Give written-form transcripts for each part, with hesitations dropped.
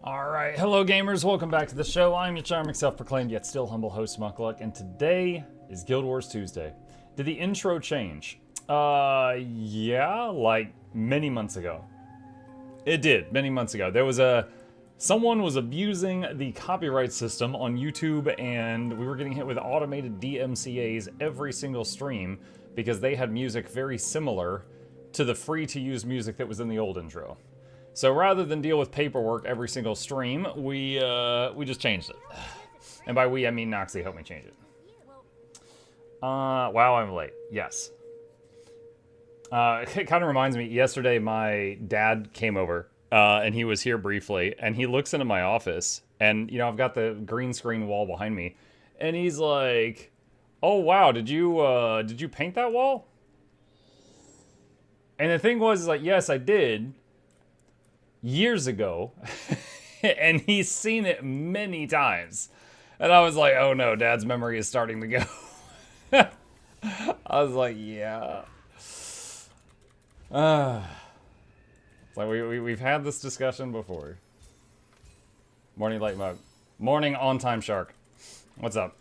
Alright, hello gamers, welcome back to the show. I'm your charming self-proclaimed yet still humble host, Mukluk, and today is Guild Wars Tuesday. Did the intro change? Yeah, like many months ago. It did, many months ago. There was someone was abusing the copyright system on YouTube, and we were getting hit with automated DMCAs every single stream because they had music very similar to the free-to-use music that was in the old intro. So rather than deal with paperwork every single stream, we just changed it. And by we, I mean Noxxi helped me change it. Wow, I'm late. Yes. It kind of reminds me, yesterday my dad came over, and he was here briefly, and he looks into my office, and, you know, I've got the green screen wall behind me, and he's like, oh wow, did you paint that wall? And the thing was, like, yes, I did. Years ago, and he's seen it many times. And I was like, oh no, Dad's memory is starting to go. I was like, yeah. It's like we've had this discussion before. Morning late mug. Morning on time shark. What's up?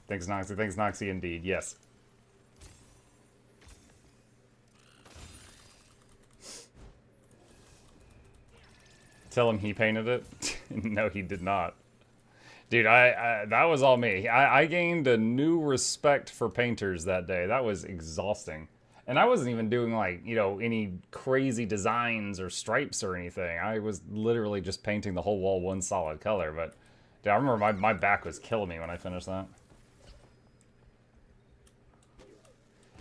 Thanks Noxxi, thanks Noxxi indeed, yes. Tell him he painted it? No, he did not. Dude, that was all me. I gained a new respect for painters that day. That was exhausting. And I wasn't even doing, like, you know, any crazy designs or stripes or anything. I was literally just painting the whole wall one solid color. But, dude, I remember my back was killing me when I finished that.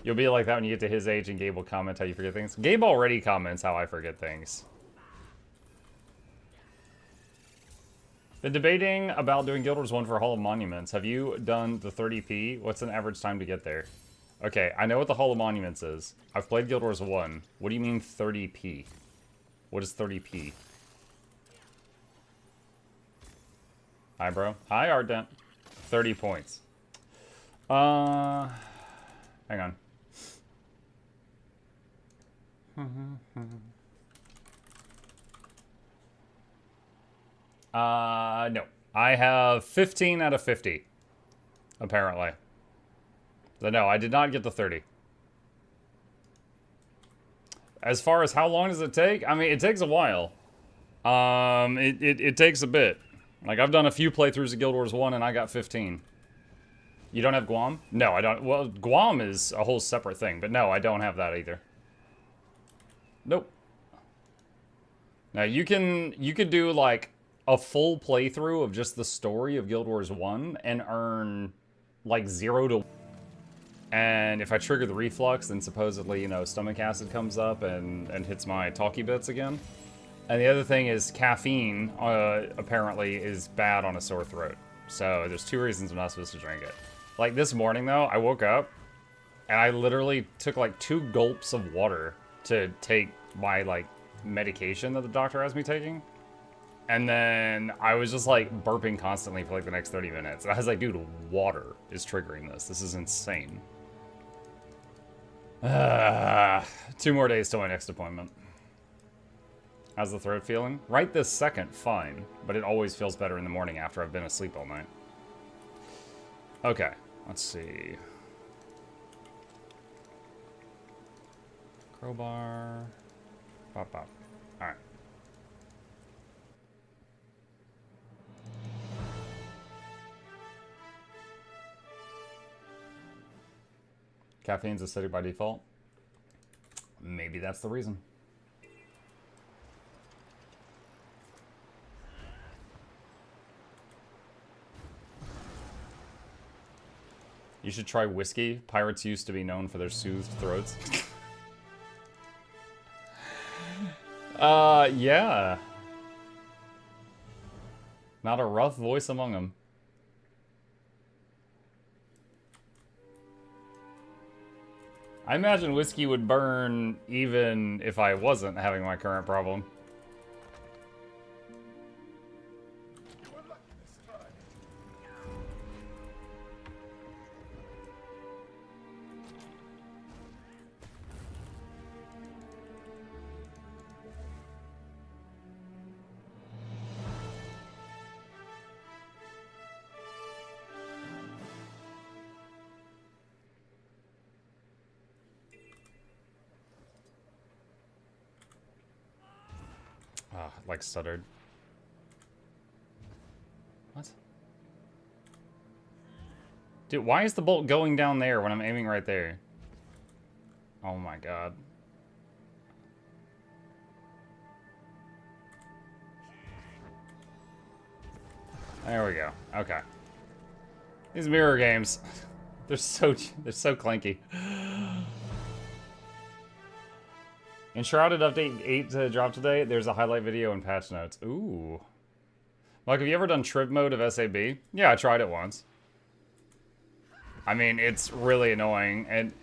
You'll be like that when you get to his age and Gabe will comment how you forget things. Gabe already comments how I forget things. Been debating about doing Guild Wars 1 for Hall of Monuments. Have you done the 30p? What's an average time to get there? Okay, I know what the Hall of Monuments is. I've played Guild Wars 1. What do you mean 30p? What is 30p? Hi, bro. Hi, Ardent. 30 points. Hang on. No. I have 15 out of 50. Apparently. So no, I did not get the 30. As far as how long does it take? I mean, it takes a while. It takes a bit. Like, I've done a few playthroughs of Guild Wars 1 and I got 15. You don't have Guam? No, I don't. Well, Guam is a whole separate thing, but no, I don't have that either. Nope. Now, you could do, like, a full playthrough of just the story of Guild Wars 1 and earn like 0 to 1. And if I trigger the reflux, then supposedly, you know, stomach acid comes up and hits my talkie bits again. And the other thing is caffeine apparently is bad on a sore throat. So there's 2 reasons I'm not supposed to drink it. Like this morning though, I woke up and I literally took like 2 gulps of water to take my like medication that the doctor has me taking. And then I was just like burping constantly for like the next 30 minutes. And I was like, dude, water is triggering this. This is insane. 2 more days till my next appointment. How's the throat feeling? Right this second, fine. But it always feels better in the morning after I've been asleep all night. Okay, let's see. Crowbar. Pop, pop. Alright. Caffeine's acidic by default. Maybe that's the reason. You should try whiskey. Pirates used to be known for their soothed throats. Yeah. Not a rough voice among them. I imagine whiskey would burn even if I wasn't having my current problem. Ah, like stuttered. What? Dude, why is the bolt going down there when I'm aiming right there? Oh my god. There we go. Okay. These mirror games, they're so clanky. Enshrouded update 8 to drop today. There's a highlight video and patch notes. Ooh. Like, have you ever done trib mode of SAB? Yeah, I tried it once. I mean, it's really annoying. And,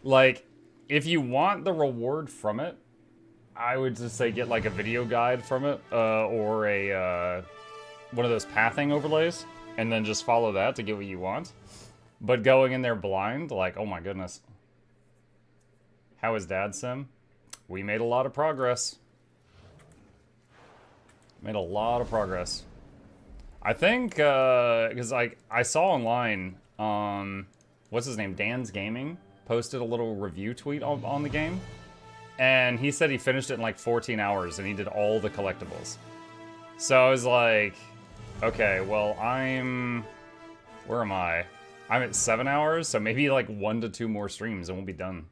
like, if you want the reward from it, I would just say get, like, a video guide from it. Or a, one of those pathing overlays. And then just follow that to get what you want. But going in there blind, like, oh my goodness. How is Dad Sim? We made a lot of progress. Made a lot of progress. I think, because I saw online, what's his name, Dan's Gaming, posted a little review tweet on the game. And he said he finished it in like 14 hours and he did all the collectibles. So I was like, okay, well, where am I? I'm at 7 hours, so maybe like 1 to 2 more streams and we'll be done.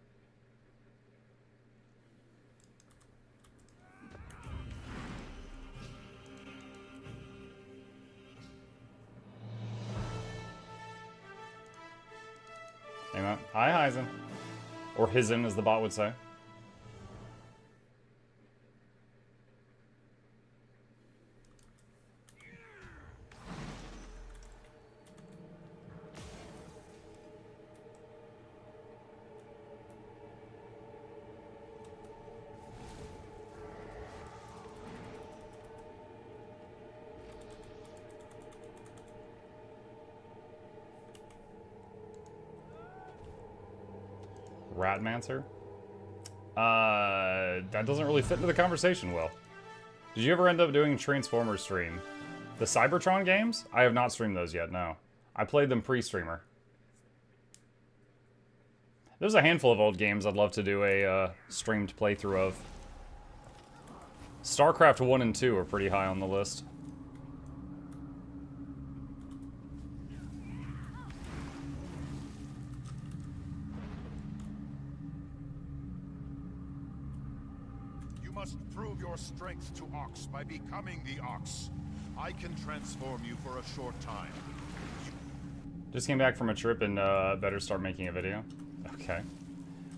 Amen. Hi, Heisen. Or Hizen, as the bot would say. Ratmancer? That doesn't really fit into the conversation well. Did you ever end up doing Transformers stream? The Cybertron games? I have not streamed those yet, no. I played them pre-streamer. There's a handful of old games I'd love to do a streamed playthrough of. StarCraft 1 and 2 are pretty high on the list. Prove your strength to Ox by becoming the Ox. I can transform you for a short time. Just came back from a trip and better start making a video. Okay.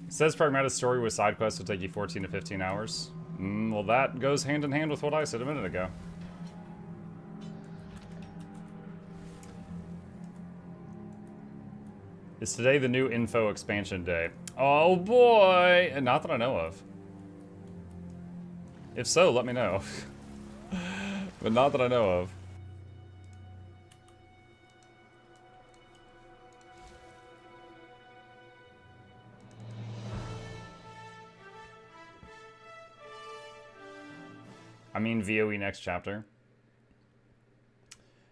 It says Pragmata's story with side quests will take you 14 to 15 hours. Well, that goes hand in hand with what I said a minute ago. Is today the new info expansion day? Oh boy! And not that I know of. If so, let me know. But not that I know of. I mean VOE next chapter.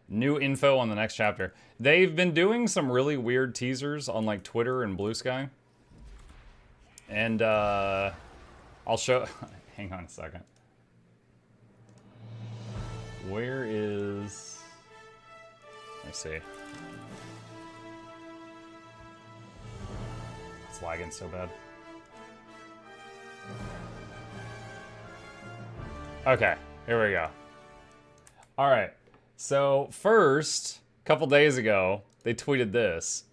New info on the next chapter. They've been doing some really weird teasers on like Twitter and Blue Sky. And I'll show... Hang on a second. Where is... Let's see. It's lagging so bad. Okay, here we go. Alright, so first, a couple days ago, they tweeted this.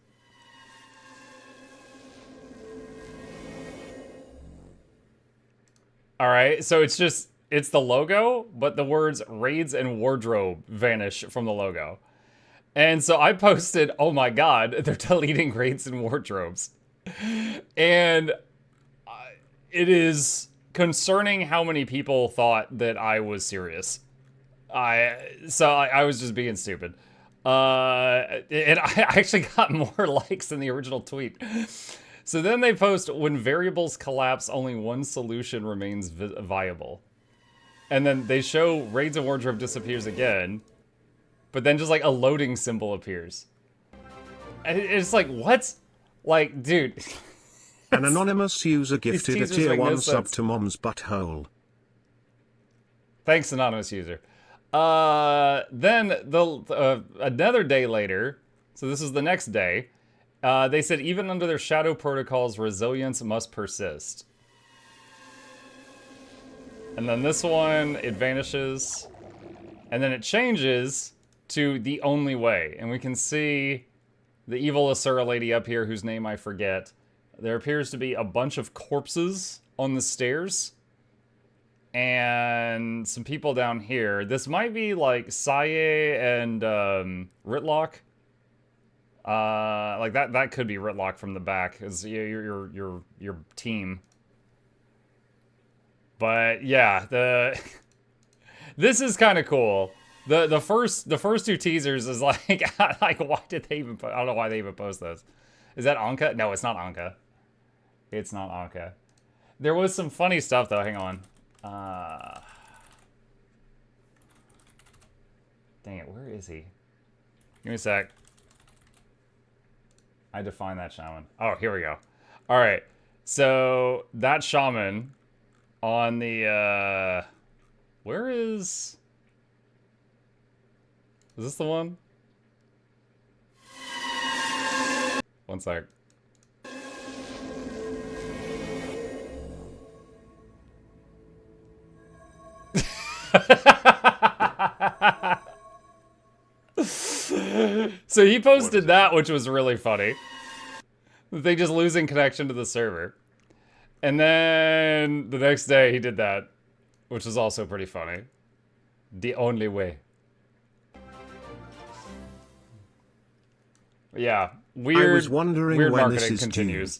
Alright, so it's just... It's the logo, but the words raids and wardrobe vanish from the logo. And so I posted, oh my god, they're deleting raids and wardrobes. And it is concerning how many people thought that I was serious. I was just being stupid. And I actually got more likes than the original tweet. So then they post, when variables collapse, only one solution remains viable. And then they show raids and wardrobe disappears again, but then just like a loading symbol appears. And it's like, what? Like, dude. An anonymous user gifted a tier 1 sub sense. to Mom's Butthole. Thanks, anonymous user. Then another day later, so this is the next day, they said even under their shadow protocols, resilience must persist. And then this one, it vanishes. And then it changes to the only way. And we can see the evil Asura lady up here, whose name I forget. There appears to be a bunch of corpses on the stairs. And some people down here. This might be like Saye and Ritlock. Like that could be Ritlock from the back, is your team. But yeah, this is kind of cool. The first two teasers is like why did they even I don't know why they even post those. Is that Anka? No, it's not Anka. It's not Anka. There was some funny stuff though. Hang on. Dang it, where is he? Give me a sec. I define that shaman. Oh, here we go. All right, so that shaman on the where is this the one? One sec. So he posted that, which was really funny. They just losing connection to the server. And then the next day he did that, which was also pretty funny. The only way. Yeah, weird. I was wondering weird when marketing this is continues.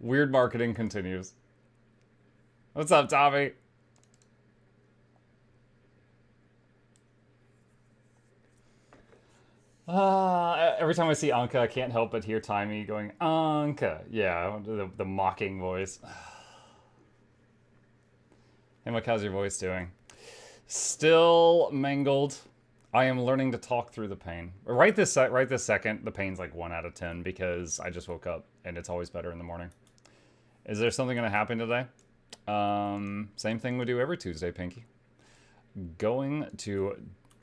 Weird marketing continues. What's up, Tommy? Every time I see Anka, I can't help but hear Timey going, Anka. Yeah, the mocking voice. Hey, Mike, how's your voice doing? Still mangled. I am learning to talk through the pain. Right this second, the pain's like 1 out of 10 because I just woke up and it's always better in the morning. Is there something going to happen today? Same thing we do every Tuesday, Pinky. Going to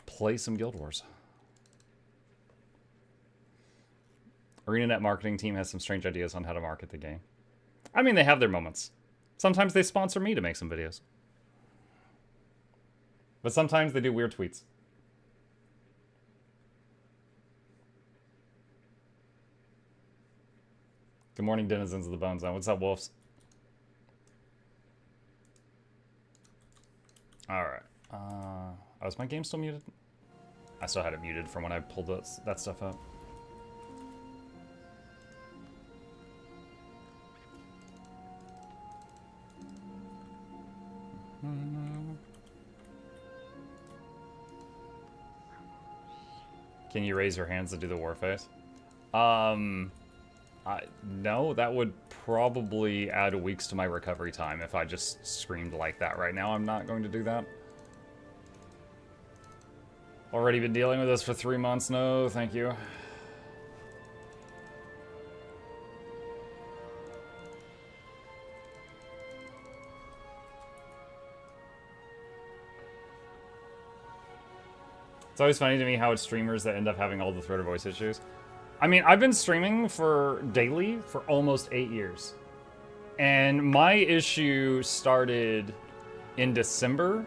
play some Guild Wars. ArenaNet marketing team has some strange ideas on how to market the game. I mean, they have their moments. Sometimes they sponsor me to make some videos. But sometimes they do weird tweets. Good morning, denizens of the Bone Zone. What's up, wolves? Alright. Oh, is my game still muted? I still had it muted from when I pulled that stuff up. Can you raise your hands to do the war face? No, that would probably add weeks to my recovery time if I just screamed like that right now. I'm not going to do that. Already been dealing with this for 3 months. No, thank you. It's always funny to me how it's streamers that end up having all the throat or voice issues. I mean, I've been streaming for daily for almost 8 years. And my issue started in December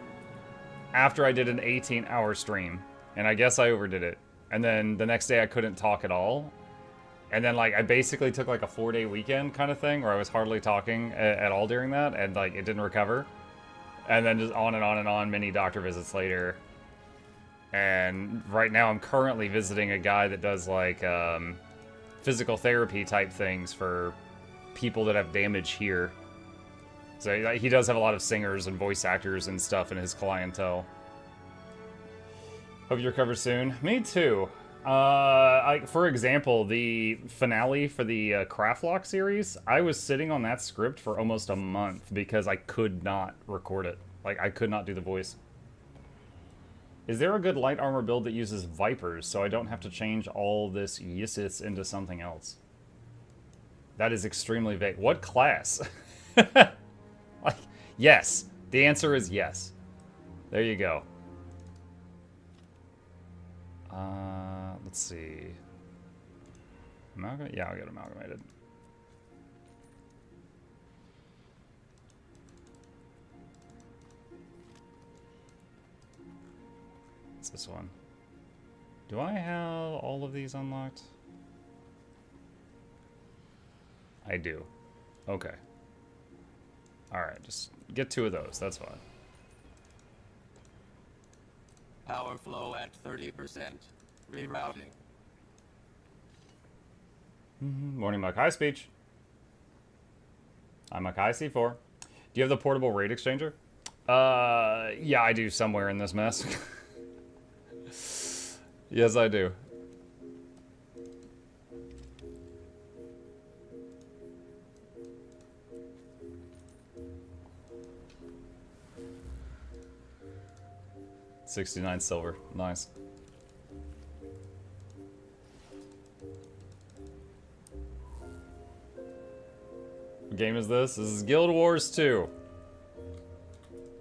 after I did an 18-hour stream. And I guess I overdid it. And then the next day I couldn't talk at all. And then like I basically took like a 4-day weekend kind of thing where I was hardly talking at all during that. And like it didn't recover. And then just on and on and on, many doctor visits later. And right now I'm currently visiting a guy that does like physical therapy type things for people that have damage here. So he does have a lot of singers and voice actors and stuff in his clientele. Hope you recover soon. Me too. For example, the finale for the Craftlock series, I was sitting on that script for almost a month because I could not record it. Like, I could not do the voice. Is there a good light armor build that uses Vipers so I don't have to change all this Yisits into something else? That is extremely vague. What class? Like, yes, The answer is yes. There you go. Let's see. Yeah, I'll get amalgamated. What's this one? Do I have all of these unlocked? I do. Okay. Alright, just get 2 of those. That's fine. Power flow at 30%. Rerouting. Morning, Muck. Hi, Speech. I'm Muck. Hi, C4. Do you have the portable raid exchanger? Yeah, I do somewhere in this mess. Yes, I do. $69 silver. Nice. What game is this? This is Guild Wars 2.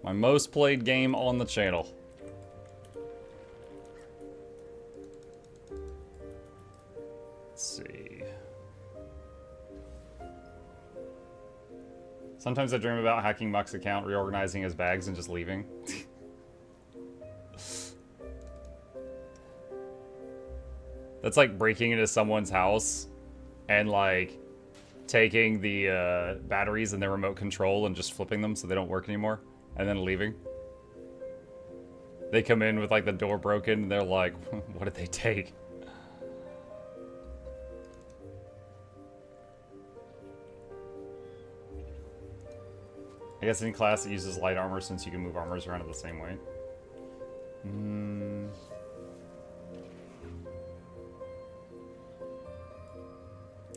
My most played game on the channel. Let's see. Sometimes I dream about hacking Muck's account, reorganizing his bags, and just leaving. That's like breaking into someone's house and like taking the batteries in their remote control and just flipping them so they don't work anymore, and then leaving. They come in with like the door broken and they're like, what did they take? I guess any class that uses light armor, since you can move armors around at the same weight.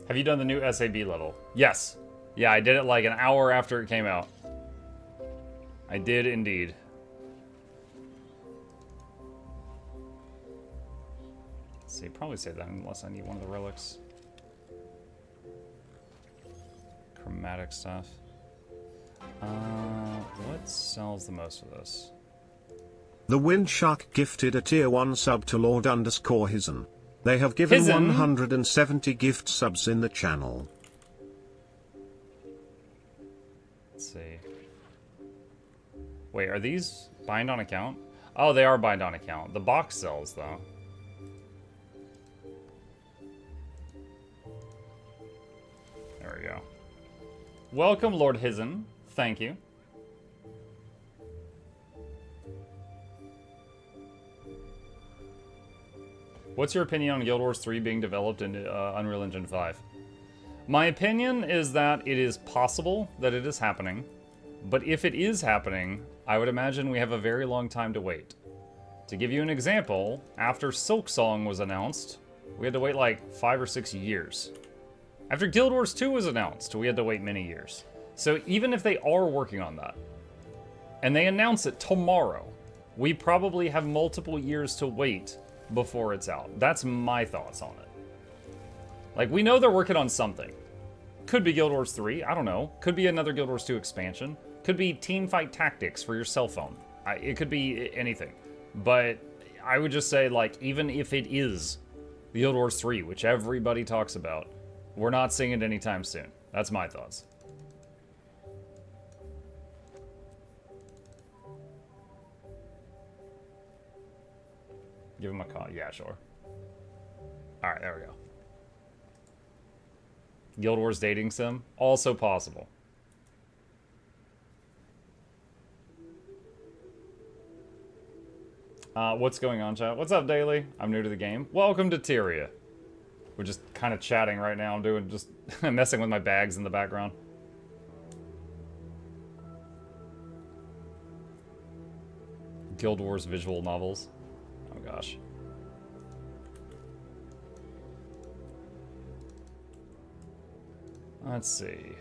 Have you done the new SAB level? Yes. Yeah, I did it like an hour after it came out. I did indeed. Let's see, probably say that unless I need one of the relics. Chromatic stuff. What sells the most for this? The Windshark gifted a tier 1 sub to Lord_Hisen. They have given Hisen? 170 gift subs in the channel. Let's see. Wait, are these bind on account? Oh, they are bind on account. The box sells, though. There we go. Welcome, Lord Hisen. Thank you. What's your opinion on Guild Wars 3 being developed in Unreal Engine 5? My opinion is that it is possible that it is happening, but if it is happening, I would imagine we have a very long time to wait. To give you an example, after Silksong was announced, we had to wait like 5 or 6 years. After Guild Wars 2 was announced, we had to wait many years. So even if they are working on that, and they announce it tomorrow, we probably have multiple years to wait before it's out. That's my thoughts on it. Like, we know they're working on something. Could be Guild Wars 3, I don't know. Could be another Guild Wars 2 expansion. Could be teamfight tactics for your cell phone. It could be anything. But I would just say, like, even if it is Guild Wars 3, which everybody talks about, we're not seeing it anytime soon. That's my thoughts. Give him a call. Yeah, sure. Alright, there we go. Guild Wars dating sim? Also possible. What's going on, chat? What's up, Daily? I'm new to the game. Welcome to Tyria. We're just kind of chatting right now. I'm doing just messing with my bags in the background. Guild Wars visual novels. Oh gosh. Let's see.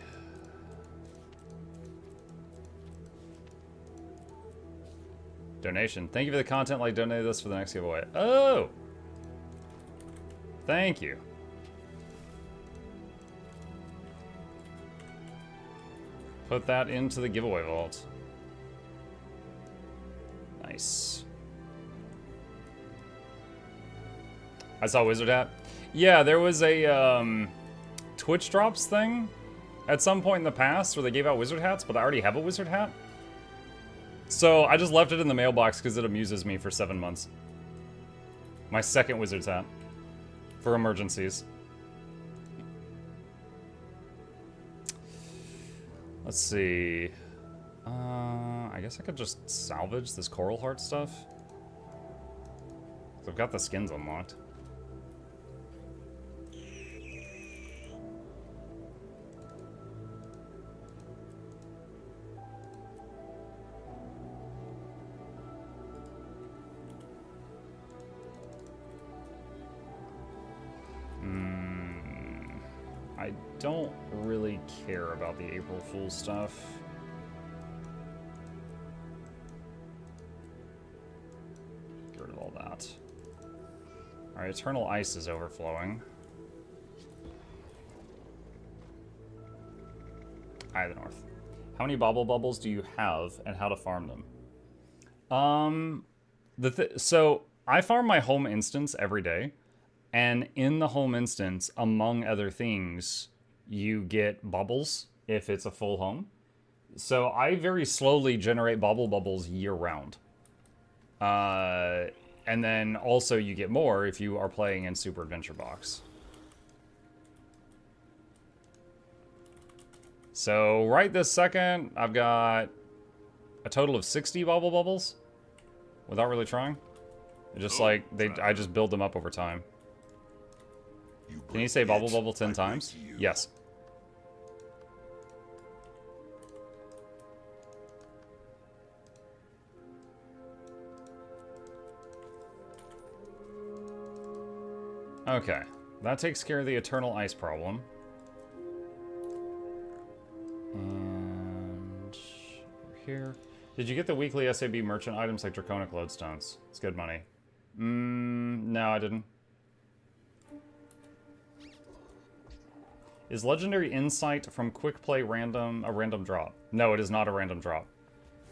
Donation. Thank you for the content. Like, donate this for the next giveaway. Oh! Thank you. Put that into the giveaway vault. Nice. I saw Wizard Hat. Yeah, there was a Twitch drops thing at some point in the past where they gave out Wizard Hats, but I already have a Wizard Hat. So I just left it in the mailbox because it amuses me for 7 months. My second Wizard's Hat. For emergencies. Let's see. I guess I could just salvage this Coral Heart stuff. I've got the skins unlocked. I don't really care about the April Fool stuff. Get rid of all that. Alright, Eternal Ice is overflowing. Eye of the North. How many Bobble Bubbles do you have, and how to farm them? So, I farm my home instance every day. And in the home instance, among other things, you get bubbles if it's a full home. So I very slowly generate bobble bubbles year-round. And then also you get more if you are playing in Super Adventure Box. So right this second, I've got a total of 60 bobble bubbles without really trying. Just like, I just build them up over time. Can you say bubble bubble 10 times? Yes. Okay. That takes care of the Eternal Ice problem. And over here. Did you get the weekly SAB merchant items like Draconic Lodestones? It's good money. No, I didn't. Is Legendary Insight from Quick Play a random drop? No, it is not a random drop.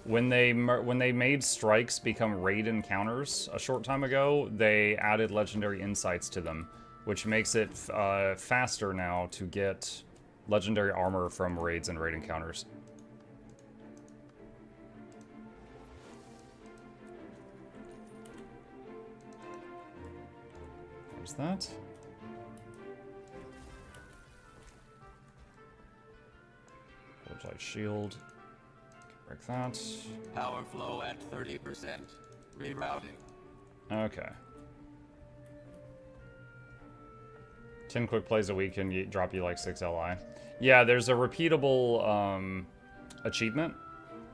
When they made strikes become raid encounters a short time ago, they added Legendary Insights to them, which makes it faster now to get Legendary Armor from raids and raid encounters. There's that. Light shield. Break that. Power flow at 30%. Rerouting. Okay. 10 quick plays a week can drop you like 6 LI. Yeah, there's a repeatable achievement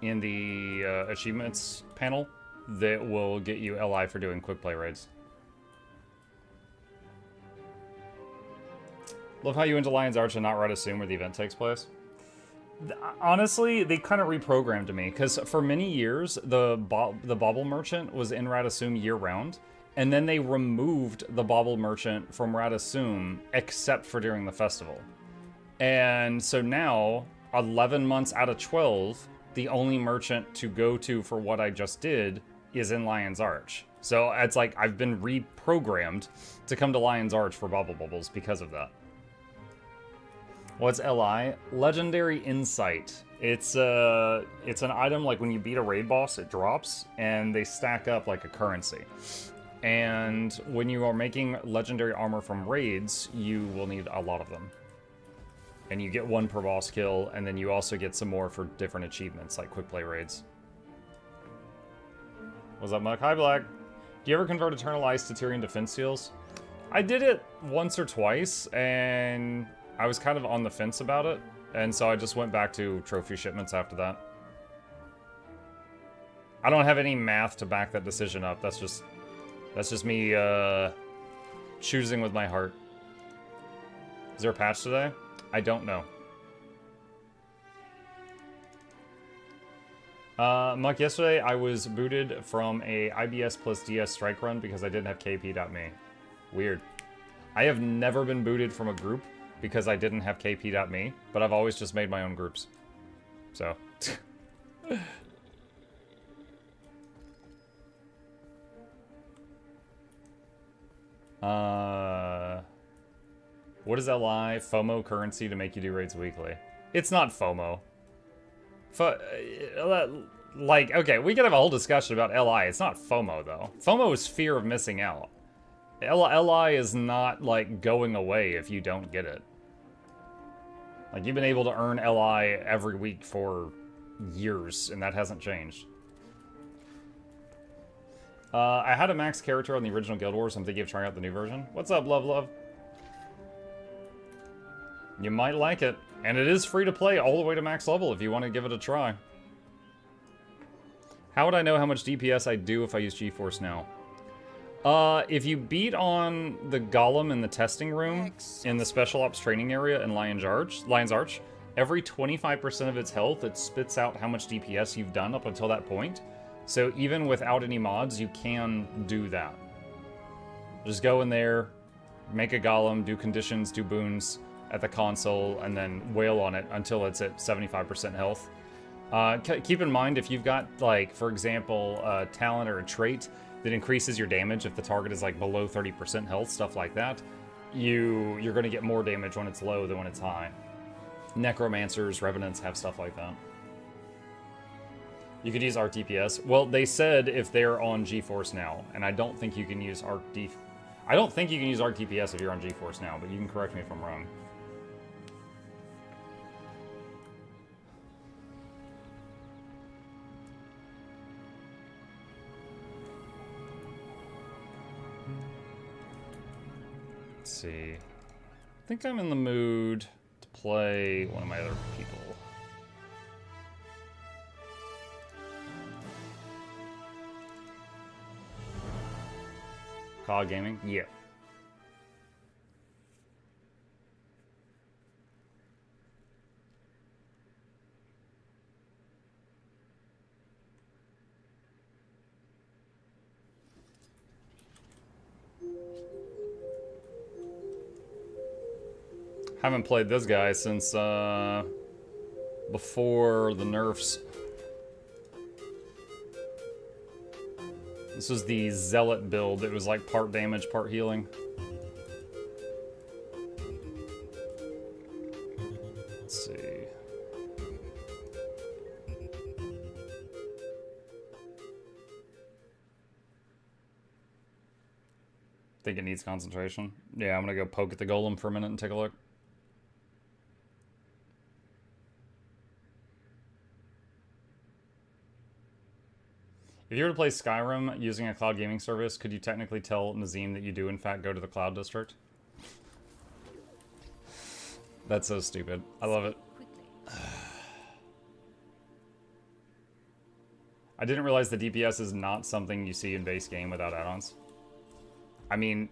in the achievements panel that will get you LI for doing quick play raids. Love how you went to Lion's Arch and not Red Assume where the event takes place. Honestly, they kind of reprogrammed me, because for many years, the Bauble Merchant was in Radasum year-round, and then they removed the Bauble Merchant from Radasum, except for during the festival. And so now, 11 months out of 12, the only merchant to go to for what I just did is in Lion's Arch. So it's like I've been reprogrammed to come to Lion's Arch for Bauble Bubbles because of that. What's LI? Legendary Insight. It's an item like when you beat a raid boss, it drops, and they stack up like a currency. And when you are making legendary armor from raids, you will need a lot of them. And you get one per boss kill, and then you also get some more for different achievements, like quick play raids. What's up, Muck? Hi, Black. Do you ever convert Eternal Ice to Tyrian defense seals? I did it once or twice, and I was kind of on the fence about it, and so I just went back to trophy shipments after that. I don't have any math to back that decision up. That's just me choosing with my heart. Is there a patch today? I don't know. Muck, yesterday I was booted from a IBS plus DS strike run because I didn't have KP.me. Weird. I have never been booted from a group because I didn't have KP.me, but I've always just made my own groups. So. What is LI? FOMO currency to make you do raids weekly. It's not FOMO. Like, okay, we could have a whole discussion about LI. It's not FOMO, though. FOMO is fear of missing out. LI is not, like, going away if you don't get it. Like, you've been able to earn LI every week for years, and that hasn't changed. I had a max character on the original Guild Wars. I'm thinking of trying out the new version. What's up, Love? You might like it. And it is free to play all the way to max level if you want to give it a try. How would I know how much DPS I do if I use G-Force now? If you beat on the Golem in the testing room, in the Special Ops training area in Lion's Arch, every 25% of its health, it spits out how much DPS you've done up until that point. So even without any mods, you can do that. Just go in there, make a Golem, do conditions, do boons at the console, and then wail on it until it's at 75% health. Keep in mind, if you've got, like, for example, a talent or a trait that increases your damage if the target is, like, below 30% health, stuff like that, you're going to get more damage when it's low than when it's high. Necromancers, Revenants have stuff like that. You could use Arc DPS. Well, they said if they're on GeForce Now, and I don't think you can use Arc DPS if you're on GeForce Now, but you can correct me if I'm wrong. Let's see. I think I'm in the mood to play one of my other people. Cloud Gaming? Yeah. Haven't played this guy since before the nerfs. This was the Zealot build. It was like part damage, part healing. Let's see. Think it needs concentration. Yeah, I'm gonna go poke at the golem for a minute and take a look. If you were to play Skyrim using a cloud gaming service, could you technically tell Nazim that you do in fact go to the cloud district? That's so stupid. I love it. I didn't realize the DPS is not something you see in base game without add-ons. I mean,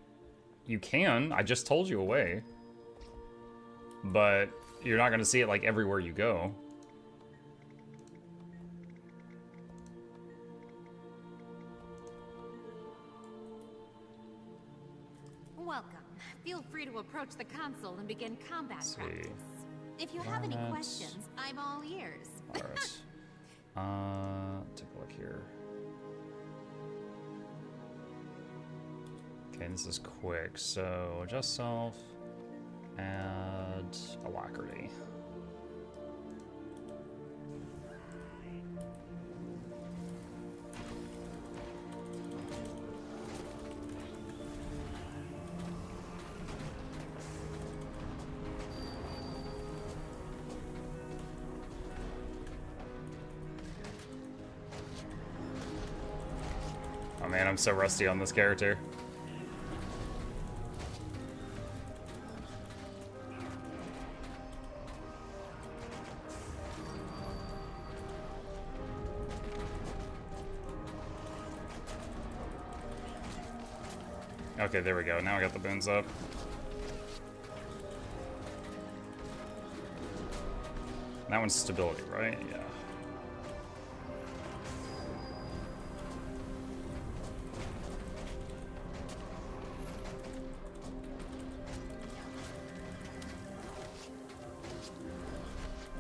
you can. I just told you a way. But you're not going to see it like everywhere you go. Welcome. Feel free to approach the console and begin combat practice. If you have any questions, I'm all ears. Alright. Take a look here. Okay, this is quick. So, adjust self. Add alacrity. Oh man, I'm so rusty on this character. Okay, there we go. Now I got the boons up. That one's stability, right? Yeah.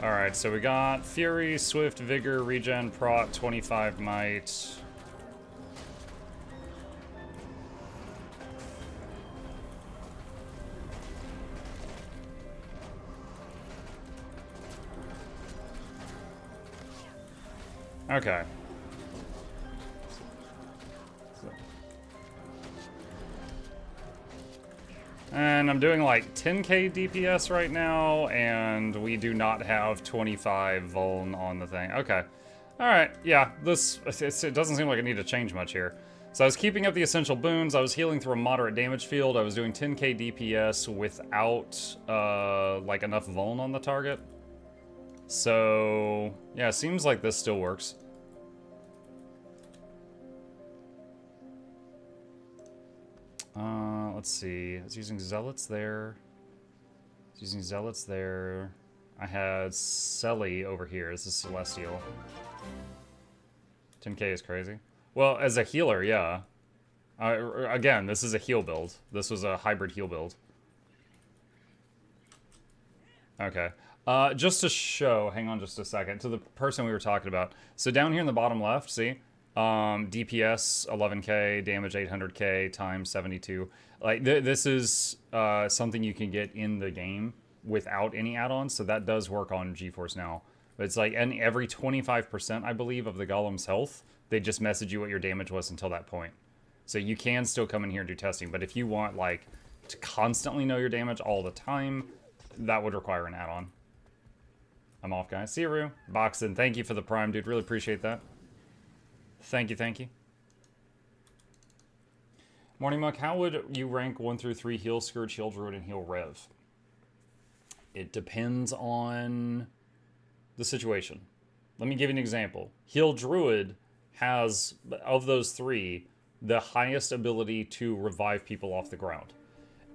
Alright, so we got Fury, Swift, Vigor, Regen, Prot, 25 Might. Okay. And I'm doing like 10k DPS right now, and we do not have 25 vuln on the thing. Okay. Alright, yeah, it doesn't seem like I need to change much here. So I was keeping up the essential boons, I was healing through a moderate damage field, I was doing 10k DPS without, like enough vuln on the target. So, yeah, seems like this still works. Let's see. I was using Zealots there. I had Selly over here. This is Celestial. 10k is crazy. Well, as a healer, yeah. Again, this is a heal build. This was a hybrid heal build. Okay. Just to show, hang on just a second, to the person we were talking about. So down here in the bottom left, see? DPS 11k, damage 800k, times 72. Like, this is something you can get in the game without any add-ons, so that does work on GeForce Now. But it's like, and every 25%, I believe, of the golem's health, they just message you what your damage was until that point. So you can still come in here and do testing, but if you want, like, to constantly know your damage all the time, that would require an add-on. I'm off, guys. See you, Rue. Boxin, thank you for the prime, dude. Really appreciate that. Thank you, thank you. Morning Muck, how would you rank 1 through 3 heal Scourge, heal Druid, and heal Rev? It depends on the situation. Let me give you an example. Heal Druid has, of those 3, the highest ability to revive people off the ground.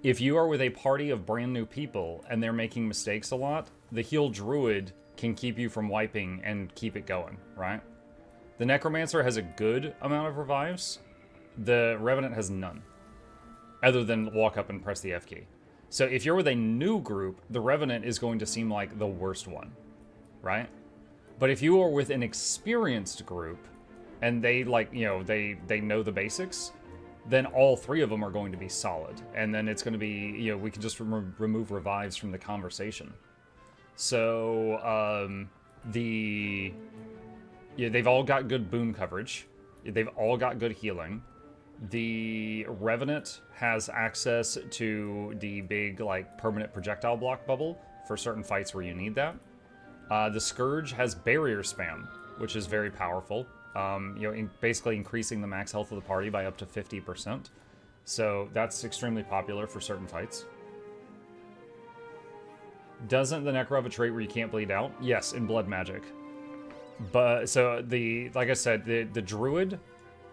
If you are with a party of brand new people and they're making mistakes a lot, the heal Druid can keep you from wiping and keep it going, right? The Necromancer has a good amount of revives. The Revenant has none, other than walk up and press the F key. So if you're with a new group, the Revenant is going to seem like the worst one, right? But if you are with an experienced group, and they, like, you know, they know the basics, then all 3 of them are going to be solid. And then it's going to be, you know, we can just remove revives from the conversation. So, yeah, they've all got good boon coverage. They've all got good healing. The Revenant has access to the big, like, permanent projectile block bubble for certain fights where you need that. The Scourge has barrier spam, which is very powerful. You know, basically increasing the max health of the party by up to 50%. So that's extremely popular for certain fights. Doesn't the Necro have a trait where you can't bleed out? Yes, in Blood Magic. But, so, like I said, the Druid,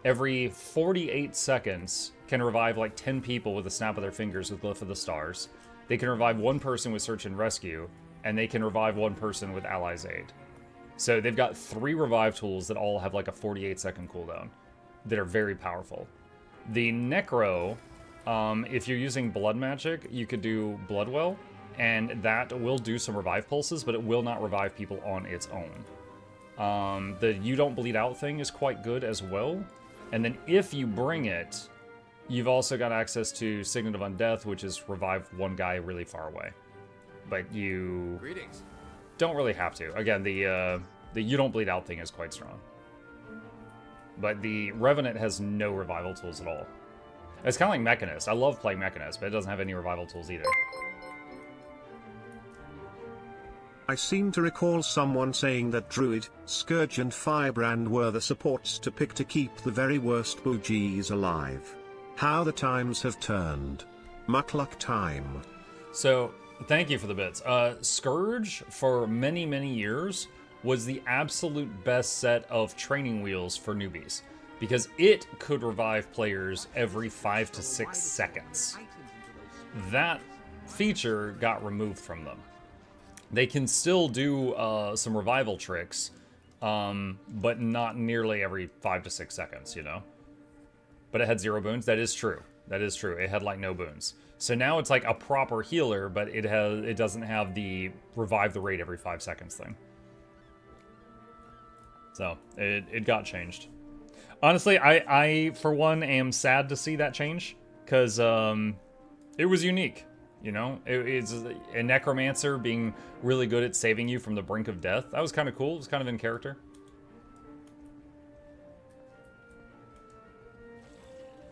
every 48 seconds, can revive like 10 people with a snap of their fingers with Glyph of the Stars. They can revive 1 person with Search and Rescue, and they can revive 1 person with Ally's Aid. So they've got 3 revive tools that all have like a 48-second cooldown that are very powerful. The Necro, if you're using Blood Magic, you could do Bloodwell, and that will do some revive pulses, but it will not revive people on its own. The You Don't Bleed Out thing is quite good as well. And then if you bring it, you've also got access to Signet of Undeath, which is revive 1 guy really far away. But you don't really have to. Again, the You Don't Bleed Out thing is quite strong. But the Revenant has no revival tools at all. It's kind of like Mechanist. I love playing Mechanist, but it doesn't have any revival tools either. I seem to recall someone saying that Druid, Scourge and Firebrand were the supports to pick to keep the very worst bougies alive. How the times have turned. Mukluk time. So, thank you for the bits. Scourge, for many, many years, was the absolute best set of training wheels for newbies, because it could revive players every 5 to 6 seconds. That feature got removed from them. They can still do some revival tricks, but not nearly every 5 to 6 seconds, you know? But it had 0 boons. That is true. That is true. It had, like, no boons. So now it's like a proper healer, but it doesn't have the revive the raid every 5 seconds thing. So, it got changed. Honestly, I, for one, am sad to see that change, because it was unique. You know, it's a Necromancer being really good at saving you from the brink of death. That was kind of cool. It was kind of in character.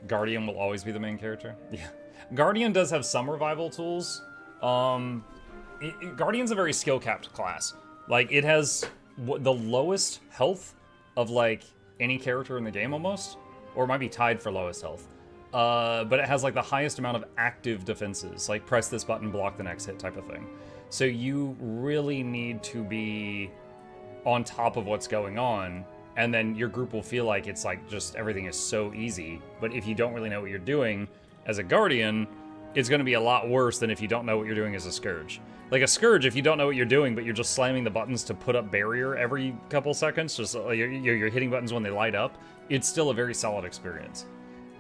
Guardian will always be the main character. Yeah. Guardian does have some revival tools. Guardian's a very skill-capped class. Like, it has the lowest health of, like, any character in the game almost. Or it might be tied for lowest health. But it has, like, the highest amount of active defenses. Like, press this button, block the next hit type of thing. So you really need to be on top of what's going on. And then your group will feel like it's, like, just everything is so easy. But if you don't really know what you're doing as a Guardian, it's going to be a lot worse than if you don't know what you're doing as a Scourge. Like a Scourge, if you don't know what you're doing, but you're just slamming the buttons to put up barrier every couple seconds, just you're hitting buttons when they light up, it's still a very solid experience.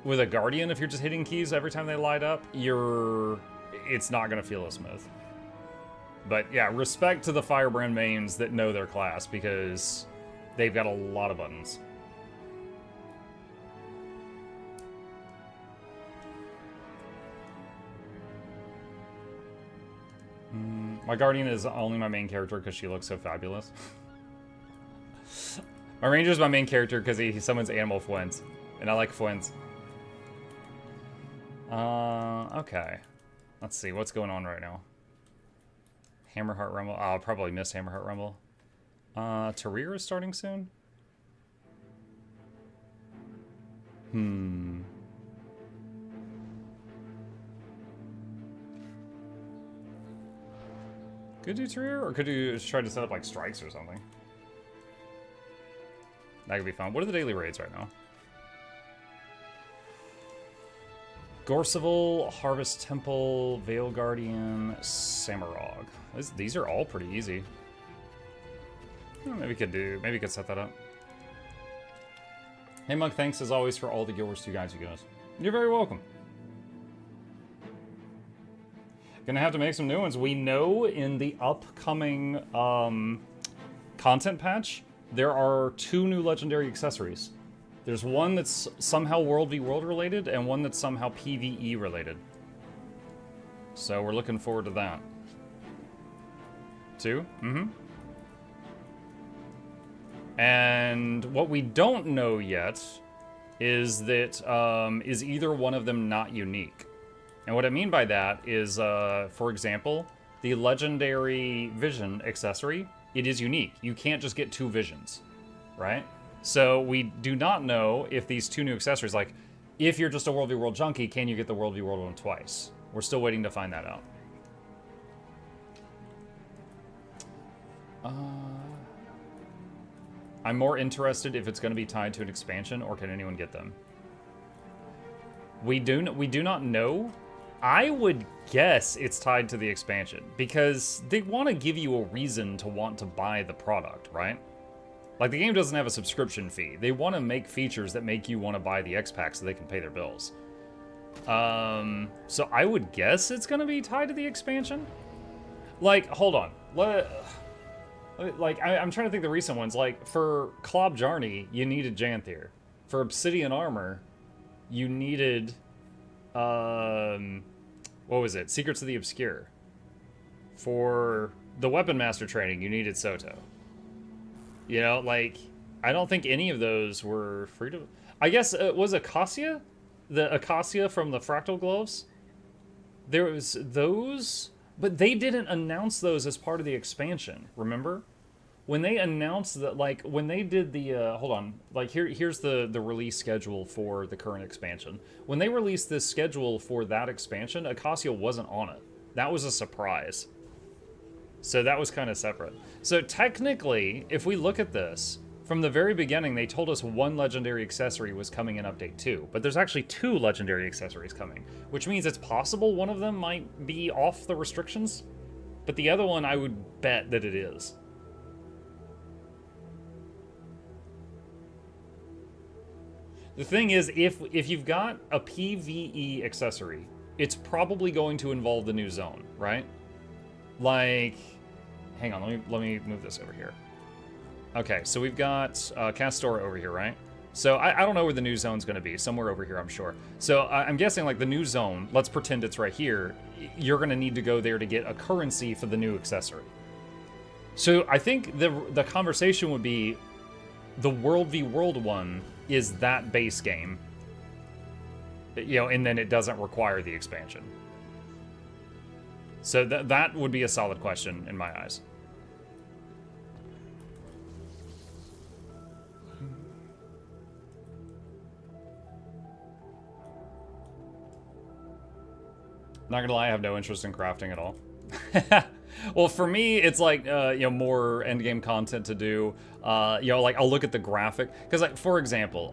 With a Guardian, if you're just hitting keys every time they light up, it's not going to feel as smooth. But yeah, respect to the Firebrand mains that know their class, because they've got a lot of buttons. My Guardian is only my main character because she looks so fabulous. My Ranger is my main character because he summons animal Fuents, and I like Fuents. Okay. Let's see, what's going on right now? Hammerheart Rumble. Oh, I'll probably miss Hammerheart Rumble. Tarir is starting soon? Could do Tarir, or could you just try to set up like strikes or something? That could be fun. What are the daily raids right now? Gorseval, Harvest Temple, Veil Guardian, Samarog. These are all pretty easy. Maybe we could set that up. Hey Monk, thanks as always for all the Guild Wars 2 guides you give us. You're very welcome. Gonna have to make some new ones. We know in the upcoming content patch, there are 2 new legendary accessories. There's one that's somehow World v World related, and one that's somehow PvE related. So we're looking forward to that. 2? And what we don't know yet is that is either one of them not unique. And what I mean by that is, for example, the legendary vision accessory, it is unique. You can't just get 2 visions, right? So we do not know if these 2 new accessories, like, if you're just a World v World junkie, can you get the World v World one twice? We're still waiting to find that out. I'm more interested if it's going to be tied to an expansion, or can anyone get them? We do not know. I would guess it's tied to the expansion, because they want to give you a reason to want to buy the product, right? Like, the game doesn't have a subscription fee. They want to make features that make you want to buy the X-Pack so they can pay their bills. So I would guess it's going to be tied to the expansion. Like, hold on. I'm trying to think the recent ones. Like, for Klob Jarny, you needed Janthier. For Obsidian Armor, you needed... what was it? Secrets of the Obscure. For the Weapon Master training, you needed Soto. You know, like, I don't think any of those were free to... I guess, was Acacia? The Acacia from the Fractal Gloves? There was those... But they didn't announce those as part of the expansion, remember? When they announced that, like, when they did the, hold on, like, here's the release schedule for the current expansion. When they released this schedule for that expansion, Acacia wasn't on it. That was a surprise. So that was kind of separate. So technically, if we look at this, from the very beginning, they told us 1 legendary accessory was coming in Update 2, but there's actually 2 legendary accessories coming, which means it's possible one of them might be off the restrictions, but the other one, I would bet that it is. The thing is, if you've got a PvE accessory, it's probably going to involve the new zone, right? Like, hang on, let me move this over here. Okay, so we've got Castora over here, right? So I don't know where the new zone's going to be. Somewhere over here, I'm sure. So I'm guessing, like, the new zone, let's pretend it's right here. You're going to need to go there to get a currency for the new accessory. So I think the conversation would be the World v World one is that base game. You know, and then it doesn't require the expansion. So that would be a solid question in my eyes. Not gonna lie, I have no interest in crafting at all. Well, for me, it's like, you know, more endgame content to do. You know, like, I'll look at the graphic. Because, like, for example,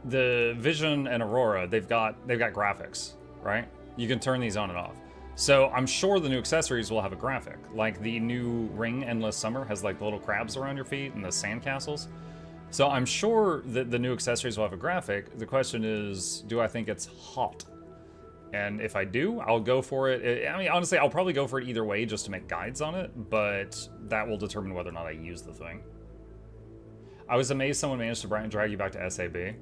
the Vision and Aurora, they've got graphics, right? You can turn these on and off. So I'm sure the new accessories will have a graphic. Like, the new ring, Endless Summer, has, like, the little crabs around your feet and the sand castles. So I'm sure that the new accessories will have a graphic. The question is, do I think it's hot? And if I do, I'll go for it. I mean, honestly, I'll probably go for it either way just to make guides on it, but that will determine whether or not I use the thing. I was amazed someone managed to drag you back to SAB.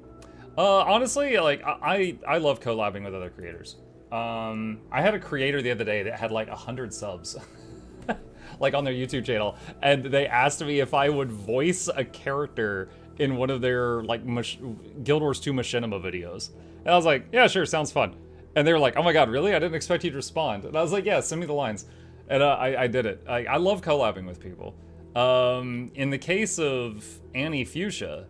Honestly, like, I love collabing with other creators. I had a creator the other day that had like 100 subs, like on their YouTube channel, and they asked me if I would voice a character in one of their like Guild Wars 2 Machinima videos. And I was like, yeah, sure, sounds fun. And they were like, oh my god, really? I didn't expect you to respond. And I was like, yeah, send me the lines. And I did it. I love collabing with people. In the case of Annie Fuchsia,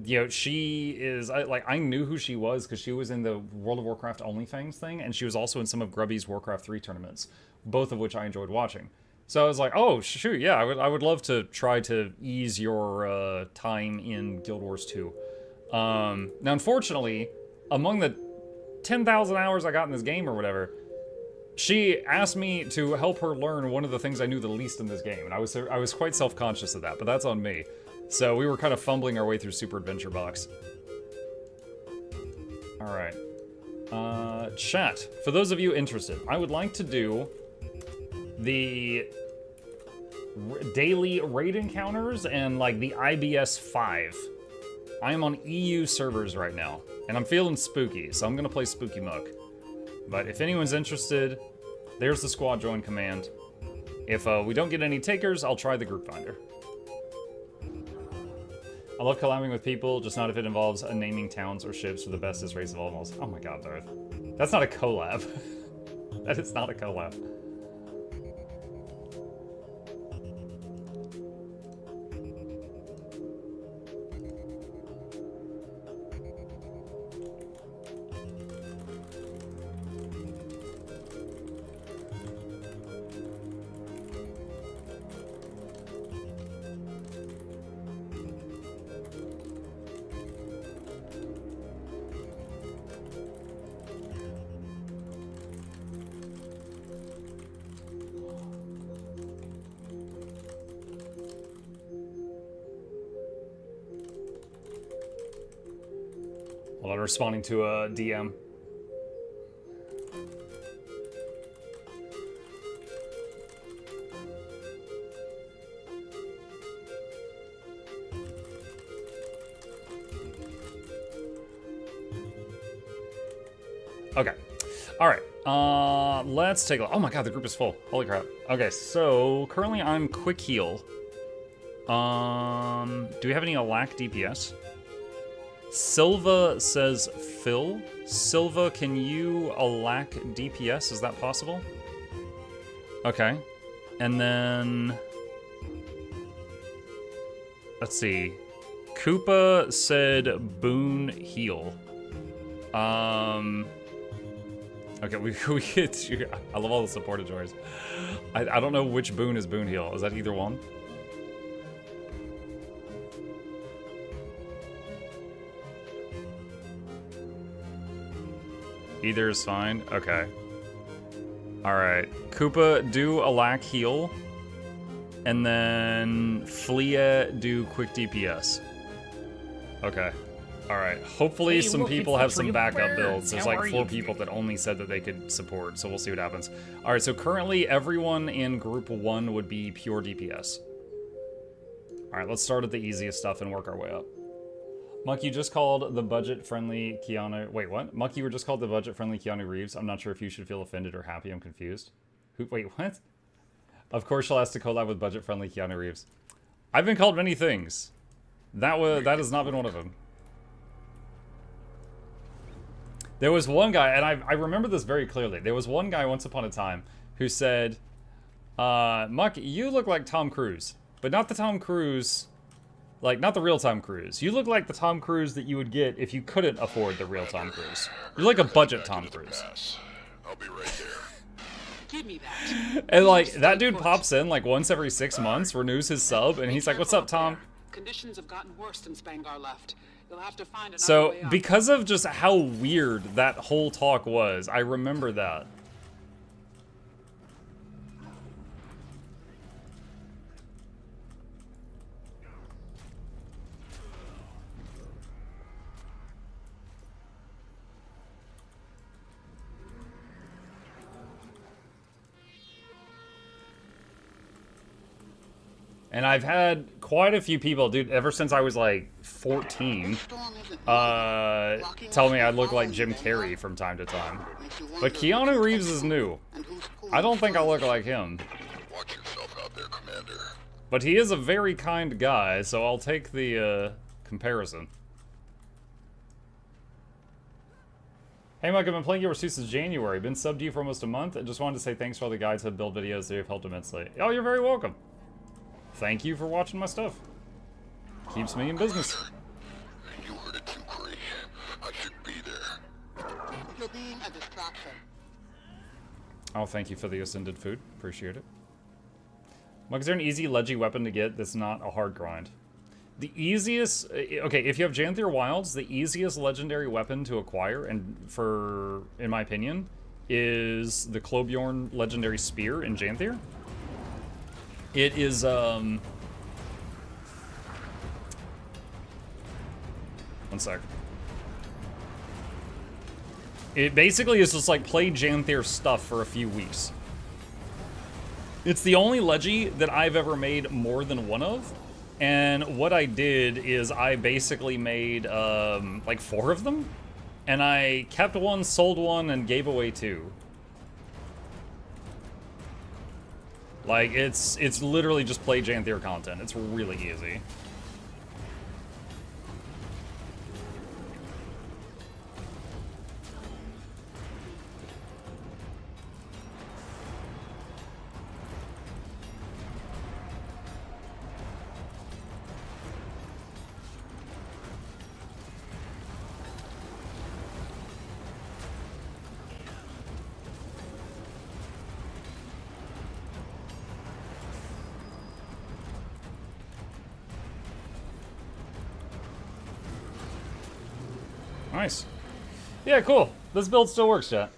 you know, she is, I knew who she was because she was in the World of Warcraft OnlyFans thing, and she was also in some of Grubby's Warcraft 3 tournaments, both of which I enjoyed watching. So I was like, oh, shoot, yeah, I would love to try to ease your time in Guild Wars 2. Now, unfortunately, among the 10,000 hours I got in this game or whatever, she asked me to help her learn one of the things I knew the least in this game, and I was quite self-conscious of that, but that's on me. So we were kind of fumbling our way through Super Adventure Box. Alright. Chat, for those of you interested, I would like to do the daily raid encounters and like the IBS 5. I am on EU servers right now, and I'm feeling spooky, so I'm gonna play Spooky Muck. But if anyone's interested, there's the squad join command. If we don't get any takers, I'll try the group finder. I love collabing with people, just not if it involves naming towns or ships for the bestest race of almost. Oh my god, Darth. That's not a collab. That is not a collab. Well, I'm responding to a DM. Okay. All right. Let's take a look. Oh my god, the group is full. Holy crap. Okay, so currently I'm quick heal. Do we have any Alack DPS? Silva says Phil. Silva, can you Alack DPS? Is that possible? Okay. And then... let's see. Koopa said Boone heal. Okay, we get you. I love all the supported joys. I don't know which Boone is Boone heal. Is that either one? Either is fine. Okay. Alright. Koopa, do Alack heal. And then Flea, do quick DPS. Okay. Alright. Hopefully Hey, some look, people it's have the some Tree of backup Birds. builds. There's How like are 4 you? people that only said that they could support, so we'll see what happens. Alright, so currently everyone in group 1 would be pure DPS. Alright, let's start at the easiest stuff and work our way up. Muck, you just called the budget-friendly Keanu... Wait, what? Muck, you were just called the budget-friendly Keanu Reeves. I'm not sure if you should feel offended or happy. I'm confused. Wait, what? Of course she'll ask to collab with budget-friendly Keanu Reeves. I've been called many things. That has not been one of them. There was one guy, and I remember this very clearly. There was one guy once upon a time who said, Muck, you look like Tom Cruise, but not the Tom Cruise, like, not the real Tom Cruise. You look like the Tom Cruise that you would get if you couldn't afford the real Tom Cruise. You're like a budget Tom Cruise. I'll be right there. Give me that. And, like, that dude pops in, like, once every 6 months, renews his sub, and he's like, what's up, Tom? Conditions have gotten worse since Spangar left. You'll have to find another So, way up. because of just how weird that whole talk was, I remember that. And I've had quite a few people, dude, ever since I was like 14, tell me I look like Jim Carrey from time to time. But Keanu Reeves is new. I don't think I look like him. Watch yourself out there, Commander. But he is a very kind guy, so I'll take the comparison. Hey Mike, I've been playing GW2 since January. Been subbed to you for almost a month, and just wanted to say thanks for all the guides that build videos. They have helped immensely. Oh, you're very welcome. Thank you for watching my stuff. Keeps me in business. You heard it too, Cree. I should be there. You're being a distraction. Oh, thank you for the ascended food. Appreciate it. Mike, is there an easy leggy weapon to get that's not a hard grind? The easiest... Okay, if you have Janthier Wilds, the easiest legendary weapon to acquire, and for, in my opinion, is the Clobjorn legendary spear in Janthier. It is, one sec. It basically is just like play Janthier stuff for a few weeks. It's the only leggy that I've ever made more than one of. And what I did is I basically made, like 4 of them. And I kept one, sold one, and gave away 2. Like, it's literally just play Janthier content. It's really easy. Nice. Yeah, cool. This build still works, chat.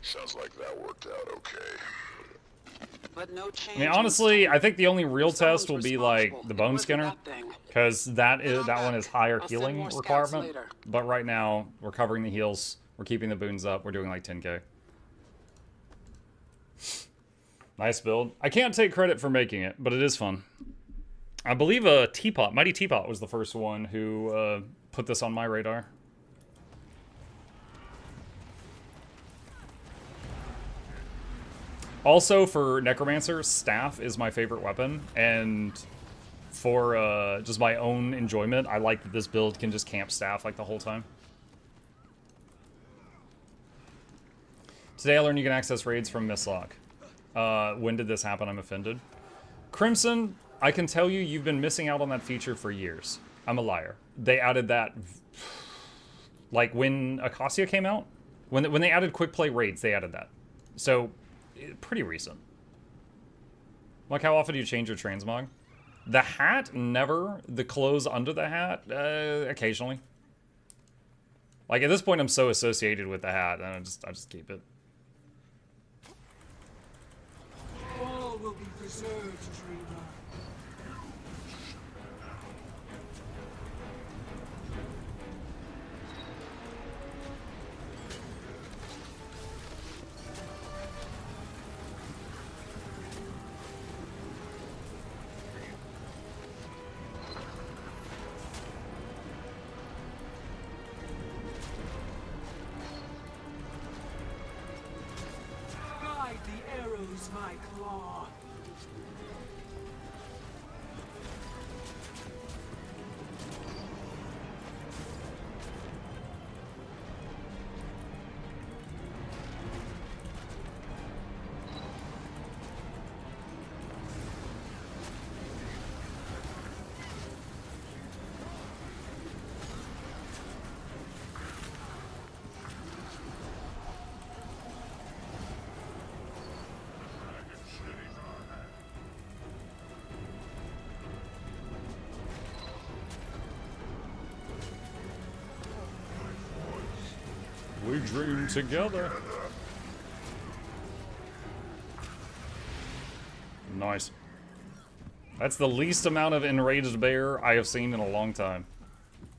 Sounds like that worked out okay. But no change. I mean, honestly, I think the only real test will be like the Bone Skinner, because that one is higher healing requirement. But right now, we're covering the heals, we're keeping the boons up, we're doing like 10k. Nice build. I can't take credit for making it, but it is fun. I believe Teapot, Mighty Teapot was the first one who put this on my radar. Also, for Necromancer, Staff is my favorite weapon, and for just my own enjoyment, I like that this build can just camp Staff like the whole time. Today I learned you can access raids from Mistlock. When did this happen? I'm offended. Crimson, I can tell you, you've been missing out on that feature for years. I'm a liar. They added that, like when Acacia came out, when they added quick play raids, they added that. So, pretty recent. Like, how often do you change your transmog? The hat, never. The clothes under the hat, occasionally. Like at this point, I'm so associated with the hat, and I just keep it. All will be preserved, dreamer. Guide the arrows, my claw. dream together. Nice. That's the least amount of enraged bear I have seen in a long time.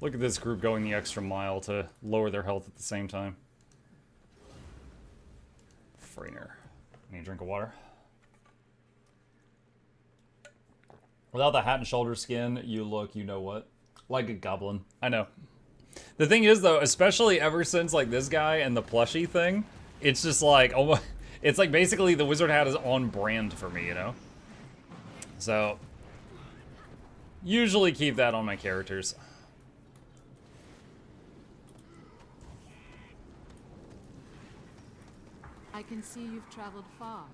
Look at this group going the extra mile to lower their health at the same time. Freener. Need a drink of water. Without the hat and shoulder skin, you look, you know what? Like a goblin. I know. The thing is, though, especially ever since, like, this guy and the plushie thing, it's just like, oh, it's like basically the wizard hat is on brand for me, you know? So, usually keep that on my characters. I can see you've traveled far.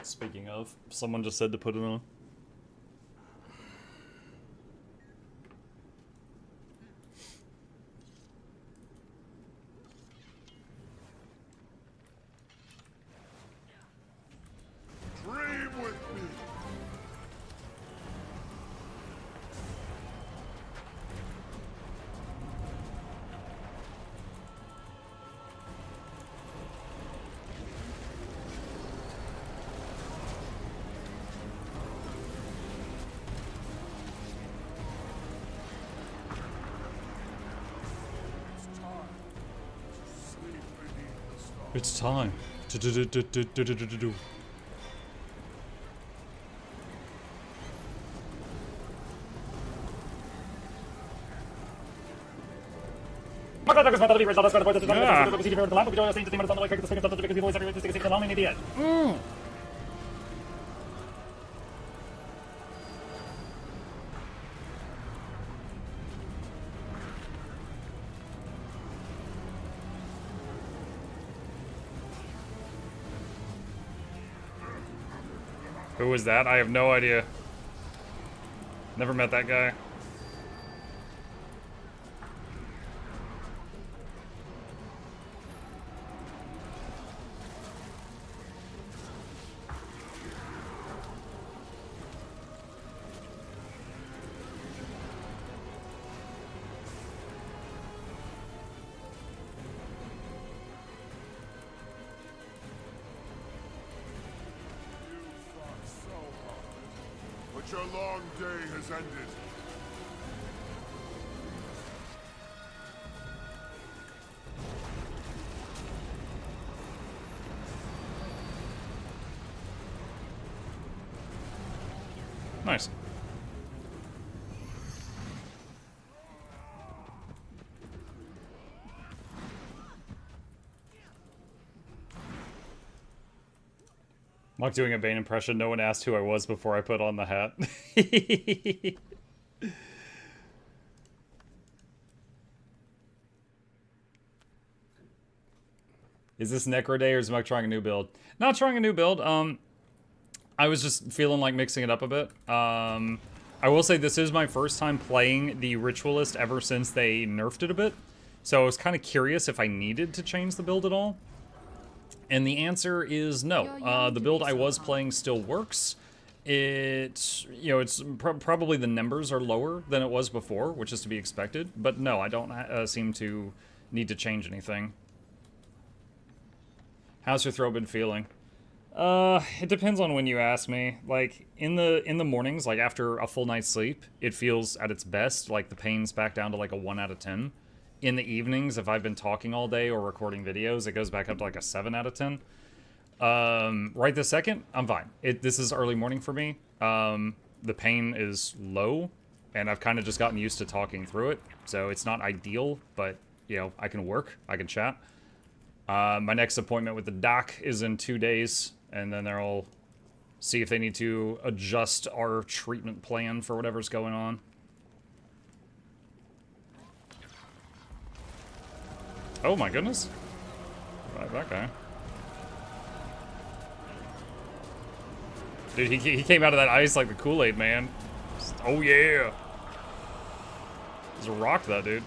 Speaking of, someone just said to put it on. Dream with me. It's time to do. Who was that? I have no idea. Never met that guy. But your long day has ended. Nice. I'm like doing a Bane impression. No one asked who I was before I put on the hat. Is this Necro Day or is Muck trying a new build? Not trying a new build. I was just feeling like mixing it up a bit. I will say this is my first time playing the Ritualist ever since they nerfed it a bit. So I was kind of curious if I needed to change the build at all. And the answer is no. The build I was playing still works. It's, you know, it's probably the numbers are lower than it was before, which is to be expected. But no, I don't seem to need to change anything. How's your throat been feeling? It depends on when you ask me. Like, in the mornings, like after a full night's sleep, it feels at its best, like the pain's back down to like a 1 out of 10. In the evenings, if I've been talking all day or recording videos, it goes back up to like a 7 out of 10. Right this second, I'm fine. This is early morning for me. The pain is low, and I've kind of just gotten used to talking through it. So it's not ideal, but, you know, I can work, I can chat. My next appointment with the doc is in 2 days, and then they'll see if they need to adjust our treatment plan for whatever's going on. Oh my goodness. Right, that guy. Dude, he came out of that ice like the Kool-Aid man. Oh yeah. There's a rock to that dude.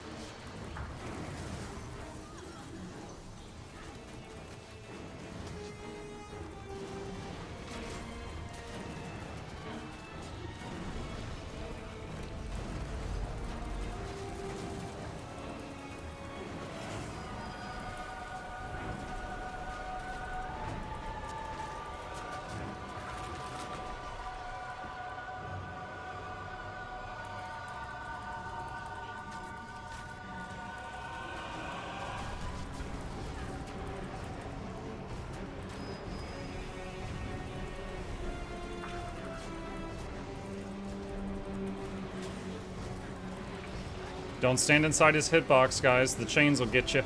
Don't stand inside his hitbox, guys. The chains will get you.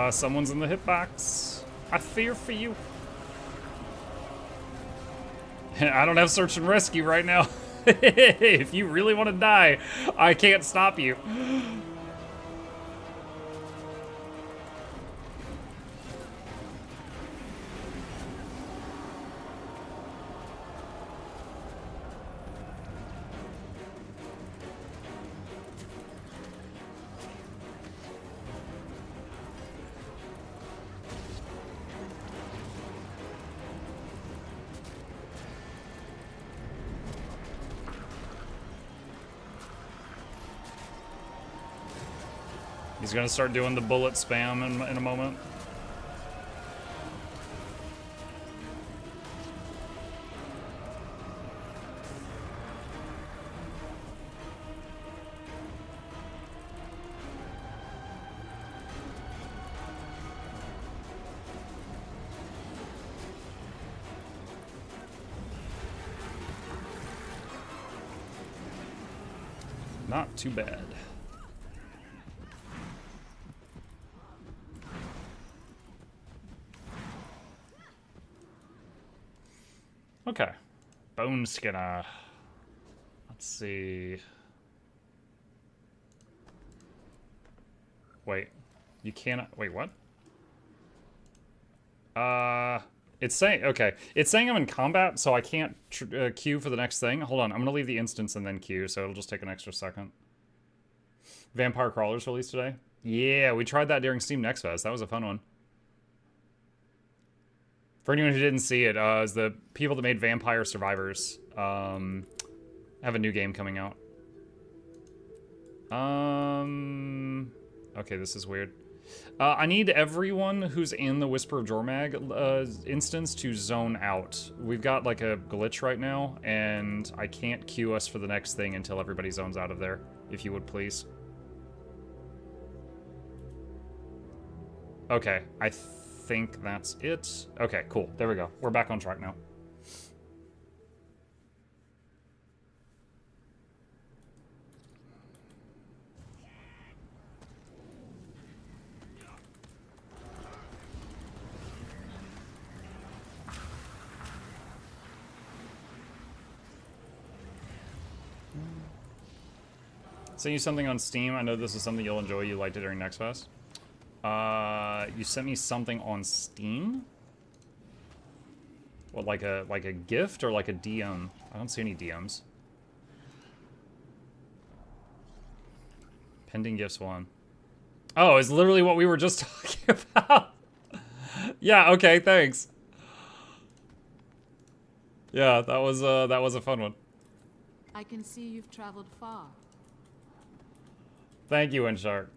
Someone's in the hitbox. I fear for you. I don't have search and rescue right now. If you really want to die, I can't stop you. He's gonna start doing the bullet spam in a moment. Not too bad. Okay. Bone Skinner. Let's see. Wait. You cannot... Wait, what? It's saying... Okay. It's saying I'm in combat, so I can't queue for the next thing. Hold on. I'm gonna leave the instance and then queue, so it'll just take an extra second. Vampire Crawlers released today? Yeah, we tried that during Steam Next Fest. That was a fun one. For anyone who didn't see it, is the people that made Vampire Survivors have a new game coming out. Okay, this is weird. I need everyone who's in the Whisper of Jormag instance to zone out. We've got like a glitch right now, and I can't queue us for the next thing until everybody zones out of there, if you would please. Okay, I think that's it. Okay, cool. There we go. We're back on track now. Sent you something on Steam. I know this is something you'll enjoy. You liked it during Next Fest. You sent me something on Steam? What, like a gift or like a DM? I don't see any DMs. Pending gifts 1. Oh, it's literally what we were just talking about. Yeah, okay, thanks. Yeah, that was a fun one. I can see you've traveled far. Thank you, Enshrouded.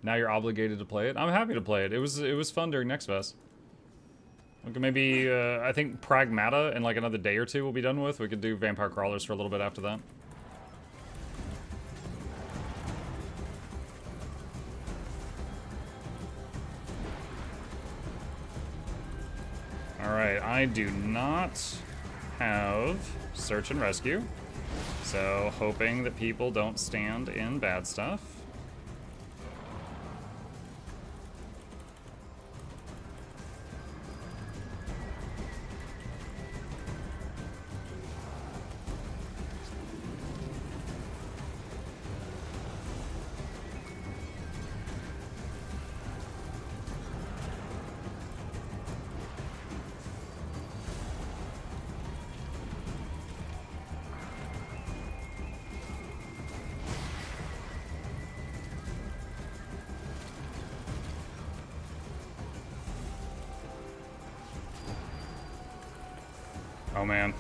Now you're obligated to play it. I'm happy to play it. It was fun during Next Fest. We could maybe I think Pragmata in like another day or two we'll be done with. We could do Vampire Crawlers for a little bit after that. Alright, I do not have search and rescue. So hoping that people don't stand in bad stuff. Oh, man.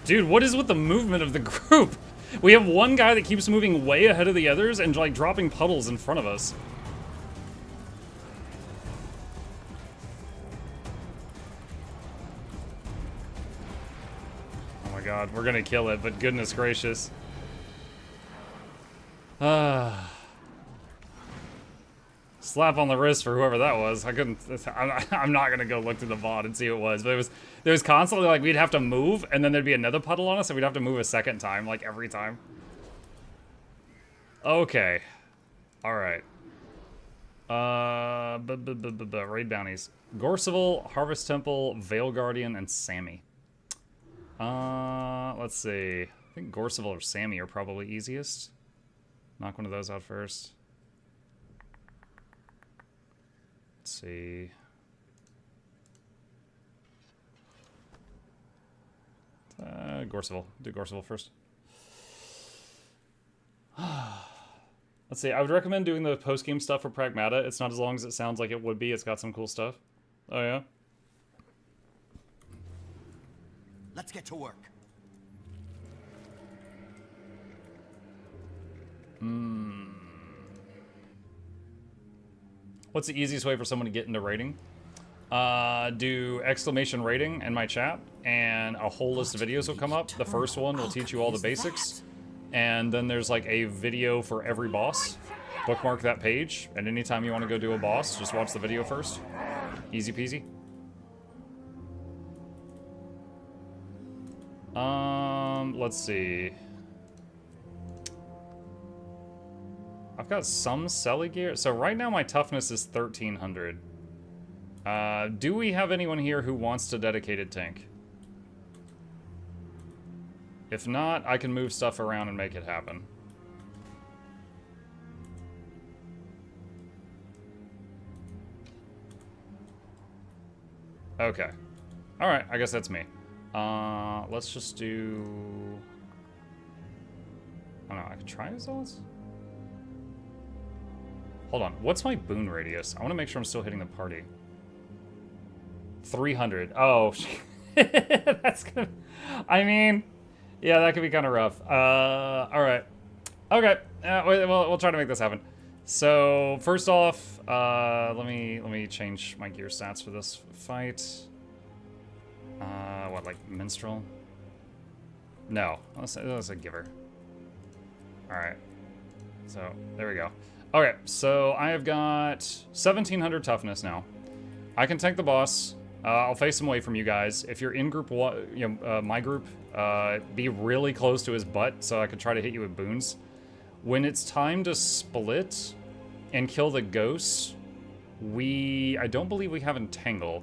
Dude, what is with the movement of the group? We have one guy that keeps moving way ahead of the others and like dropping puddles in front of us. Oh my god, we're gonna kill it, but goodness gracious. Slap on the wrist for whoever that was. I'm not gonna go look through the VOD and see who it was, but there was constantly like we'd have to move and then there'd be another puddle on us and we'd have to move a second time, like every time. Okay. Alright. Raid bounties. Gorseval, Harvest Temple, Veil Guardian, and Sammy. Let's see. I think Gorseval or Sammy are probably easiest. Knock one of those out first. Let's see. Gorseval. Do Gorseval first. Let's see. I would recommend doing the post-game stuff for Pragmata. It's not as long as it sounds like it would be. It's got some cool stuff. Oh, yeah? Let's get to work. What's the easiest way for someone to get into raiding? Do exclamation raiding in my chat, and a whole list of videos will come up. The first one will teach you all the basics, and then there's like a video for every boss. Bookmark that page, and anytime you want to go do a boss, just watch the video first. Easy peasy. Let's see. I've got some Selly gear. So right now my toughness is 1300. Do we have anyone here who wants to dedicated tank? If not, I can move stuff around and make it happen. Okay. Alright, I guess that's me. Let's just do... I don't know, I could try Zealots? Hold on, what's my boon radius? I want to make sure I'm still hitting the party. 300. Oh, that's gonna... I mean, yeah, that could be kind of rough. Alright. Okay, we'll try to make this happen. So, first off, let me change my gear stats for this fight. What, like Minstrel? No, let's a Giver. Alright. So, there we go. Okay, so I have got 1700 toughness now. I can tank the boss. I'll face him away from you guys. If you're in group one, my group, be really close to his butt so I could try to hit you with boons. When it's time to split and kill the ghosts, I don't believe we have Entangle.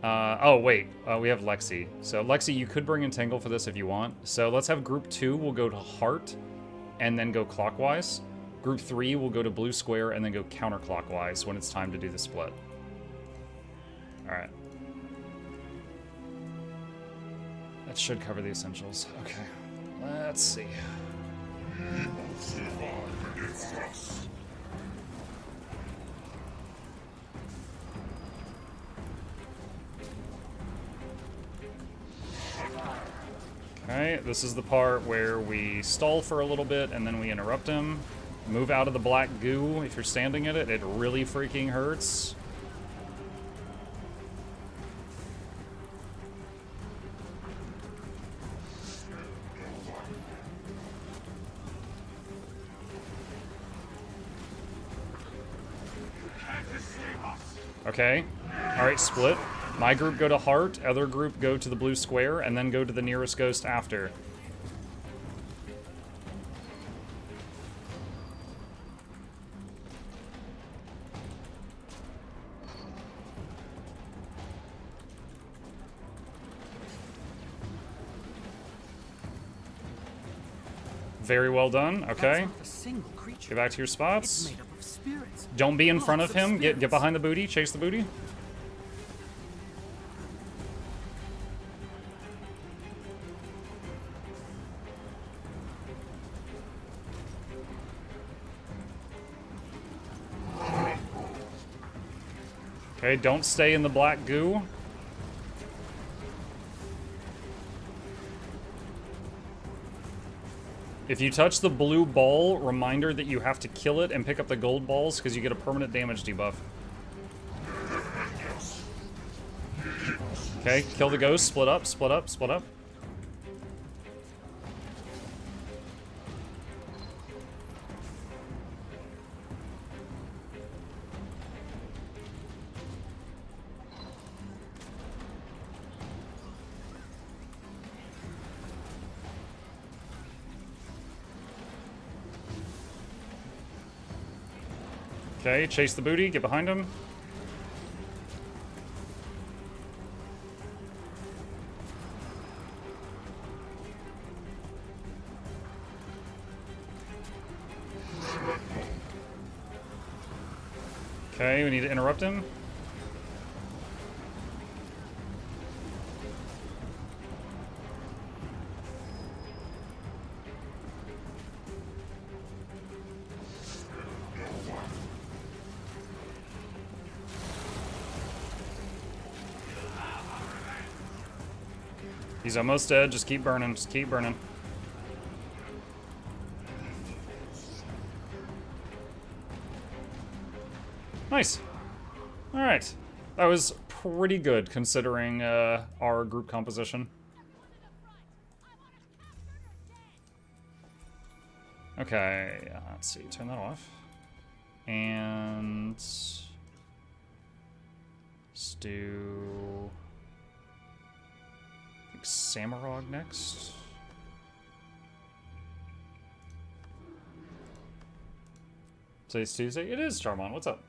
Oh wait, we have Lexi. So Lexi, you could bring Entangle for this if you want. So let's have group 2, we'll go to Heart and then go clockwise. Group 3 will go to blue square and then go counterclockwise when it's time to do the split. Alright. That should cover the essentials. Okay. Let's see. He will survive against us. Okay, this is the part where we stall for a little bit and then we interrupt him. Move out of the black goo if you're standing in it. It really freaking hurts. Okay. Alright, split. My group go to heart, other group go to the blue square, and then go to the nearest ghost after. Very well done. Okay. Get back to your spots. Don't be in front of him. Get behind the booty. Chase the booty. Okay, don't stay in the black goo. If you touch the blue ball, reminder that you have to kill it and pick up the gold balls because you get a permanent damage debuff. Okay, kill the ghost, split up, split up, split up. Okay, chase the booty, get behind him. Okay, we need to interrupt him. He's almost dead. Just keep burning. Just keep burning. Nice. All right. That was pretty good considering our group composition. Okay. Let's see. Turn that off. And let's do Samurog next. Today's Tuesday. It is Charmon. What's up?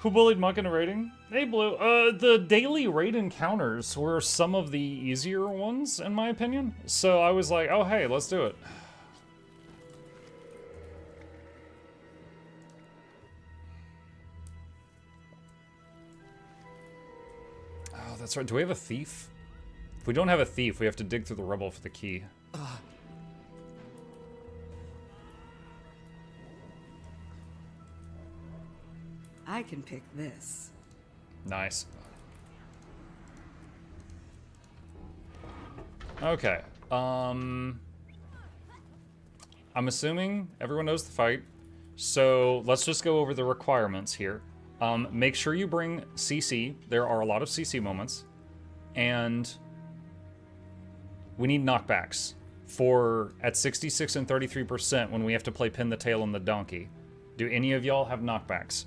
Who bullied Muck in a rating? Hey, Blue. The daily raid encounters were some of the easier ones, in my opinion. So I was like, oh, hey, let's do it. Oh, that's right. Do we have a thief? If we don't have a thief, we have to dig through the rubble for the key. I can pick this. Nice. Okay. I'm assuming everyone knows the fight. So let's just go over the requirements here. Make sure you bring CC. There are a lot of CC moments. And we need knockbacks for at 66 and 33% when we have to play pin the tail on the donkey. Do any of y'all have knockbacks?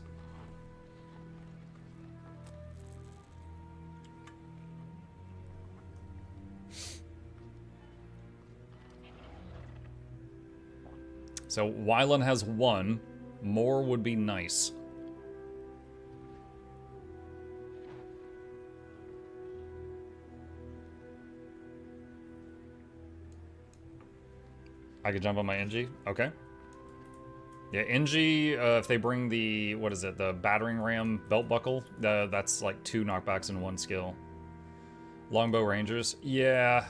So Wylan has 1. More would be nice. I could jump on my NG? Okay. Yeah, NG, if they bring the, what is it, the battering ram belt buckle, that's like 2 knockbacks in 1 skill. Longbow Rangers, yeah.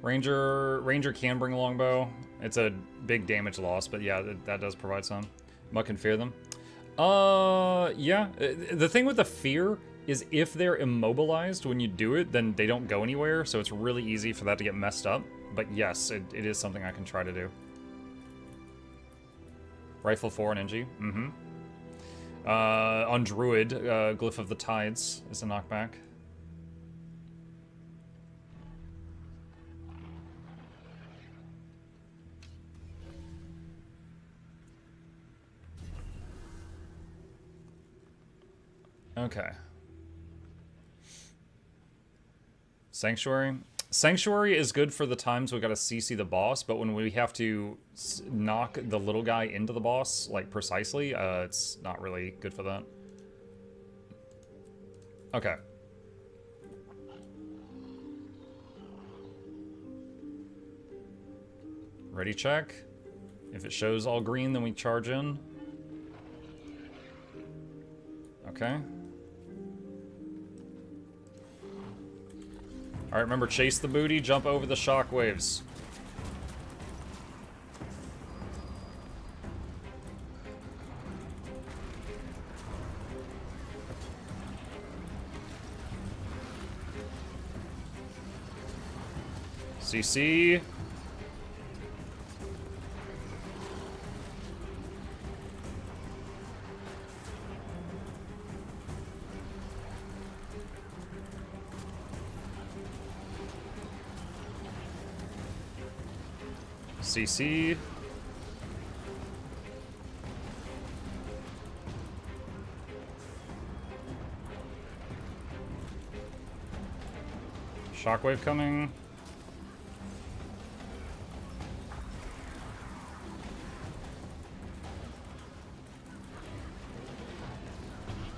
Ranger can bring a longbow. It's a big damage loss, but yeah, that does provide some. Muck can fear them. Yeah. The thing with the fear is if they're immobilized when you do it, then they don't go anywhere, so it's really easy for that to get messed up. But yes, it is something I can try to do. Rifle 4 and NG. Mm-hmm. On Druid, Glyph of the Tides is a knockback. Okay. Sanctuary. Sanctuary is good for the times we gotta CC the boss, but when we have to knock the little guy into the boss, like, precisely, it's not really good for that. Okay. Ready check. If it shows all green, then we charge in. Okay. Alright, remember, chase the booty, jump over the shockwaves. CC. CC. Shockwave coming.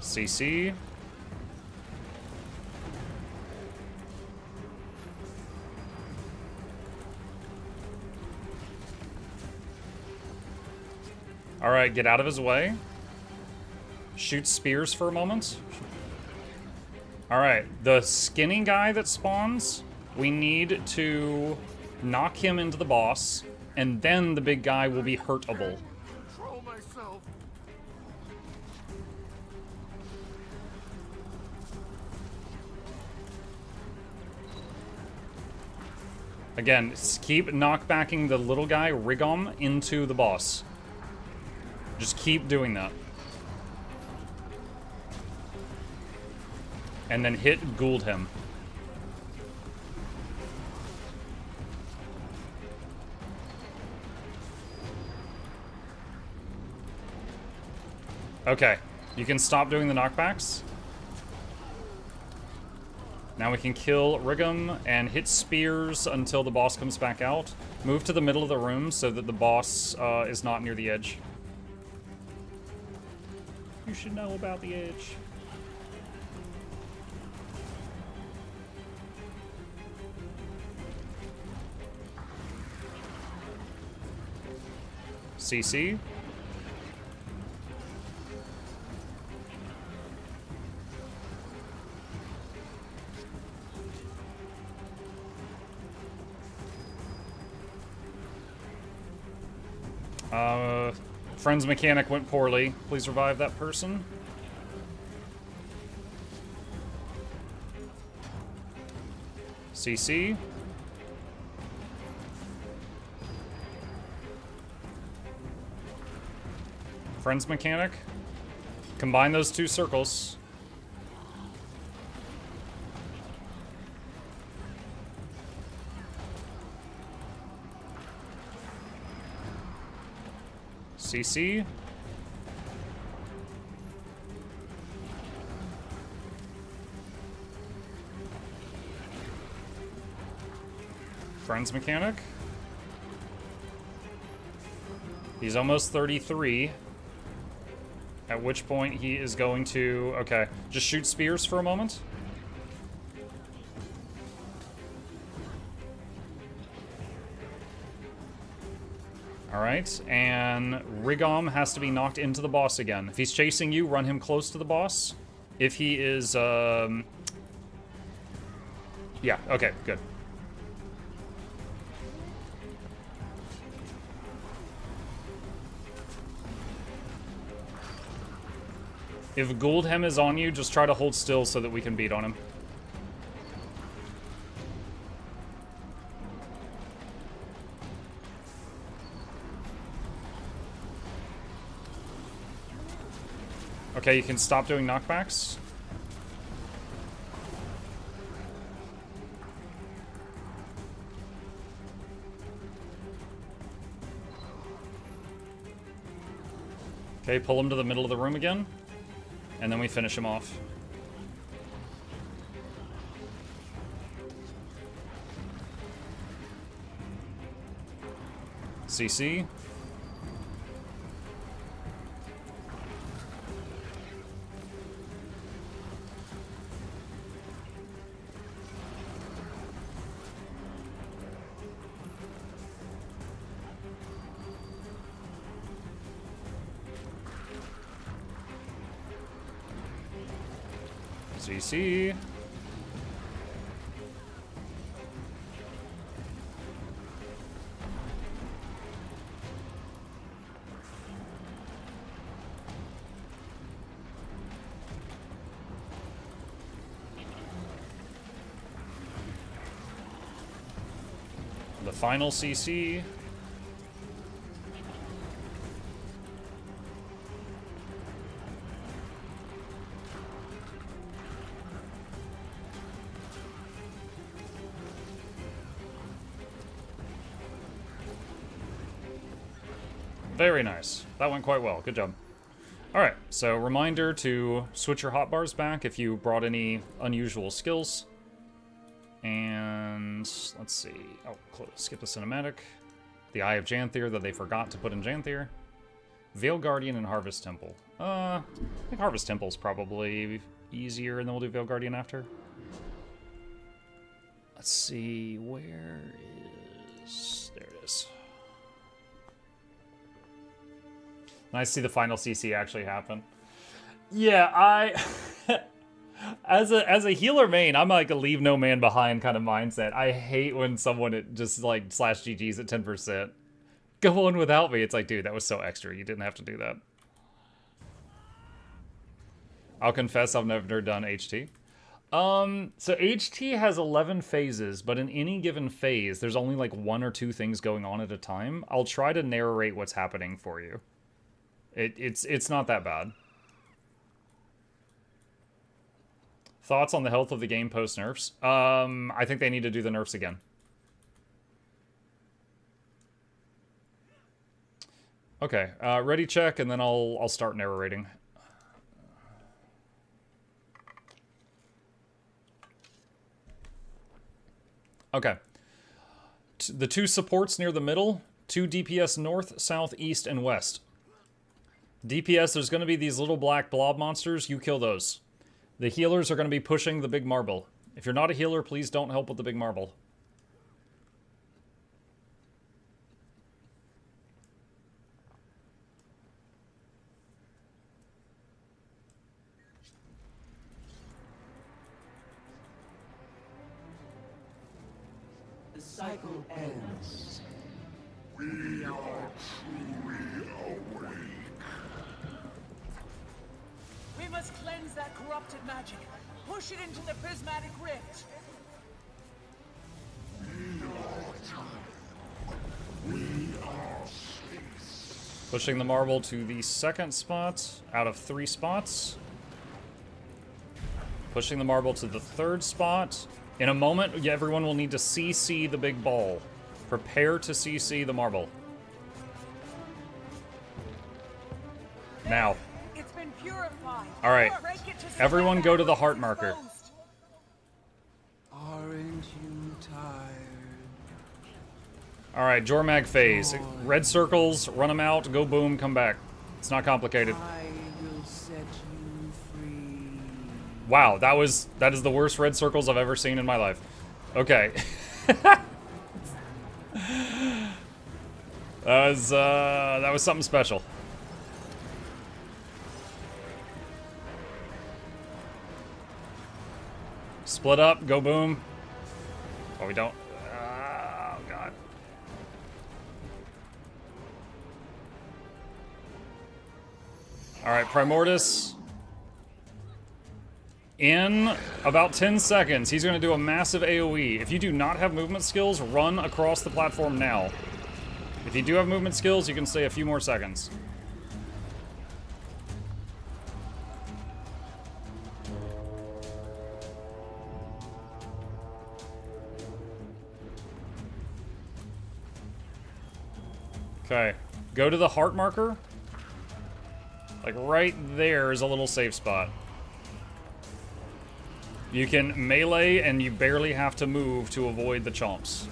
CC. Alright, get out of his way. Shoot spears for a moment. Alright, the skinny guy that spawns, we need to knock him into the boss, and then the big guy will be hurtable. Control myself. Again, keep knockbacking the little guy, Rigom, into the boss. Just keep doing that. And then hit Gould him. Okay, you can stop doing the knockbacks. Now we can kill Rigom and hit spears until the boss comes back out. Move to the middle of the room so that the boss is not near the edge. You should know about the edge. CC. Friend's mechanic went poorly. Please revive that person. CC. Friend's mechanic. Combine those two circles. CC. Friend's mechanic. He's almost 33. At which point he is going to... Okay, just shoot spears for a moment. Alright, and Rigom has to be knocked into the boss again. If he's chasing you, run him close to the boss. If he is, Yeah, okay, good. If Gouldhem is on you, just try to hold still so that we can beat on him. Okay, you can stop doing knockbacks. Okay, pull him to the middle of the room again. And then we finish him off. CC. CC. The final CC. Very nice. That went quite well. Good job. Alright, so reminder to switch your hotbars back if you brought any unusual skills. And let's see. Oh, skip the cinematic. The Eye of Janthier that they forgot to put in Janthier. Veil Guardian and Harvest Temple. I think Harvest Temple's probably easier, and then we'll do Veil Guardian after. Let's see, where is... There it is. Nice to see the final CC actually happen. Yeah, as a healer main, I'm like a leave no man behind kind of mindset. I hate when someone just like /GG's at 10%. Go on without me. It's like, dude, that was so extra. You didn't have to do that. I'll confess I've never done HT. So HT has 11 phases, but in any given phase, there's only like 1 or 2 things going on at a time. I'll try to narrate what's happening for you. It's not that bad. Thoughts on the health of the game post nerfs? I think they need to do the nerfs again. Okay, ready check, and then I'll start narrating. Okay. The 2 supports near the middle, 2 DPS north, south, east, and west. DPS, there's going to be these little black blob monsters. You kill those. The healers are going to be pushing the big marble. If you're not a healer, please don't help with the big marble. The cycle ends. We are truly awake. We must cleanse that corrupted magic. Push it into the prismatic rift. Pushing the marble to the 2nd spot out of 3 spots. Pushing the marble to the 3rd spot. In a moment, everyone will need to CC the big ball. Prepare to CC the marble. Now. It's been purified. All right. Everyone go to the heart marker. Aren't you tired? All right, Jormag phase. Red circles, run them out, go boom, come back. It's not complicated. I will set you free. Wow, that is the worst red circles I've ever seen in my life. Okay. That was something special. Split up, go boom. Oh, we don't. Oh, God. All right, Primordius. In about 10 seconds, he's going to do a massive AoE. If you do not have movement skills, run across the platform now. If you do have movement skills, you can stay a few more seconds. Okay, go to the heart marker. Like right there is a little safe spot. You can melee and you barely have to move to avoid the chomps.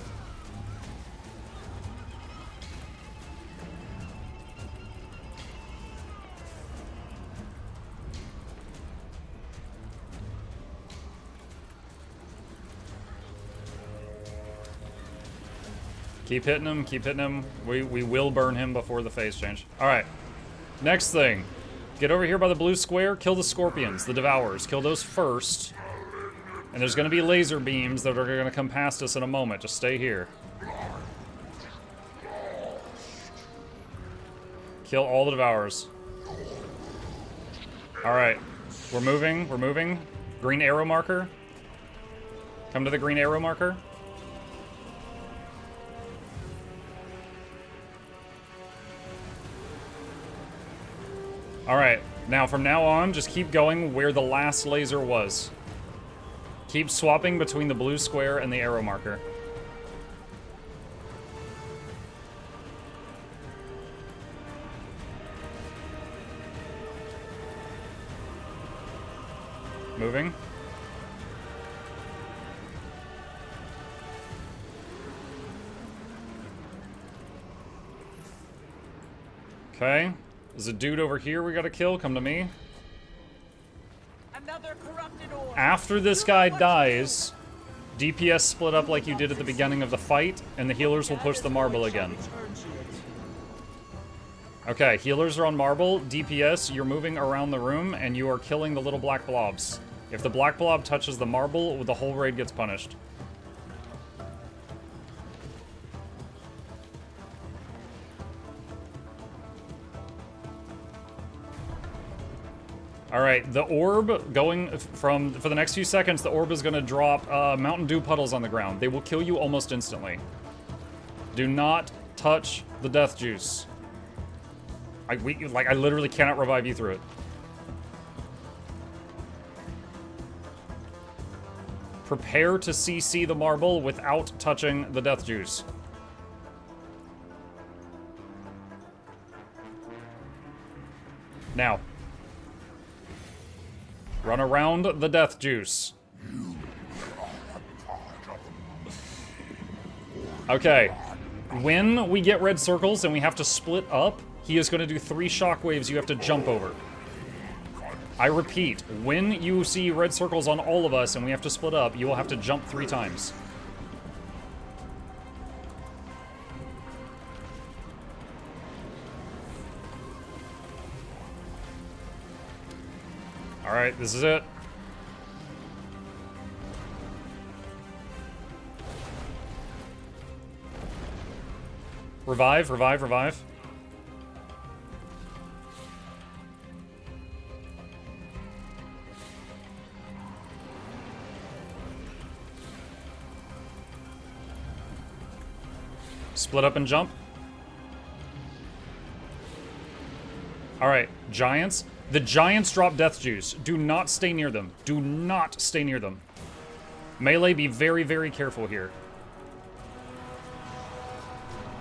Keep hitting him, keep hitting him. We will burn him before the phase change. Alright. Next thing. Get over here by the blue square, kill the scorpions, the devourers. Kill those first. And there's gonna be laser beams that are gonna come past us in a moment. Just stay here. Kill all the devourers. Alright. We're moving, we're moving. Green arrow marker. Come to the green arrow marker. Alright, now from now on, just keep going where the last laser was. Keep swapping between the blue square and the arrow marker. Moving. Okay. There's a dude over here we gotta kill. Come to me. Another corrupted orb. After this guy dies, DPS split up like you did at the beginning of the fight, and the healers will push the marble again. Okay, healers are on marble. DPS, you're moving around the room, and you are killing the little black blobs. If the black blob touches the marble, the whole raid gets punished. Alright, the orb going for the next few seconds, the orb is going to drop Mountain Dew puddles on the ground. They will kill you almost instantly. Do not touch the death juice. I literally cannot revive you through it. Prepare to CC the marble without touching the death juice. Now. Run around the death juice. Okay. When we get red circles and we have to split up, he is going to do 3 shockwaves you have to jump over. I repeat, when you see red circles on all of us and we have to split up, you will have to jump 3 times. Alright, this is it. Revive, revive, revive. Split up and jump. Alright, giants. The giants drop death juice. Do not stay near them. Do not stay near them. Melee, be very, very careful here.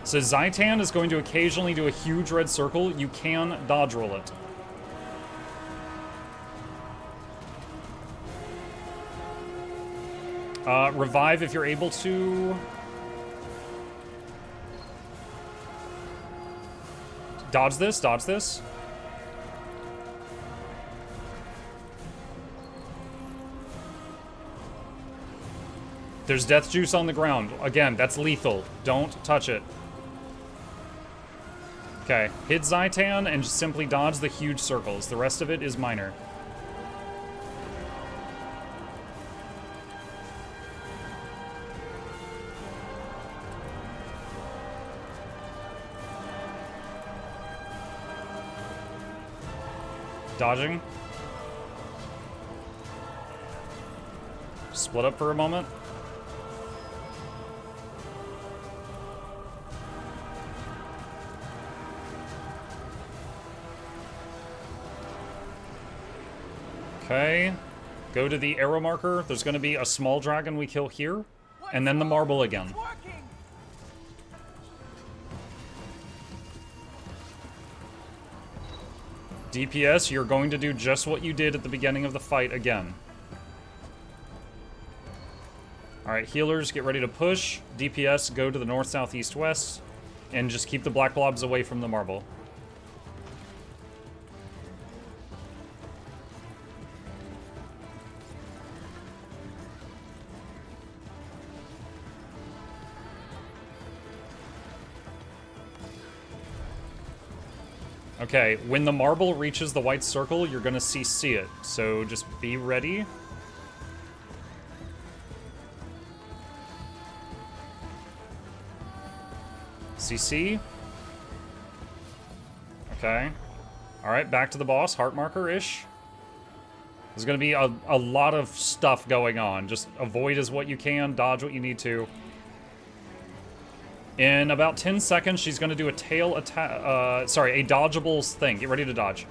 So Zaitan is going to occasionally do a huge red circle. You can dodge roll it. Revive if you're able to. Dodge this, dodge this. There's death juice on the ground. Again, that's lethal. Don't touch it. Okay, hit Zaitan and just simply dodge the huge circles. The rest of it is minor. Dodging. Split up for a moment. Okay. Go to the arrow marker. There's going to be a small dragon we kill here. And then the marble again. DPS, you're going to do just what you did at the beginning of the fight again. Alright, healers, get ready to push. DPS, go to the north, south, east, west. And just keep the black blobs away from the marble. Okay, when the marble reaches the white circle, you're gonna CC it. So just be ready. CC. Okay. Alright, back to the boss. Heart marker-ish. There's gonna be a lot of stuff going on. Just avoid as what you can, dodge what you need to. In about 10 seconds, she's gonna do a tail attack, sorry, a dodgeable thing. Get ready to dodge.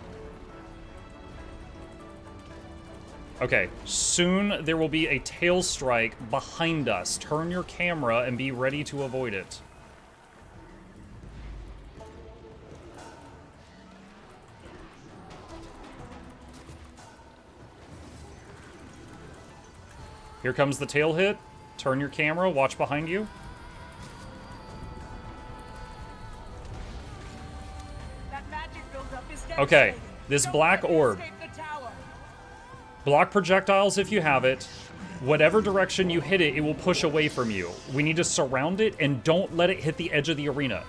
Okay, soon there will be a tail strike behind us. Turn your camera and be ready to avoid it. Here comes the tail hit. Turn your camera, watch behind you. That magic buildup is Okay, devastating. this Don't black let me orb. escape the tower. Block projectiles if you have it. Whatever direction you hit it, it will push away from you. We need to surround it and don't let it hit the edge of the arena.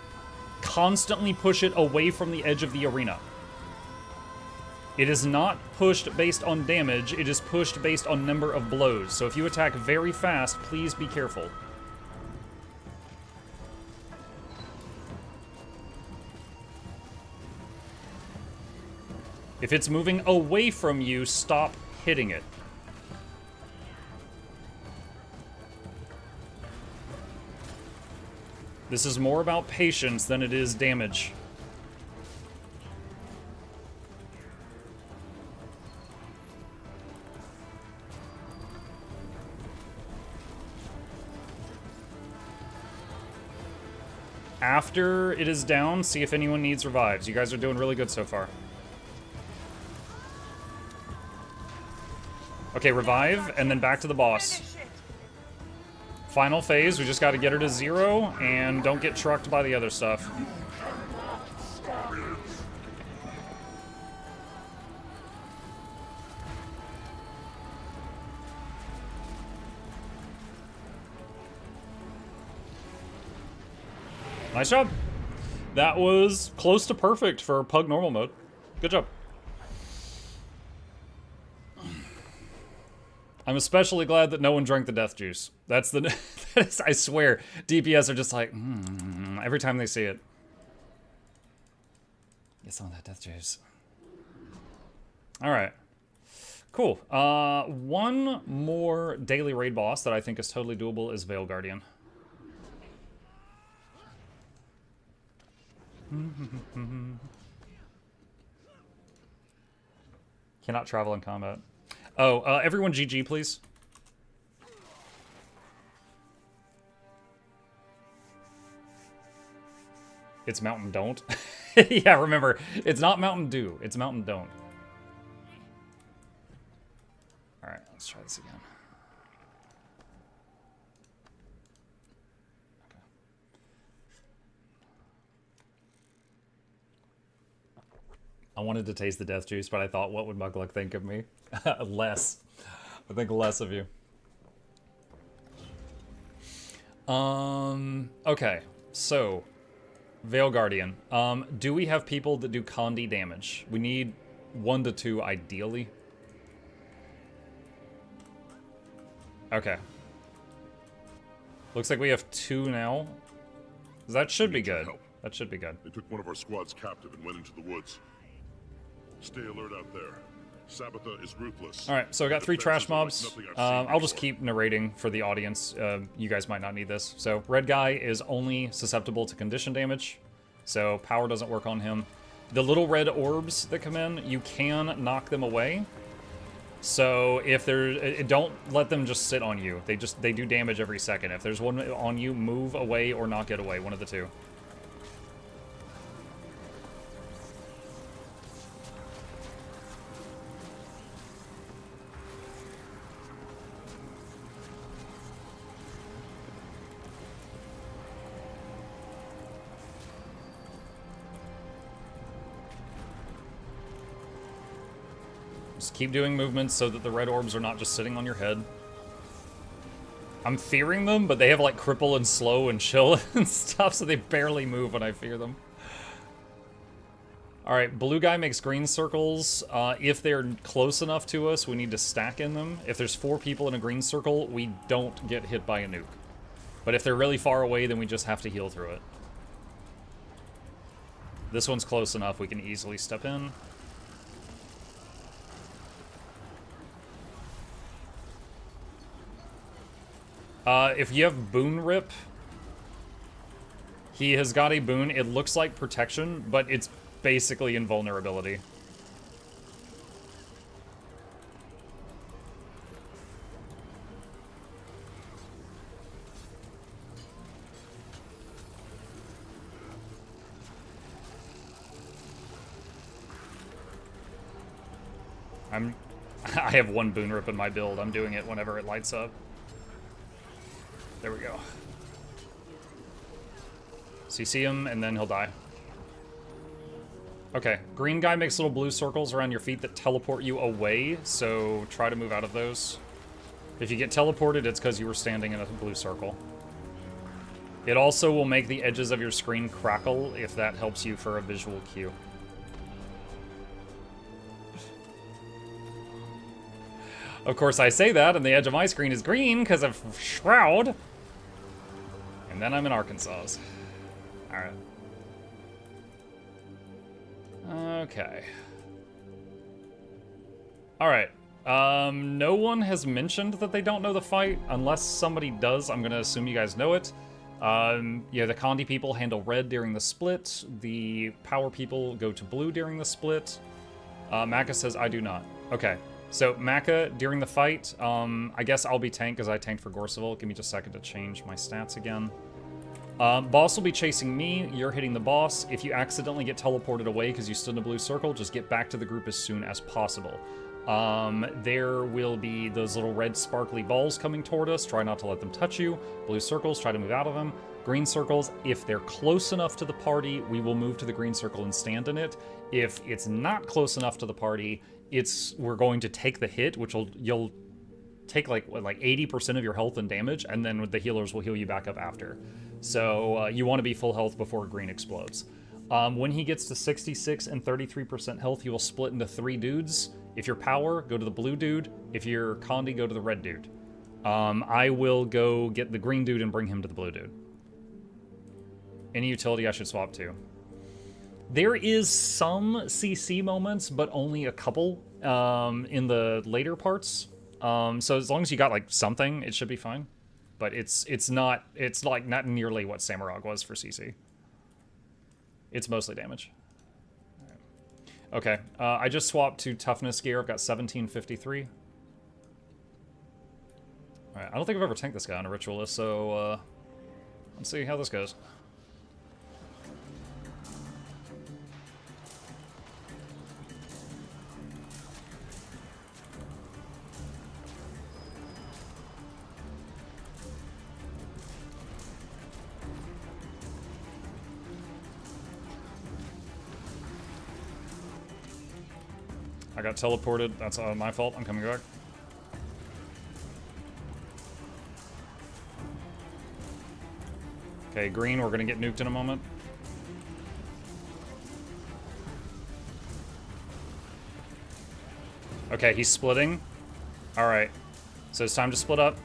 Constantly push it away from the edge of the arena. It is not pushed based on damage, it is pushed based on number of blows. So if you attack very fast, please be careful. If it's moving away from you, stop hitting it. This is more about patience than it is damage. After it is down, see if anyone needs revives. You guys are doing really good so far. Okay, revive, and then back to the boss. Final phase, we just gotta get her to 0, and don't get trucked by the other stuff. Nice job. That was close to perfect for Pug normal mode. Good job. I'm especially glad that no one drank the death juice. That's the... I swear, DPS are just like, every time they see it. Get some of that death juice. Alright. Cool. One more daily raid boss that I think is totally doable is Veil Guardian. Cannot travel in combat. Oh, everyone GG, please. It's Mountain Don't. Yeah, remember, it's not Mountain Dew, it's Mountain Don't. Alright, let's try this again. I wanted to taste the death juice, but I thought, what would Mukluk think of me? Less. I think less of you. Okay, so Veil Guardian. Do we have people that do Condi damage? We need 1 to 2 ideally. Okay. Looks like we have 2 now. That should be good. That should be good. They took one of our squads captive and went into the woods. Stay alert out there. Sabbatha is ruthless. Alright, so I got 3 trash mobs. I'll just keep narrating for the audience. You guys might not need this. So, red guy is only susceptible to condition damage. So, power doesn't work on him. The little red orbs that come in, you can knock them away. So, if there... don't let them just sit on you. They do damage every second. If there's one on you, move away or knock it away. One of the two. Just keep doing movements so that the red orbs are not just sitting on your head. I'm fearing them, but they have like cripple and slow and chill and stuff, so they barely move when I fear them. Alright, blue guy makes green circles. If they're close enough to us, we need to stack in them. If there's 4 people in a green circle, we don't get hit by a nuke. But if they're really far away, then we just have to heal through it. This one's close enough, we can easily step in. If you have Boon Rip, he has got a boon. It looks like protection, but it's basically invulnerability. I have 1 Boon Rip in my build. I'm doing it whenever it lights up. There we go. CC him, and then he'll die. Okay, green guy makes little blue circles around your feet that teleport you away, so try to move out of those. If you get teleported, it's because you were standing in a blue circle. It also will make the edges of your screen crackle if that helps you for a visual cue. Of course, I say that, and the edge of my screen is green because of Shroud. And then I'm in Arkansas. Alright. Okay. Alright. No one has mentioned that they don't know the fight. Unless somebody does, I'm going to assume you guys know it. Yeah, the Condi people handle red during the split. The power people go to blue during the split. Maka says, I do not. Okay. So, Maka, during the fight, I guess I'll be tank because I tanked for Gorseville. Give me just a second to change my stats again. Boss will be chasing me. You're hitting the boss. If you accidentally get teleported away because you stood in a blue circle, just get back to the group as soon as possible. There will be those little red sparkly balls coming toward us. Try not to let them touch you. Blue circles, try to move out of them. Green circles, if they're close enough to the party, we will move to the green circle and stand in it. If it's not close enough to the party, we're going to take the hit, which you'll take like 80% of your health and damage, and then the healers will heal you back up after. So you want to be full health before green explodes. When he gets to 66 and 33% health, he will split into 3 dudes. If you're power, go to the blue dude. If you're Condi, go to the red dude. I will go get the green dude and bring him to the blue dude. Any utility I should swap to. There is some CC moments, but only a couple in the later parts. So as long as you got like something, it should be fine. But it's not nearly what Samurag was for CC. It's mostly damage. Okay, I just swapped to toughness gear. I've got 1753. All right, I don't think I've ever tanked this guy on a ritualist, so let's see how this goes. I got teleported. That's my fault. I'm coming back. Okay, green, we're gonna get nuked in a moment. Okay, he's splitting. Alright. So it's time to split up.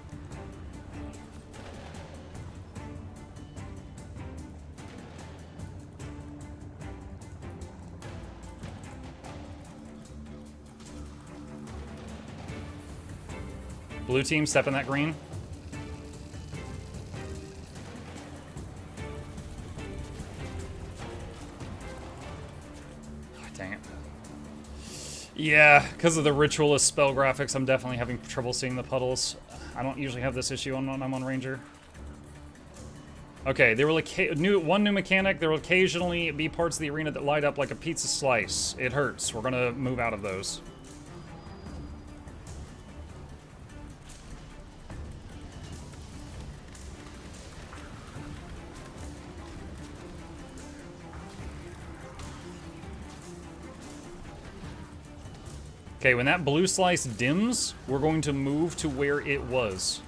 Blue team, step in that green. Oh, dang it. Yeah, because of the ritualist spell graphics, I'm definitely having trouble seeing the puddles. I don't usually have this issue when I'm on Ranger. Okay, there will one new mechanic. There will occasionally be parts of the arena that light up like a pizza slice. It hurts. We're gonna move out of those. Okay, when that blue slice dims, we're going to move to where it was.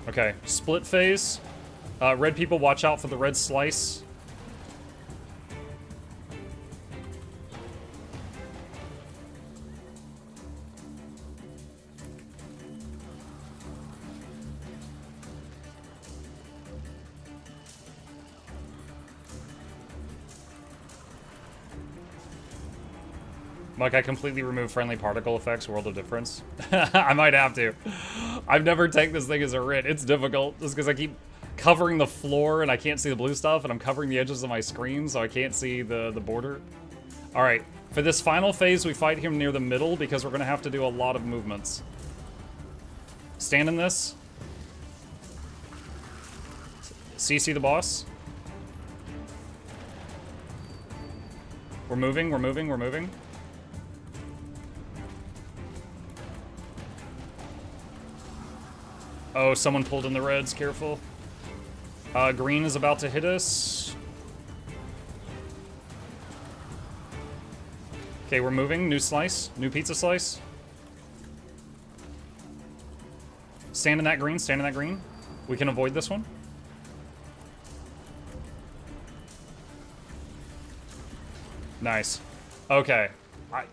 Okay, split phase. Red people, watch out for the red slice. Like, I completely removed friendly particle effects, World of Difference. I might have to. I've never taken this thing as a writ. It's difficult, just because I keep covering the floor and I can't see the blue stuff, and I'm covering the edges of my screen, so I can't see the border. Alright, for this final phase, we fight him near the middle, because we're going to have to do a lot of movements. Stand in this. CC the boss. We're moving, we're moving, we're moving. Oh, someone pulled in the reds, careful. Green is about to hit us. Okay, we're moving, new slice, new pizza slice. Stand in that green, stand in that green. We can avoid this one. Nice. Okay.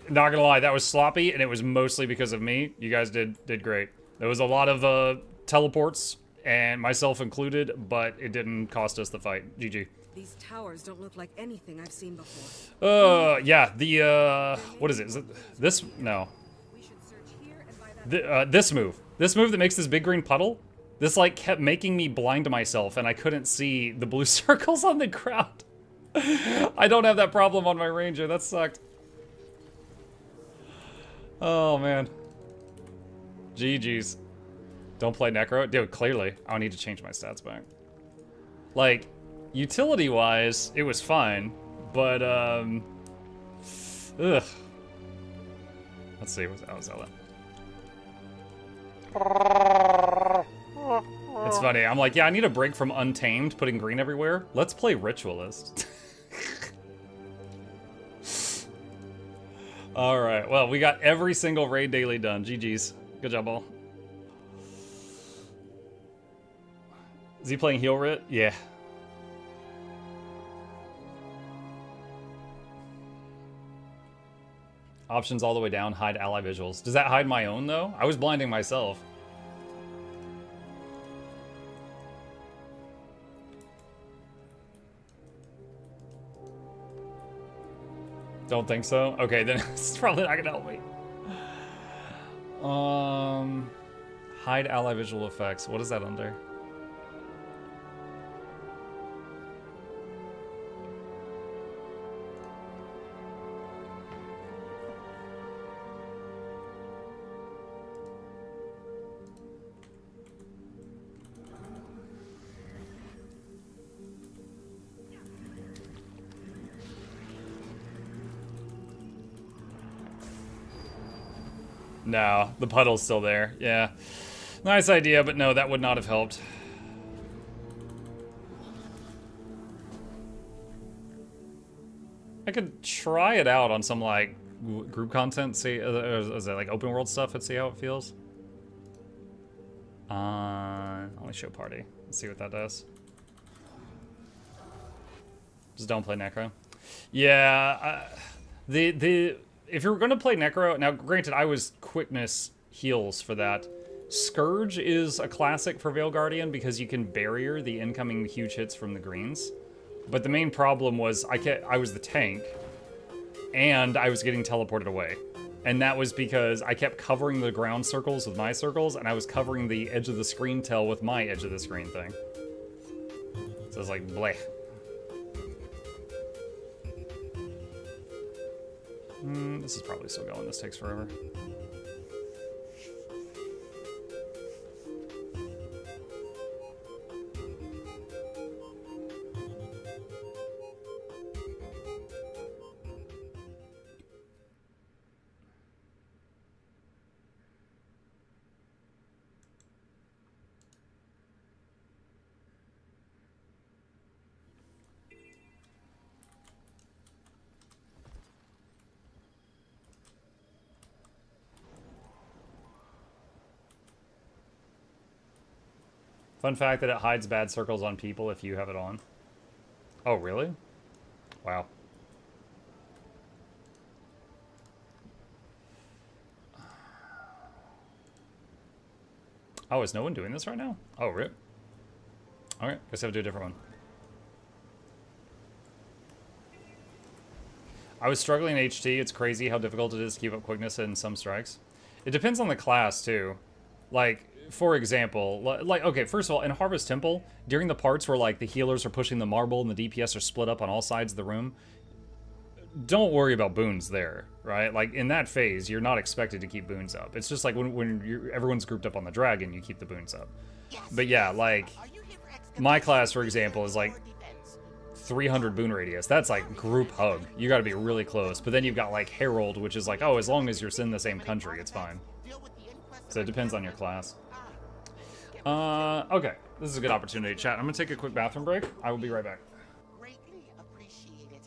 Not gonna lie, that was sloppy, and it was mostly because of me. You guys did great. There was a lot of teleports, and myself included, but it didn't cost us the fight. GG. These towers don't look like anything I've seen before. Yeah, the, what is it? Is it this? No. This move. This move that makes this big green puddle, this, like, kept making me blind to myself, and I couldn't see the blue circles on the ground. I don't have that problem on my Ranger. That sucked. Oh, man. GG's. Don't play Necro? Dude, clearly. I need to change my stats back. Like, utility-wise, it was fine, but, ugh. Let's see, how was that? It's funny, I'm like, yeah, I need a break from Untamed, putting green everywhere. Let's play Ritualist. Alright, well, we got every single raid daily done. GG's. Good job, all. Is he playing Heal Writ? Yeah. Options all the way down, hide ally visuals. Does that hide my own, though? I was blinding myself. Don't think so? Okay, then it's probably not gonna help me. Hide ally visual effects. What is that under? No, the puddle's still there. Yeah. Nice idea, but no, that would not have helped. I could try it out on some, like, group content, see, is it like open world stuff, and see how it feels? Let me show party. Let's see what that does. Just don't play Necro. Yeah, if you're gonna play Necro, now granted I was quickness heals for that. Scourge is a classic for Veil Guardian because you can barrier the incoming huge hits from the greens. But the main problem was I was the tank, and I was getting teleported away. And that was because I kept covering the ground circles with my circles, and I was covering the edge of the screen tail with my edge of the screen thing. So it's like, bleh. This is probably still going. This takes forever. Fun fact that it hides bad circles on people if you have it on. Oh, really? Wow. Oh, is no one doing this right now? Oh, rip. Okay, guess I have to do a different one. I was struggling in HT. It's crazy how difficult it is to keep up quickness in some strikes. It depends on the class, too. Like, for example, like, okay, first of all, in Harvest Temple, during the parts where, like, the healers are pushing the marble and the DPS are split up on all sides of the room, don't worry about boons there, right? Like, in that phase, you're not expected to keep boons up. It's just like when everyone's grouped up on the dragon, you keep the boons up. But yeah, like, my class, for example, is like 300 boon radius. That's like group hug. You gotta be really close. But then you've got like Herald, which is like, oh, as long as you're in the same country, it's fine. So it depends on your class. Okay, this is a good opportunity to chat. I'm gonna take a quick bathroom break. I will be right back. Greatly appreciated.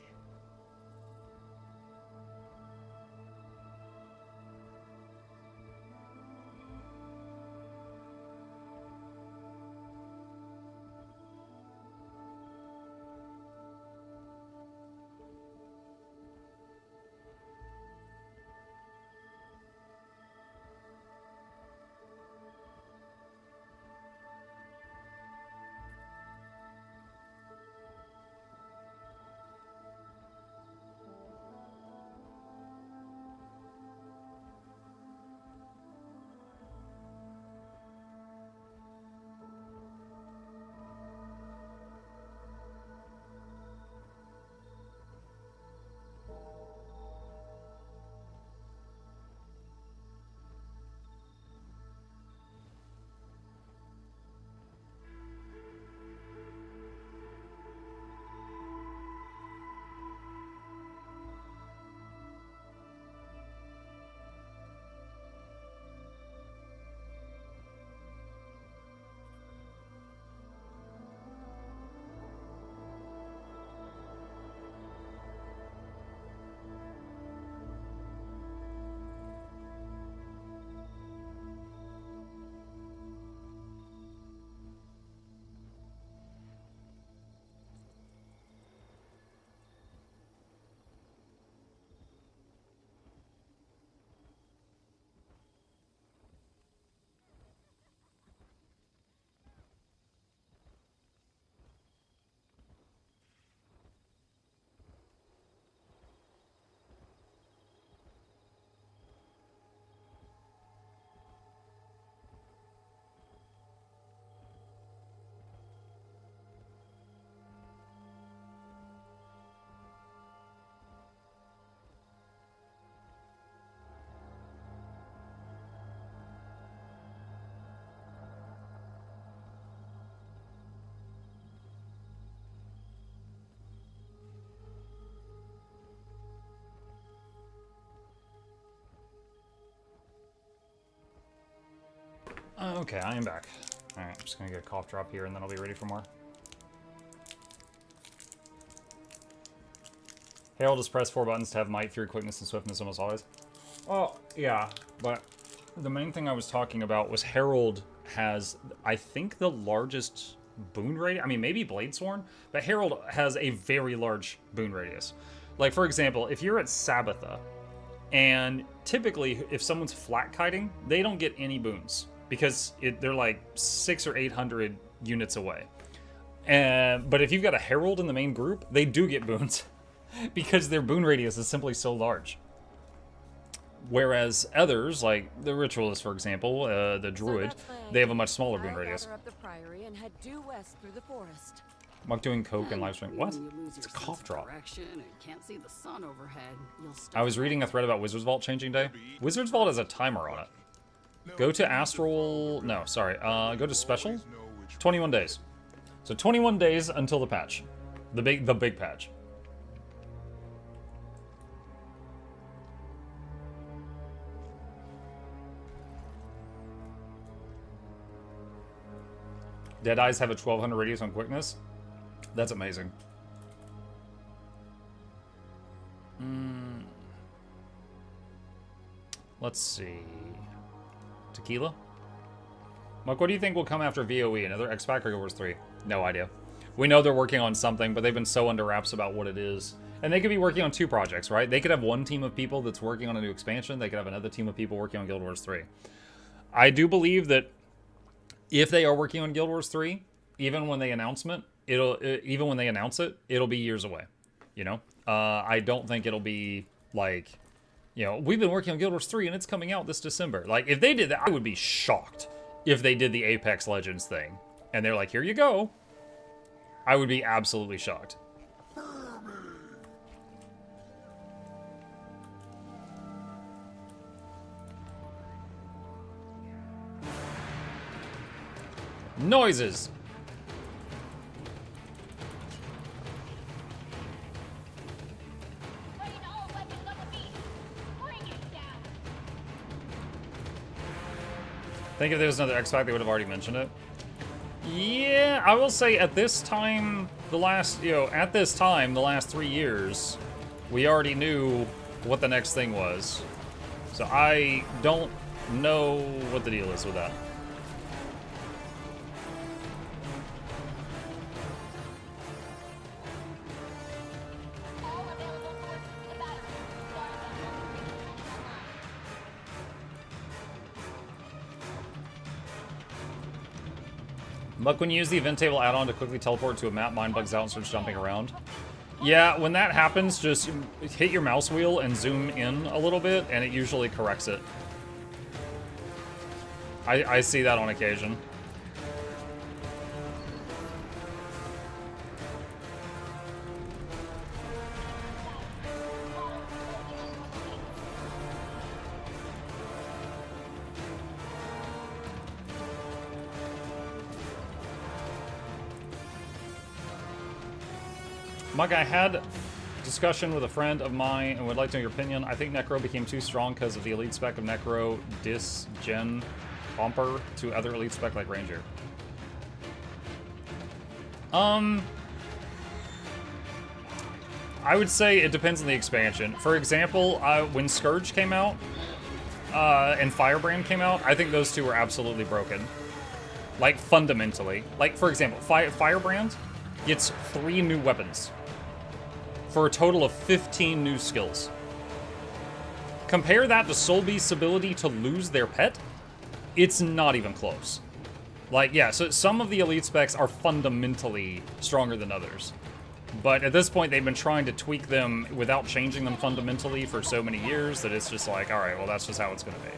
Okay, I am back. Alright, I'm just gonna get a cough drop here and then I'll be ready for more. Herald just press 4 buttons to have might, fury, quickness, and swiftness almost always. Oh, yeah, but the main thing I was talking about was Herald has, I think, the largest boon radius. I mean, maybe Bladesworn, but Herald has a very large boon radius. Like, for example, if you're at Sabbatha, and typically, if someone's flat kiting, they don't get any boons because they're like 600 or 800 units away. But if you've got a Herald in the main group, they do get boons because their boon radius is simply so large. Whereas others, like the Ritualist, for example, the Druid, they have a much smaller boon radius. Up the priory and head due west through the forest. Muck doing coke and live stream. What? It's a cough drop. Can't see the sun overhead. I was reading a thread about Wizard's Vault changing day. Wizard's Vault has a timer on it. Go to Astral... No, sorry. Go to Special. 21 days. So 21 days until the patch. The big patch. Deadeyes have a 1200 radius on quickness. That's amazing. Let's see. Tequila? Mike, what do you think will come after VOE? Another X-Pac or Guild Wars 3? No idea. We know they're working on something, but they've been so under wraps about what it is. And they could be working on 2 projects, right? They could have one team of people that's working on a new expansion. They could have another team of people working on Guild Wars 3. I do believe that if they are working on Guild Wars 3, even when they announce it, it'll be years away. You know? I don't think it'll be like, you know, we've been working on Guild Wars 3 and it's coming out this December. Like, if they did that, I would be shocked if they did the Apex Legends thing. And they're like, here you go. I would be absolutely shocked. Noises. I think if there was another X-Pac, they would have already mentioned it. Yeah, I will say at this time, the last 3 years, we already knew what the next thing was. So I don't know what the deal is with that. Muck, when you use the event table add-on to quickly teleport to a map, mine bugs out and starts jumping around. Yeah, when that happens, just hit your mouse wheel and zoom in a little bit, and it usually corrects it. I see that on occasion. Mug, I had discussion with a friend of mine and would like to know your opinion. I think Necro became too strong because of the elite spec of Necro dis-gen comper to other elite spec like Ranger. I would say it depends on the expansion. For example, when Scourge came out and Firebrand came out, I think those two were absolutely broken. Like, fundamentally. Like, for example, Firebrand gets 3 new weapons for a total of 15 new skills. Compare that to Soulbeast's ability to lose their pet, it's not even close. Like, yeah, so some of the elite specs are fundamentally stronger than others. But at this point, they've been trying to tweak them without changing them fundamentally for so many years that it's just like, alright, well, that's just how it's gonna be.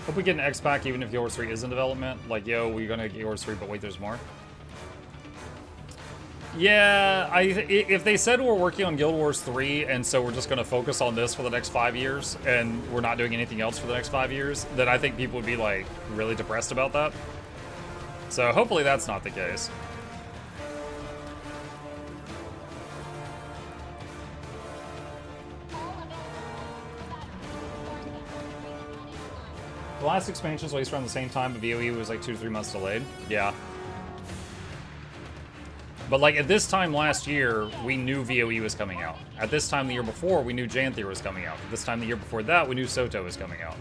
Hope we get an X-Pac even if Guild Wars 3 is in development. Like, yo, we're gonna get Guild Wars 3, but wait, there's more. Yeah, if they said we're working on Guild Wars 3, and so we're just gonna focus on this for the next 5 years, and we're not doing anything else for the next 5 years, then I think people would be, like, really depressed about that. So hopefully that's not the case. The last expansion was released around the same time, but VOE was like 2 to 3 months delayed. Yeah. But like at this time last year, we knew VOE was coming out. At this time the year before, we knew Janthier was coming out. At this time the year before that, we knew Soto was coming out.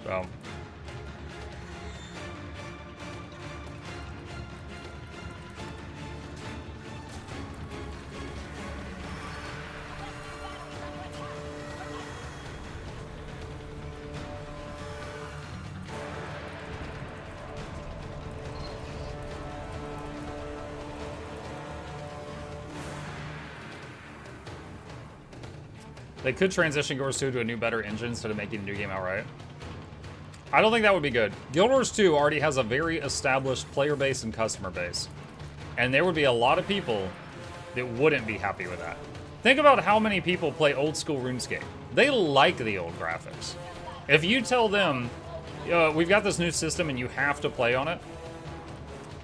So. They could transition Guild Wars 2 to a new, better engine instead of making a new game outright. I don't think that would be good. Guild Wars 2 already has a very established player base and customer base. And there would be a lot of people that wouldn't be happy with that. Think about how many people play old school RuneScape. They like the old graphics. If you tell them, we've got this new system and you have to play on it,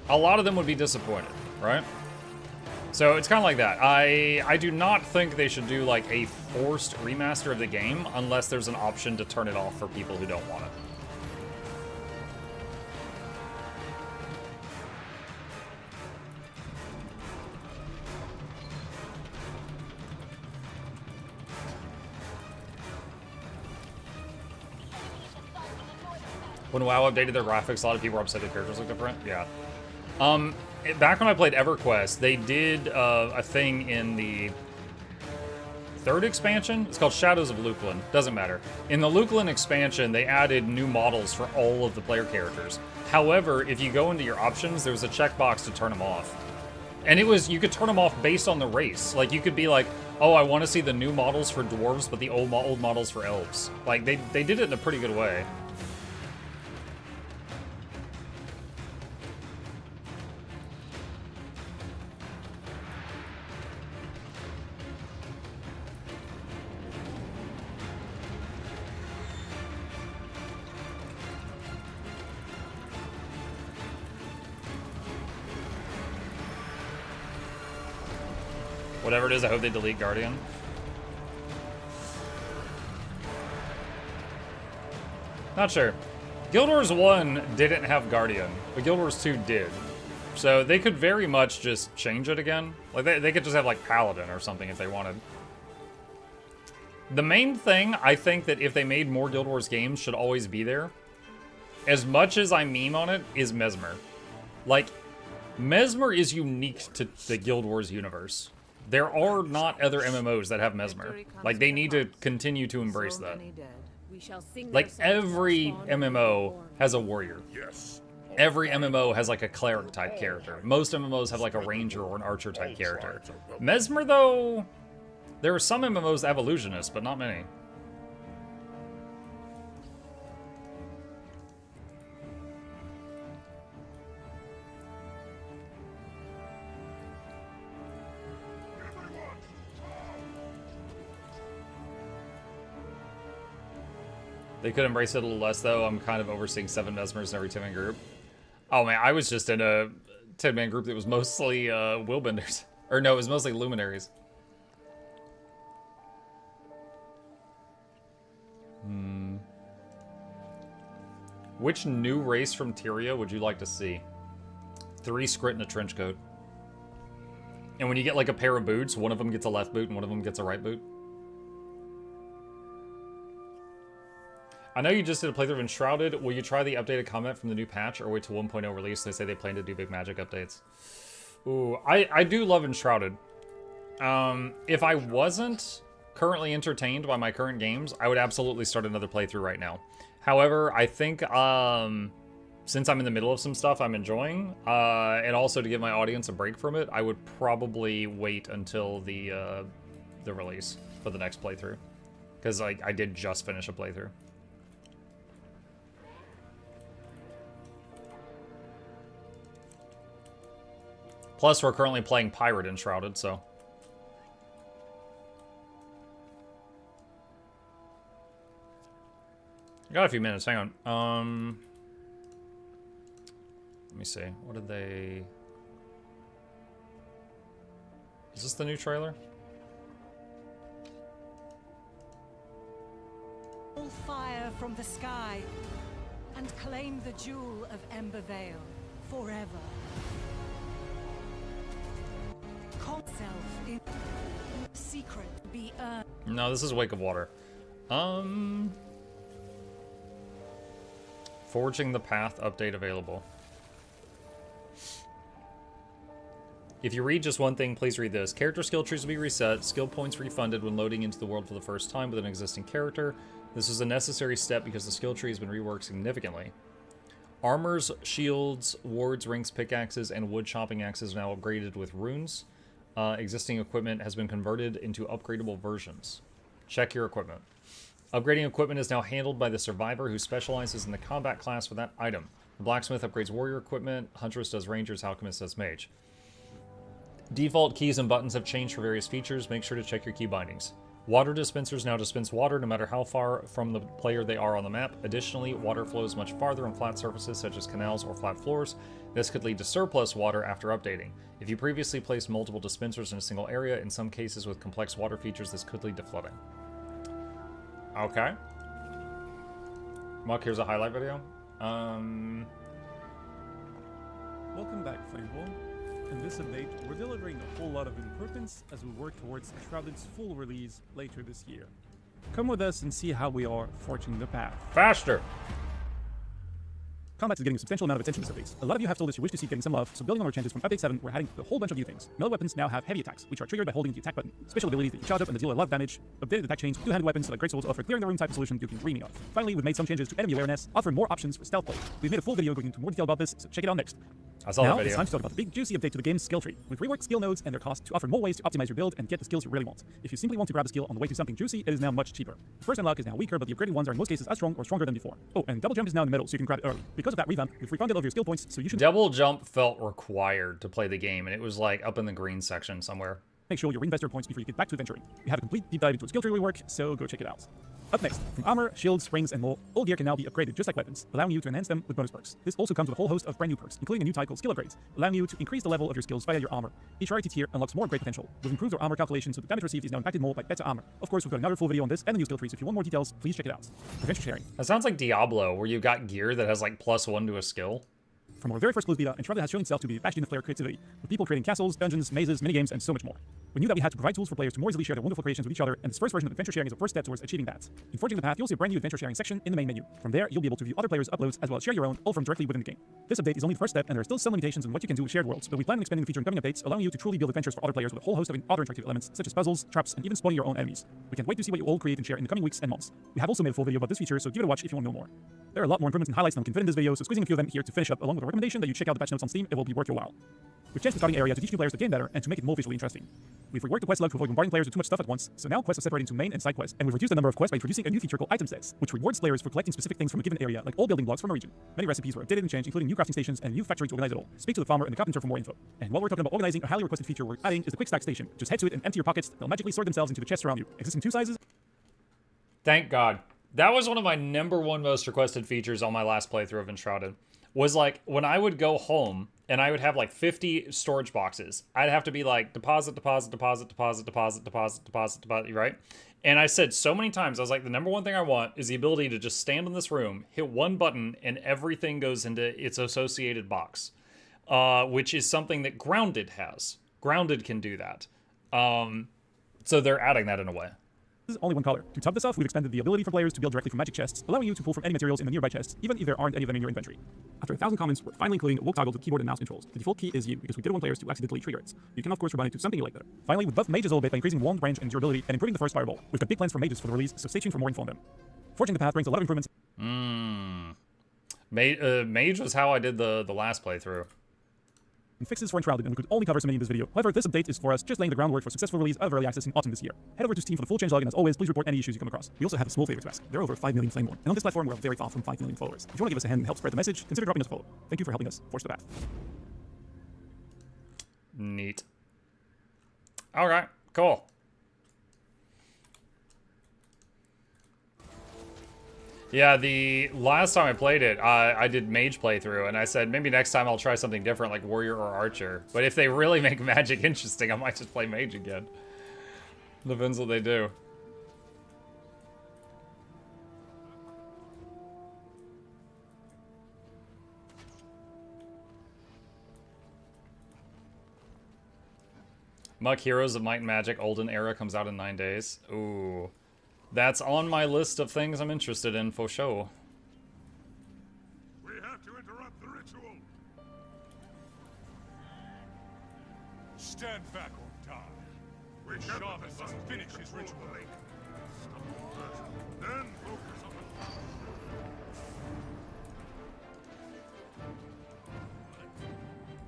a lot of them would be disappointed, right? So it's kind of like that. I do not think they should do like a forced remaster of the game unless there's an option to turn it off for people who don't want it. When WoW updated their graphics, a lot of people were upset the characters look different. Yeah. Back when I played EverQuest, they did a thing in the 3rd expansion. It's called Shadows of Luklin. Doesn't matter. In the Luklin expansion, they added new models for all of the player characters. However, if you go into your options, there's a checkbox to turn them off. And it was, you could turn them off based on the race. Like, you could be like, oh, I want to see the new models for dwarves, but the old models for elves. Like, they did it in a pretty good way. Whatever it is, I hope they delete Guardian. Not sure. Guild Wars 1 didn't have Guardian, but Guild Wars 2 did. So they could very much just change it again. Like, they could just have, like, Paladin or something if they wanted. The main thing, I think that if they made more Guild Wars games, should always be there, as much as I meme on it, is Mesmer. Like, Mesmer is unique to the Guild Wars universe. There are not other MMOs that have Mesmer. Like, they need to continue to embrace that. Like, every MMO has a warrior. Yes. Every MMO has, like, a cleric-type character. Most MMOs have, like, a ranger or an archer-type character. Mesmer, though, there are some MMOs that have illusionists, but not many. They could embrace it a little less, though. I'm kind of overseeing 7 Mesmers in every 10-man group. Oh, man, I was just in a 10-man group that was mostly Willbenders. Or no, it was mostly Luminaries. Which new race from Tyria would you like to see? 3 Skrit in a trench coat. And when you get, like, a pair of boots, one of them gets a left boot and one of them gets a right boot. I know you just did a playthrough of Enshrouded. Will you try the updated combat from the new patch or wait till 1.0 release? They say they plan to do big magic updates. Ooh, I do love Enshrouded. If I wasn't currently entertained by my current games, I would absolutely start another playthrough right now. However, I think since I'm in the middle of some stuff I'm enjoying, and also to give my audience a break from it, I would probably wait until the release for the next playthrough. Because I did just finish a playthrough. Plus, we're currently playing Pirate Enshrouded, so... I got a few minutes, hang on. Let me see. What did they... Is this the new trailer? Fire from the sky and claim the jewel of Ember Vale forever. Self in secret be earned. No, this is Wake of Water. Forging the Path update available. If you read just one thing, please read this. Character skill trees will be reset, skill points refunded when loading into the world for the first time with an existing character. This is a necessary step because the skill tree has been reworked significantly. Armors, shields, wards, rings, pickaxes, and wood chopping axes are now upgraded with runes. Existing equipment has been converted into upgradable versions. Check your equipment. Upgrading equipment is now handled by the survivor who specializes in the combat class for that item. The blacksmith upgrades warrior equipment, huntress does rangers, alchemist does mage. Default keys and buttons have changed for various features. Make sure to check your key bindings. Water dispensers now dispense water no matter how far from the player they are on the map. Additionally, water flows much farther on flat surfaces such as canals or flat floors. This could lead to surplus water after updating. If you previously placed multiple dispensers in a single area, in some cases with complex water features, this could lead to flooding. Okay. Muck, here's a highlight video. Welcome back, Flameball. In this update, we're delivering a whole lot of improvements as we work towards Enshrouded's full release later this year. Come with us and see how we are forging the path. Faster! Combat is getting a substantial amount of attention this update. A lot of you have told us you wish to see it getting some love, so building on our changes from Update 7, we're adding a whole bunch of new things. Melee weapons now have heavy attacks, which are triggered by holding the attack button. Special abilities that you charge up and deal a lot of damage. Updated attack chains with two-handed weapons like greatswords offer clearing the room type of solution you've been dreaming of. Finally, we've made some changes to enemy awareness, offering more options for stealth play. We've made a full video going into more detail about this, so check it out next. I saw now, that video. It's time to talk about the big juicy update to the game's skill tree. We've reworked skill nodes and their cost to offer more ways to optimize your build and get the skills you really want. If you simply want to grab a skill on the way to something juicy, it is now much cheaper. The first unlock is now weaker, but the upgraded ones are in most cases as strong or stronger than before. Oh, and double jump is now in the middle, so you can grab it early. Because of that revamp, we've refunded all of your skill points, so you should Double jump felt required to play the game, and it was like up in the green section somewhere. make sure you reinvest your points before you get back to adventuring. We have a complete deep dive into skill tree rework, so go check it out. Up next, from armor, shields, rings, and more, all gear can now be upgraded just like weapons, allowing you to enhance them with bonus perks. This also comes with a whole host of brand new perks, including a new type called skill upgrades, allowing you to increase the level of your skills via your armor. Each rarity tier unlocks more great potential. We've improved our armor calculation so the damage received is now impacted more by better armor. Of course, we've got another full video on this and the new skill trees. If you want more details, please check it out. Adventure sharing. That sounds like Diablo, where you got gear that has like +1 to a skill. From our very first closed beta, Enshrouded has shown itself to be a bastion of player creativity, with people creating castles, dungeons, mazes, minigames, and so much more. We knew that we had to provide tools for players to more easily share their wonderful creations with each other, and this first version of adventure sharing is a first step towards achieving that. In Forging the Path, you'll see a brand new adventure sharing section in the main menu. From there, you'll be able to view other players' uploads as well as share your own, all from directly within the game. This update is only the first step, and there are still some limitations on what you can do with shared worlds, but we plan on expanding the feature in coming updates, allowing you to truly build adventures for other players with a whole host of other interactive elements, such as puzzles, traps, and even spawning your own enemies. We can't wait to see what you all create and share in the coming weeks and months. We have also made a full video about this feature, so give it a watch if you want to know more. There are a lot more improvements and highlights than we can fit in this video, so squeezing a few of them here to finish up, along with a recommendation that you check out the patch notes on Steam. It will be worth your while. We've changed the starting area to teach new players the game better and to make it more visually interesting. We've reworked the quest log to avoid bombarding players with too much stuff at once, so now quests are separated into main and side quests, and we've reduced the number of quests by introducing a new feature called item sets, which rewards players for collecting specific things from a given area, like all building blocks from a region. Many recipes were updated and changed, including new crafting stations and a new factory to organize it all. Speak to the farmer and the carpenter for more info. And while we're talking about organizing, a highly requested feature we're adding is the quick stack station. Just head to it and empty your pockets. They'll magically sort themselves into the chests around you. Existing 2 sizes. Thank God. That was one of my #1 most requested features on my last playthrough of Enshrouded. Was like, when I would go home and I would have like 50 storage boxes, I'd have to be like, deposit, deposit, deposit, deposit, deposit, deposit, deposit, deposit, right? And I said so many times, I was like, the #1 thing I want is the ability to just stand in this room, hit one button, and everything goes into its associated box, which is something that Grounded has. Grounded can do that. So they're adding that in a way. This is only one color. To top this off, we've expanded the ability for players to build directly from magic chests, allowing you to pull from any materials in the nearby chests, even if there aren't any of them in your inventory. After 1,000 comments, we're finally including a walk toggle to keyboard and mouse controls. The default key is U, because we didn't want players to accidentally trigger it. You can of course rebind it to something you like better. Finally, we buffed mages a little bit by increasing wand range and durability and improving the first fireball. We've got big plans for mages for the release, so stay tuned for more info on them. Forging the Path brings a lot of improvements. Mage was how I did the last playthrough. And fixes for Enshrouded, and we could only cover so many in this video. However, this update is for us just laying the groundwork for successful release of early access in autumn this year. Head over to Steam for the full changelog, and as always, please report any issues you come across. We also have a small favor to ask. There are over 5 million Flameborn, and on this platform, we're very far from 5 million followers. If you want to give us a hand and help spread the message, consider dropping us a follow. Thank you for helping us forge the path. Neat. Alright, cool. Yeah, the last time I played it, I did mage playthrough, and I said maybe next time I'll try something different like warrior or archer. But if they really make magic interesting, I might just play mage again. Depends what they do. Muck Heroes of Might and Magic Olden Era comes out in 9 days. Ooh. That's on my list of things I'm interested in for sure. We have to interrupt the ritual. Stand back or die. We the shaman must finish his ritual. Then focus on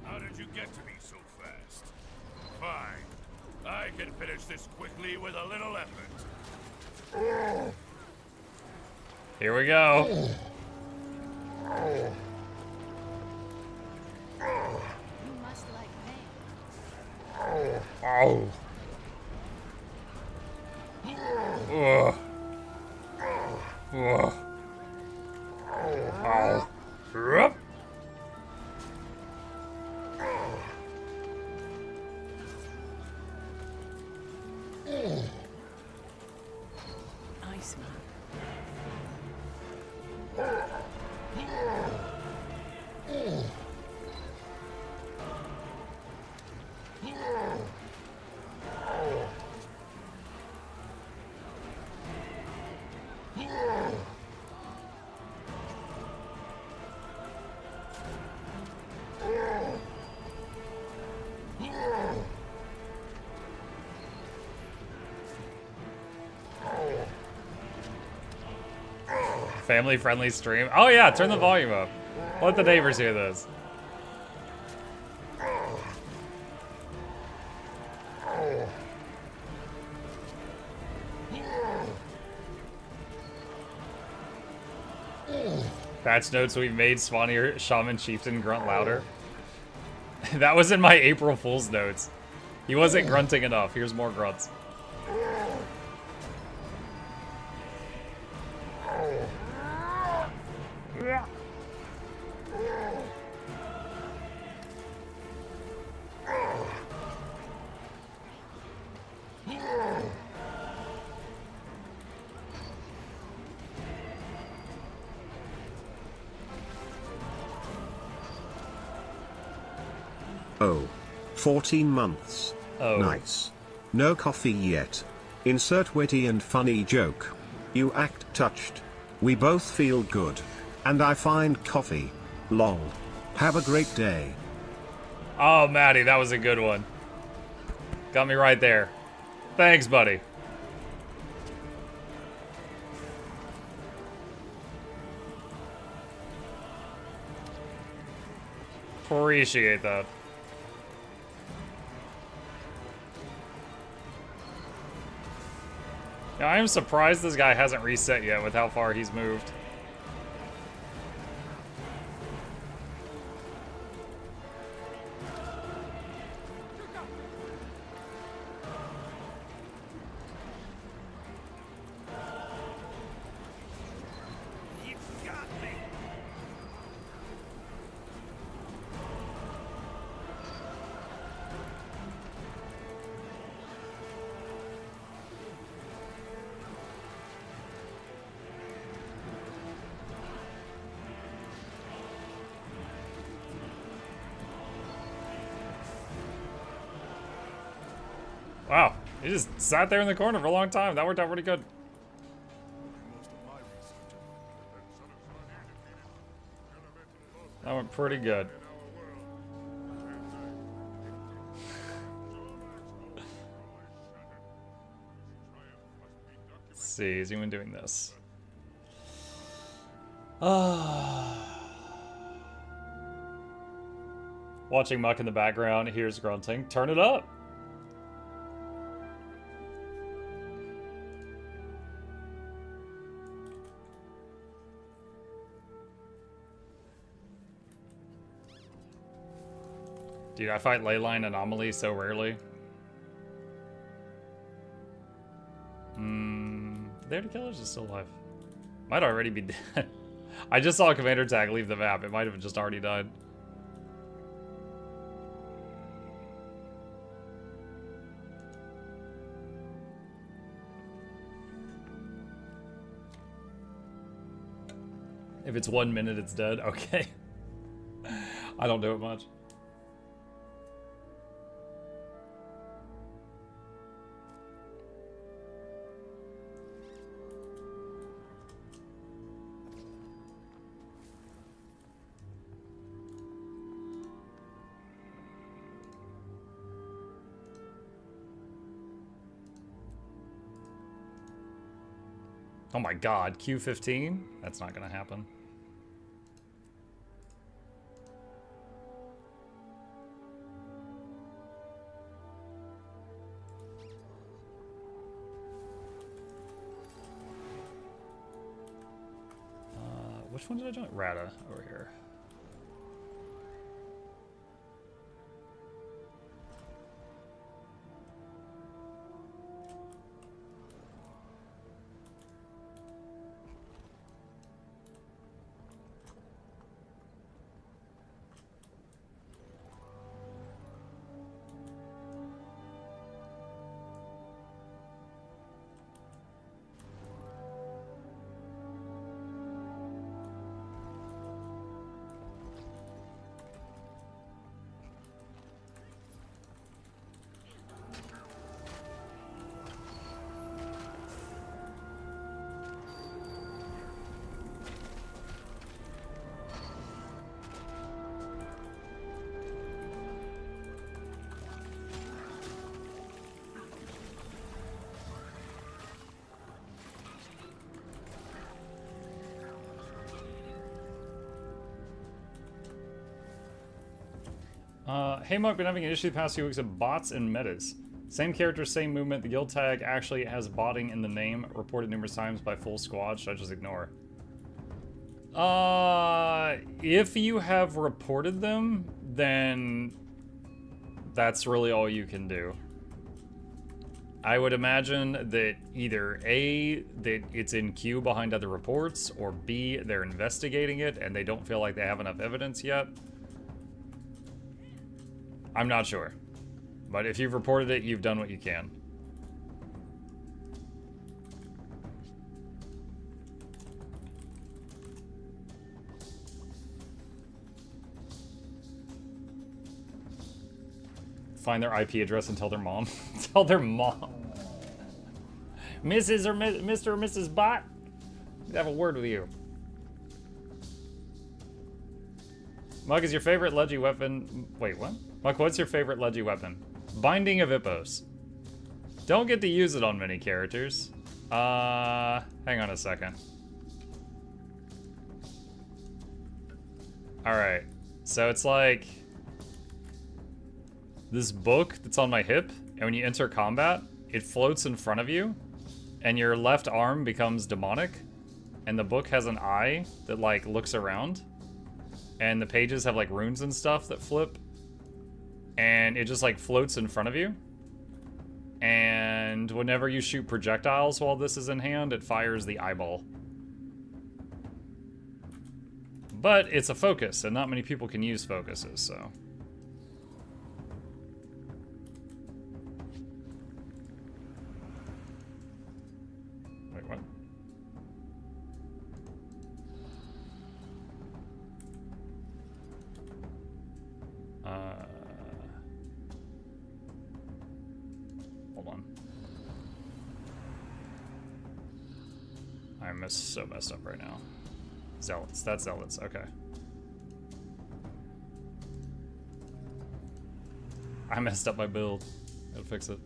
the... How did you get to me so fast? Fine. I can finish this quickly with a little effort. Here we go. You must like pain. Oh. Ugh. Ugh. Ow. Rup. Nice man. Family-friendly stream. Oh yeah, turn the volume up. Let the neighbors hear this. Patch notes: we've made Swannier Shaman Chieftain grunt louder. That was in my April Fool's notes. He wasn't grunting enough. Here's more grunts. Oh. 14 months. Oh. Nice. No coffee yet. Insert witty and funny joke. You act touched. We both feel good. And I find coffee. Lol. Have a great day. Oh, Maddie, that was a good one. Got me right there. Thanks, buddy. Appreciate that. Yeah, I am surprised this guy hasn't reset yet with how far he's moved. Wow, he just sat there in the corner for a long time. That worked out pretty good. That went pretty good. Let's see, is anyone doing this? Watching Muck in the background, here's grunting. Turn it up. Dude, I fight Leyline Anomaly so rarely. There to Killers is still alive. Might already be dead. I just saw a commander tag leave the map. It might have just already died. If it's 1 minute, it's dead. Okay. I don't do it much. Oh my god, Q15? That's not gonna happen. Which one did I join? Rata, over here. Hey Muk, been having an issue the past few weeks of bots and metas. Same character, same movement. The guild tag actually has botting in the name, reported numerous times by full squad. Should I just ignore? If you have reported them, then that's really all you can do. I would imagine that either A, that it's in queue behind other reports, or B, they're investigating it and they don't feel like they have enough evidence yet. I'm not sure. But if you've reported it, you've done what you can. Find their IP address and tell their mom. Tell their mom. Mrs. or Mr. or Mrs. Bot, I have a word with you. Mug, is your favorite Leggy weapon... Wait, what? Mug, what's your favorite Leggy weapon? Binding of Hippos. Don't get to use it on many characters. Hang on a second. Alright. So it's like... this book that's on my hip, and when you enter combat, it floats in front of you, and your left arm becomes demonic, and the book has an eye that, like, looks around, and the pages have, like, runes and stuff that flip, and it just, like, floats in front of you, and whenever you shoot projectiles while this is in hand, it fires the eyeball. But it's a focus, and not many people can use focuses, so... What? Hold on. I'm so messed up right now. Zealots. That's Zealots. Okay. I messed up my build. Gotta fix it.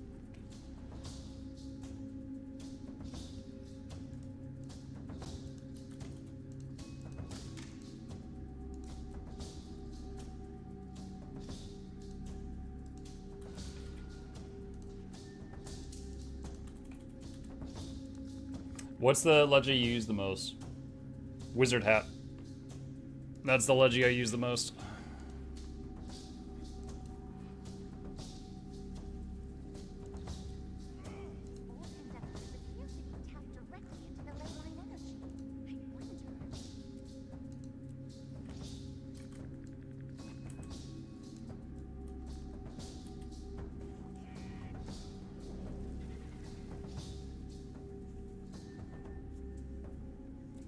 What's the Leggy you use the most? Wizard hat. That's the Leggy I use the most.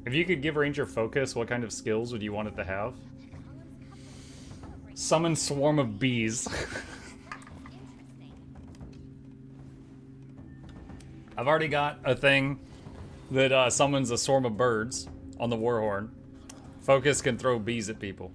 If you could give Ranger focus, what kind of skills would you want it to have? Summon swarm of bees. I've already got a thing that summons a swarm of birds on the Warhorn. Focus can throw bees at people.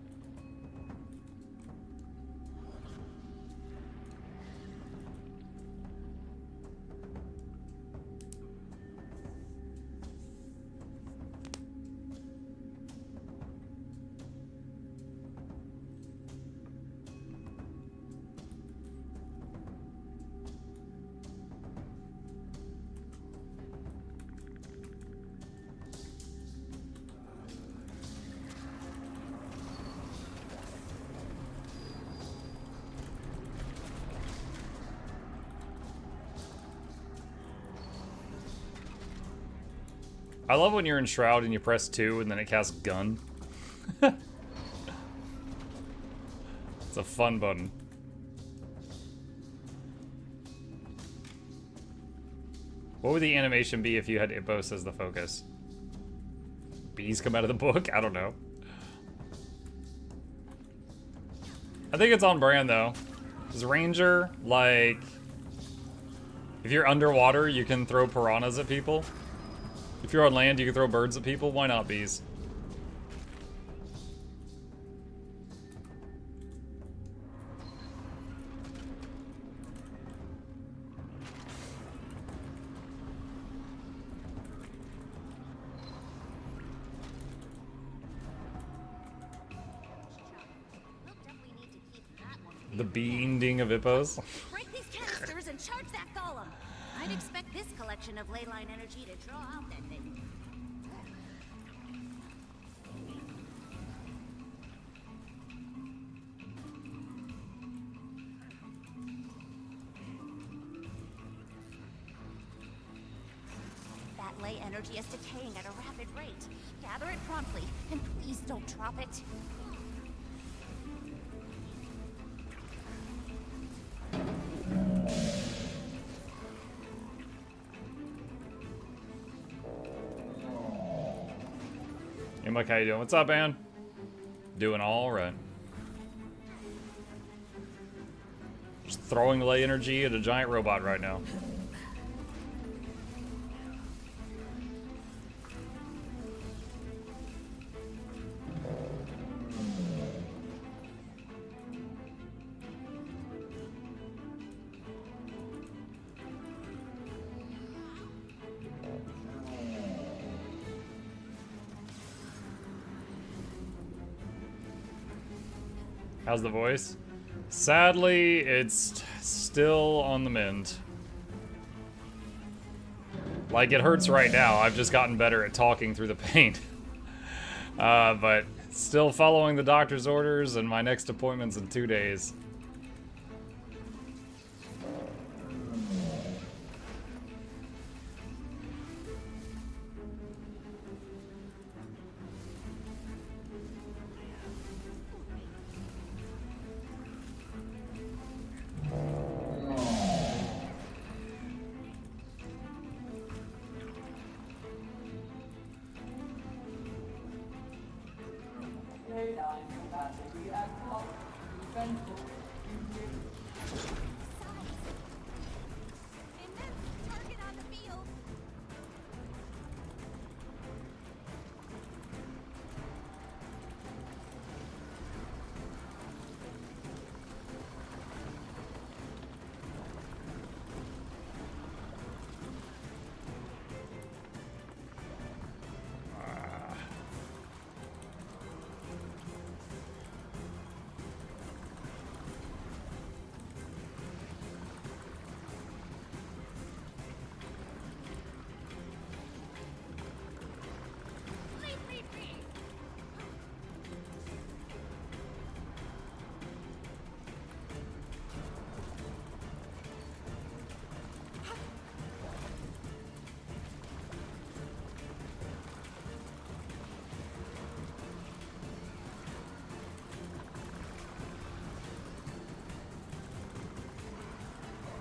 I love when you're Enshrouded and you press 2 and then it casts gun. It's a fun button. What would the animation be if you had Ippos as the focus? Bees come out of the book? I don't know. I think it's on brand though. Because Ranger, like... if you're underwater, you can throw piranhas at people. If you're on land, you can throw birds at people. Why not bees? The being of hippos. Break these canisters and charge that golem. I'd expect this collection of ley line energy to draw out that thing. That ley energy is decaying at a rapid rate. Gather it promptly, and please don't drop it. Hey Mike, how you doing? What's up, man? Doing all right. Just throwing ley energy at a giant robot right now. How's the voice? Sadly, it's still on the mend. Like, it hurts right now. I've just gotten better at talking through the pain. But still following the doctor's orders, and my next appointment's in 2 days.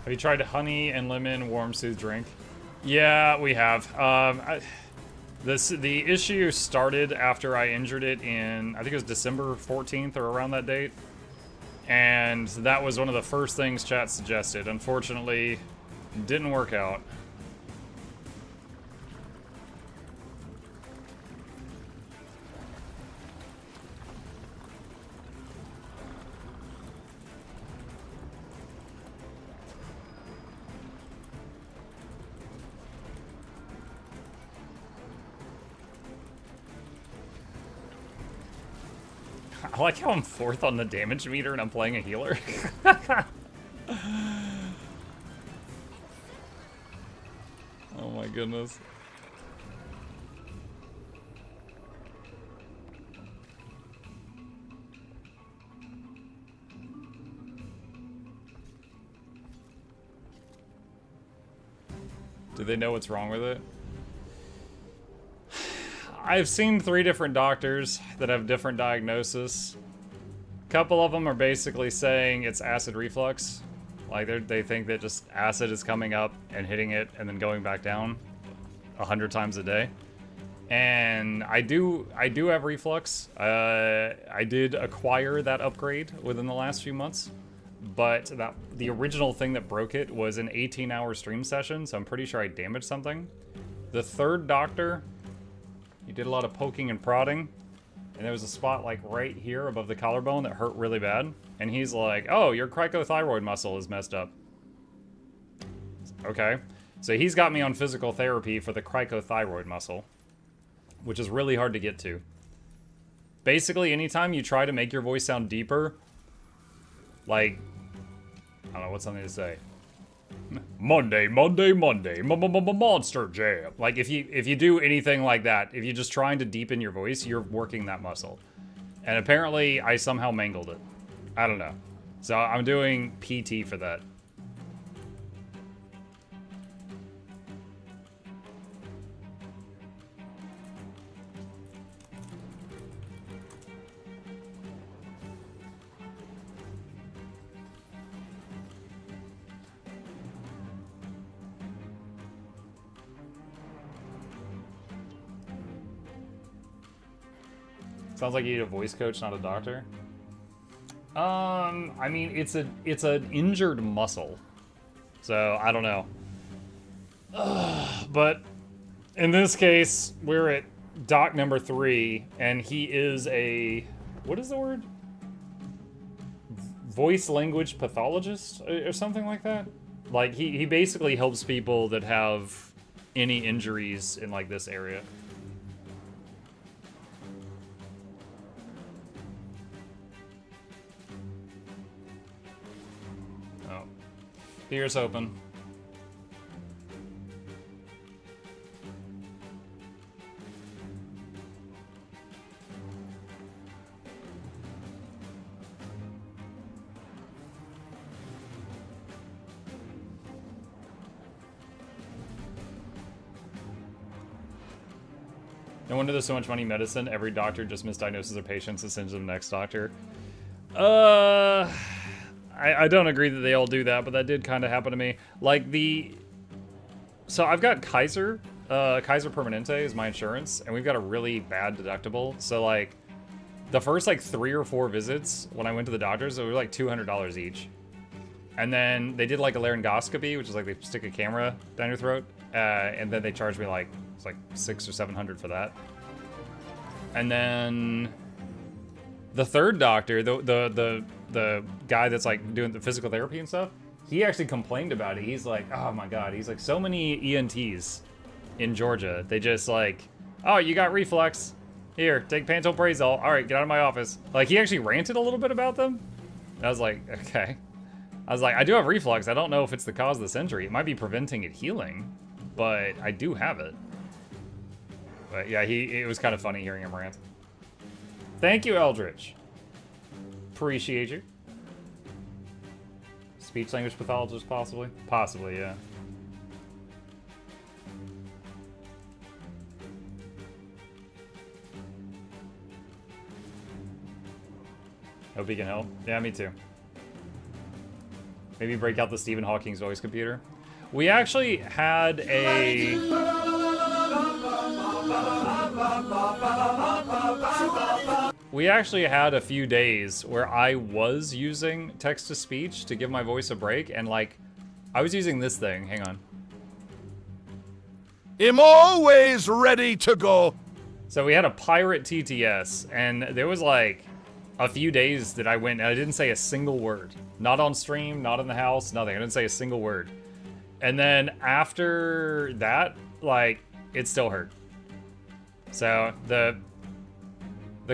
Have you tried honey and lemon warm soothe drink? Yeah, we have. The issue started after I injured it in, I think it was December 14th or around that date. And that was one of the first things chat suggested. Unfortunately, didn't work out. I like how I'm 4th on the damage meter and I'm playing a healer. Oh my goodness. Do they know what's wrong with it? I've seen 3 different doctors that have different diagnoses. A couple of them are basically saying it's acid reflux. Like they think that just acid is coming up and hitting it and then going back down 100 times a day. And I do have reflux. I did acquire that upgrade within the last few months. But the original thing that broke it was an 18-hour stream session, so I'm pretty sure I damaged something. The 3rd doctor, he did a lot of poking and prodding, and there was a spot like right here above the collarbone that hurt really bad. And he's like, oh, your cricothyroid muscle is messed up. Okay. So he's got me on physical therapy for the cricothyroid muscle, which is really hard to get to. Basically, anytime you try to make your voice sound deeper, Like, I don't know, what's something to say? Monday, Monster Jam. Like, if you do anything like that, if you're just trying to deepen your voice, you're working that muscle. And apparently, I somehow mangled it. I don't know. So I'm doing PT for that. Sounds like you need a voice coach, not a doctor. I mean, it's an injured muscle, so I don't know. But in this case, we're at doc number 3, and he is a, what is the word? Voice language pathologist or something like that. Like he basically helps people that have any injuries in like this area. Here's open. No wonder there's so much money in medicine. Every doctor just misdiagnoses their patients and sends them to the next doctor. I don't agree that they all do that, but that did kind of happen to me. Like so I've got Kaiser Permanente is my insurance, and we've got a really bad deductible. So like the first like 3 or 4 visits when I went to the doctors, it was like $200 each. And then they did like a laryngoscopy, which is like they stick a camera down your throat, and then they charged me like, it's like $600 or $700 for that. And then the third doctor, the guy that's like doing the physical therapy and stuff, he actually complained about it. He's like, oh my god, he's like, so many ENTs in Georgia, they just like, oh, you got reflux, here, take pantoprazole, all right, get out of my office. Like, he actually ranted a little bit about them. And I was like, okay. I was like, I do have reflux. I don't know if it's the cause of this injury. It might be preventing it healing, but I do have it. But yeah, it was kind of funny hearing him rant. Thank you, Eldritch. Appreciate you. Speech language pathologist, possibly? Possibly, yeah. Hope he can help. Yeah, me too. Maybe break out the Stephen Hawking's voice computer. We actually had a... We actually had a few days where I was using text-to-speech to give my voice a break, and like, I was using this thing. Hang on. I'm always ready to go. So we had a pirate TTS, and there was like a few days that I went and I didn't say a single word. Not on stream, not in the house, nothing. I didn't say a single word. And then after that, like, it still hurt. So the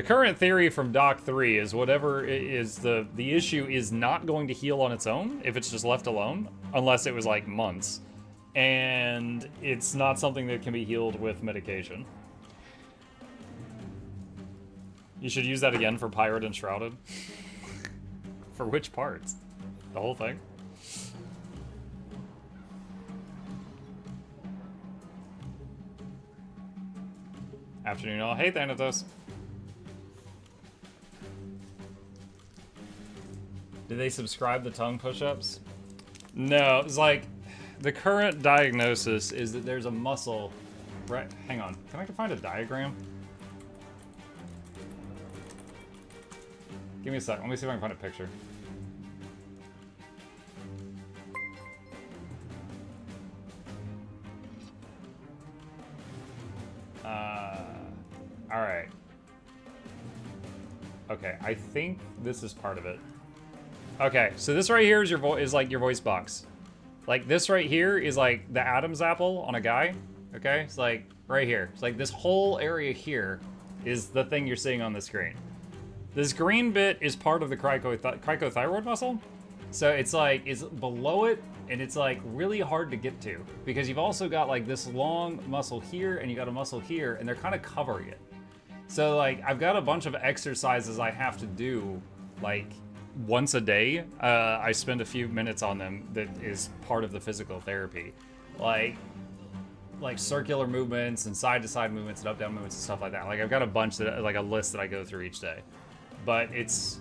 current theory from Doc 3 is whatever is the issue is not going to heal on its own if it's just left alone, unless it was like months. And it's not something that can be healed with medication. You should use that again for Pirate Enshrouded. For which parts? The whole thing? Afternoon all. Hey, Thanatos. Did they subscribe the tongue push-ups? No, it's like, the current diagnosis is that there's a muscle, right? Hang on, can I find a diagram? Give me a sec, let me see if I can find a picture. Alright. Okay, I think this is part of it. Okay, so this right here is is like your voice box. Like this right here is like the Adam's apple on a guy. Okay, it's like right here. It's like this whole area here is the thing you're seeing on the screen. This green bit is part of the cricothyroid muscle. So it's like, it's below it, and it's like really hard to get to because you've also got like this long muscle here and you got a muscle here and they're kind of covering it. So like I've got a bunch of exercises I have to do like once a day. I spend a few minutes on them that is part of the physical therapy. Like circular movements and side to side movements and up down movements and stuff like that. Like I've got a bunch that like a list that I go through each day. But it's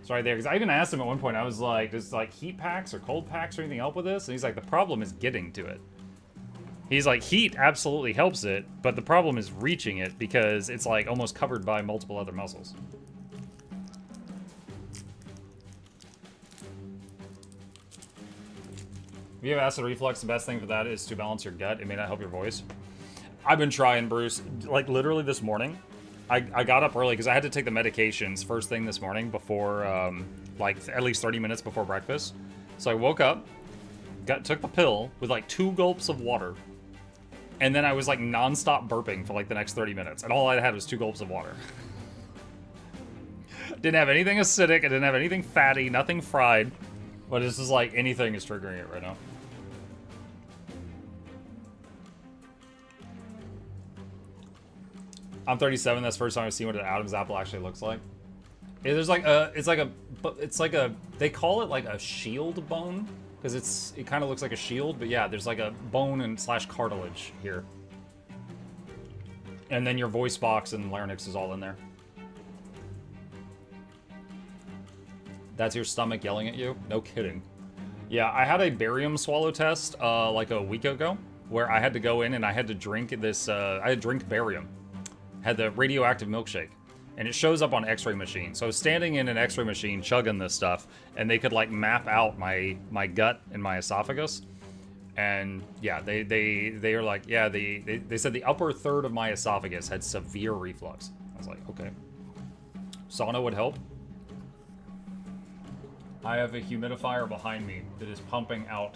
right there because I even asked him at one point. I was like, "Does like heat packs or cold packs or anything help with this?" And he's like, "The problem is getting to it." He's like, "Heat absolutely helps it, but the problem is reaching it because it's like almost covered by multiple other muscles." If you have acid reflux, the best thing for that is to balance your gut. It may not help your voice. I've been trying, Bruce. Like literally this morning, I got up early because I had to take the medications first thing this morning before, like at least 30 minutes before breakfast. So I woke up, took the pill with like 2 gulps of water, and then I was like nonstop burping for like the next 30 minutes, and all I had was 2 gulps of water. Didn't have anything acidic, I didn't have anything fatty, nothing fried, but it's just like anything is triggering it right now. I'm 37. That's the first time I've seen what an Adam's apple actually looks like. Yeah, there's like a, it's like a, they call it like a shield bone because it kind of looks like a shield, but yeah, there's like a bone and / cartilage here, and then your voice box and larynx is all in there. That's your stomach yelling at you? No kidding. Yeah, I had a barium swallow test like a week ago where I had to go in and I had to drink this. I had to drink barium. Had the radioactive milkshake, and it shows up on X-ray machine. So I was standing in an X-ray machine chugging this stuff, and they could like map out my gut and my esophagus. And yeah, they are like, yeah, they said the upper third of my esophagus had severe reflux. I was like, okay, sauna would help. I have a humidifier behind me that is pumping out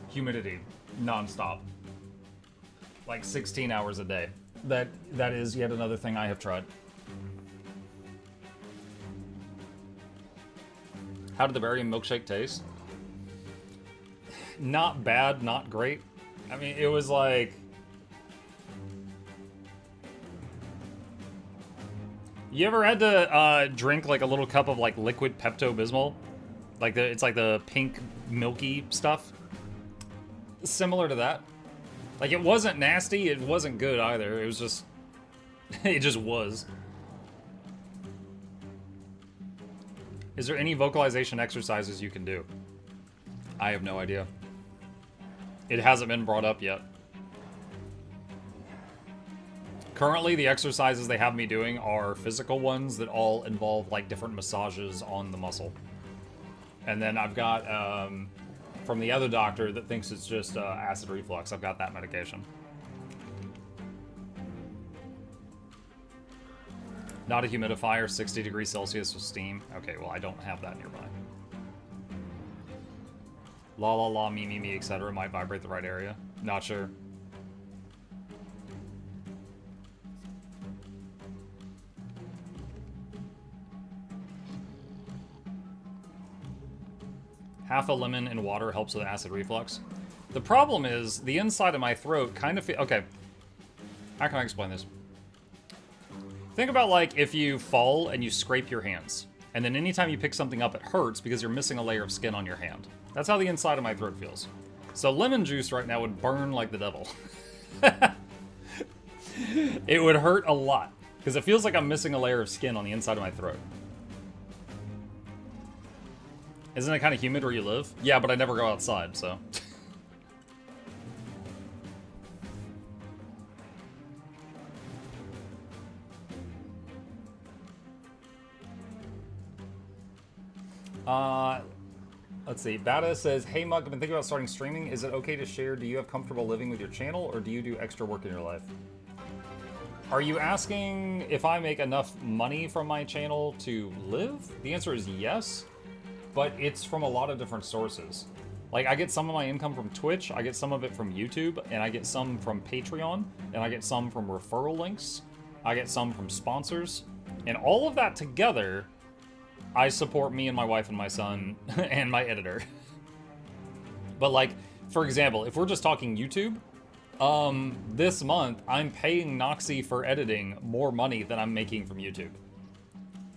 humidity nonstop, like 16 hours a day. That is yet another thing I have tried. How did the barium milkshake taste? Not bad, not great. I mean, it was like... You ever had to drink like a little cup of like liquid Pepto-Bismol? Like it's like the pink milky stuff? Similar to that. Like, it wasn't nasty, it wasn't good either. It was just... it just was. Is there any vocalization exercises you can do? I have no idea. It hasn't been brought up yet. Currently, the exercises they have me doing are physical ones that all involve, like, different massages on the muscle. And then I've got, from the other doctor that thinks it's just acid reflux. I've got that medication. Not a humidifier, 60 degrees Celsius with steam. Okay, well, I don't have that nearby. La la la, me me me, etc. might vibrate the right area. Not sure. Half a lemon in water helps with acid reflux. The problem is, the inside of my throat kind of okay. How can I explain this? Think about like if you fall and you scrape your hands. And then anytime you pick something up, it hurts because you're missing a layer of skin on your hand. That's how the inside of my throat feels. So lemon juice right now would burn like the devil. It would hurt a lot because it feels like I'm missing a layer of skin on the inside of my throat. Isn't it kind of humid where you live? Yeah, but I never go outside, so. Let's see. Bada says, hey Mug, I've been thinking about starting streaming. Is it okay to share? Do you have comfortable living with your channel, or do you do extra work in your life? Are you asking if I make enough money from my channel to live? The answer is yes, but it's from a lot of different sources. Like, I get some of my income from Twitch, I get some of it from YouTube, and I get some from Patreon, and I get some from referral links, I get some from sponsors. And all of that together, I support me and my wife and my son and my editor. But like, for example, if we're just talking YouTube, this month I'm paying Noxxi for editing more money than I'm making from YouTube.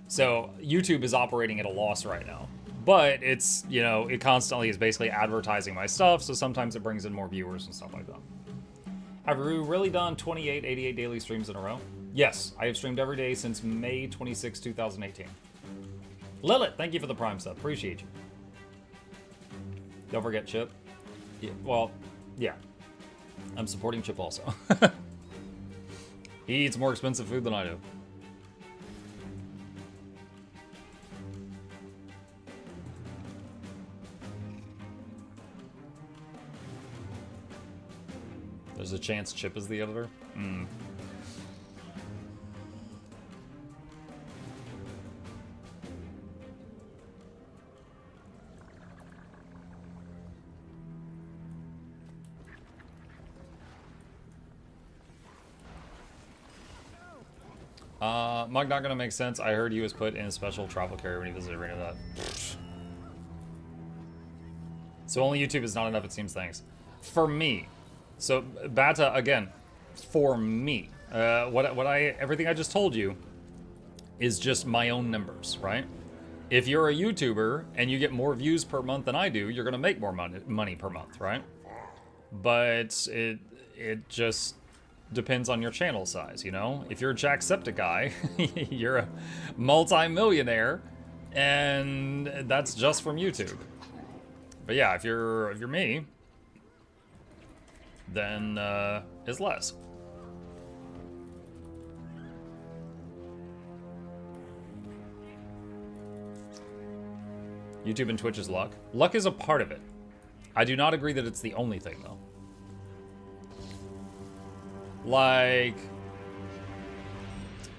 So YouTube is operating at a loss right now. But it's, you know, it constantly is basically advertising my stuff, so sometimes it brings in more viewers and stuff like that. Have you really done 28, 88 daily streams in a row? Yes, I have streamed every day since May 26, 2018. Lilith, thank you for the Prime sub. Appreciate you. Don't forget Chip. Yeah, well, yeah. I'm supporting Chip also. He eats more expensive food than I do. There's a chance Chip is the editor? Mug not gonna make sense. I heard he was put in a special travel carrier when he visited Arena. That. So only YouTube is not enough, it seems. Thanks. For me. So Bata, again, for me, everything I just told you is just my own numbers, right? If you're a YouTuber and you get more views per month than I do, you're gonna make more money per month, right? But it just depends on your channel size, you know? If you're a Jacksepticeye, you're a multi-millionaire, and that's just from YouTube. But yeah, if you're me, then it's less. YouTube and Twitch is luck. Luck is a part of it. I do not agree that it's the only thing, though. Like,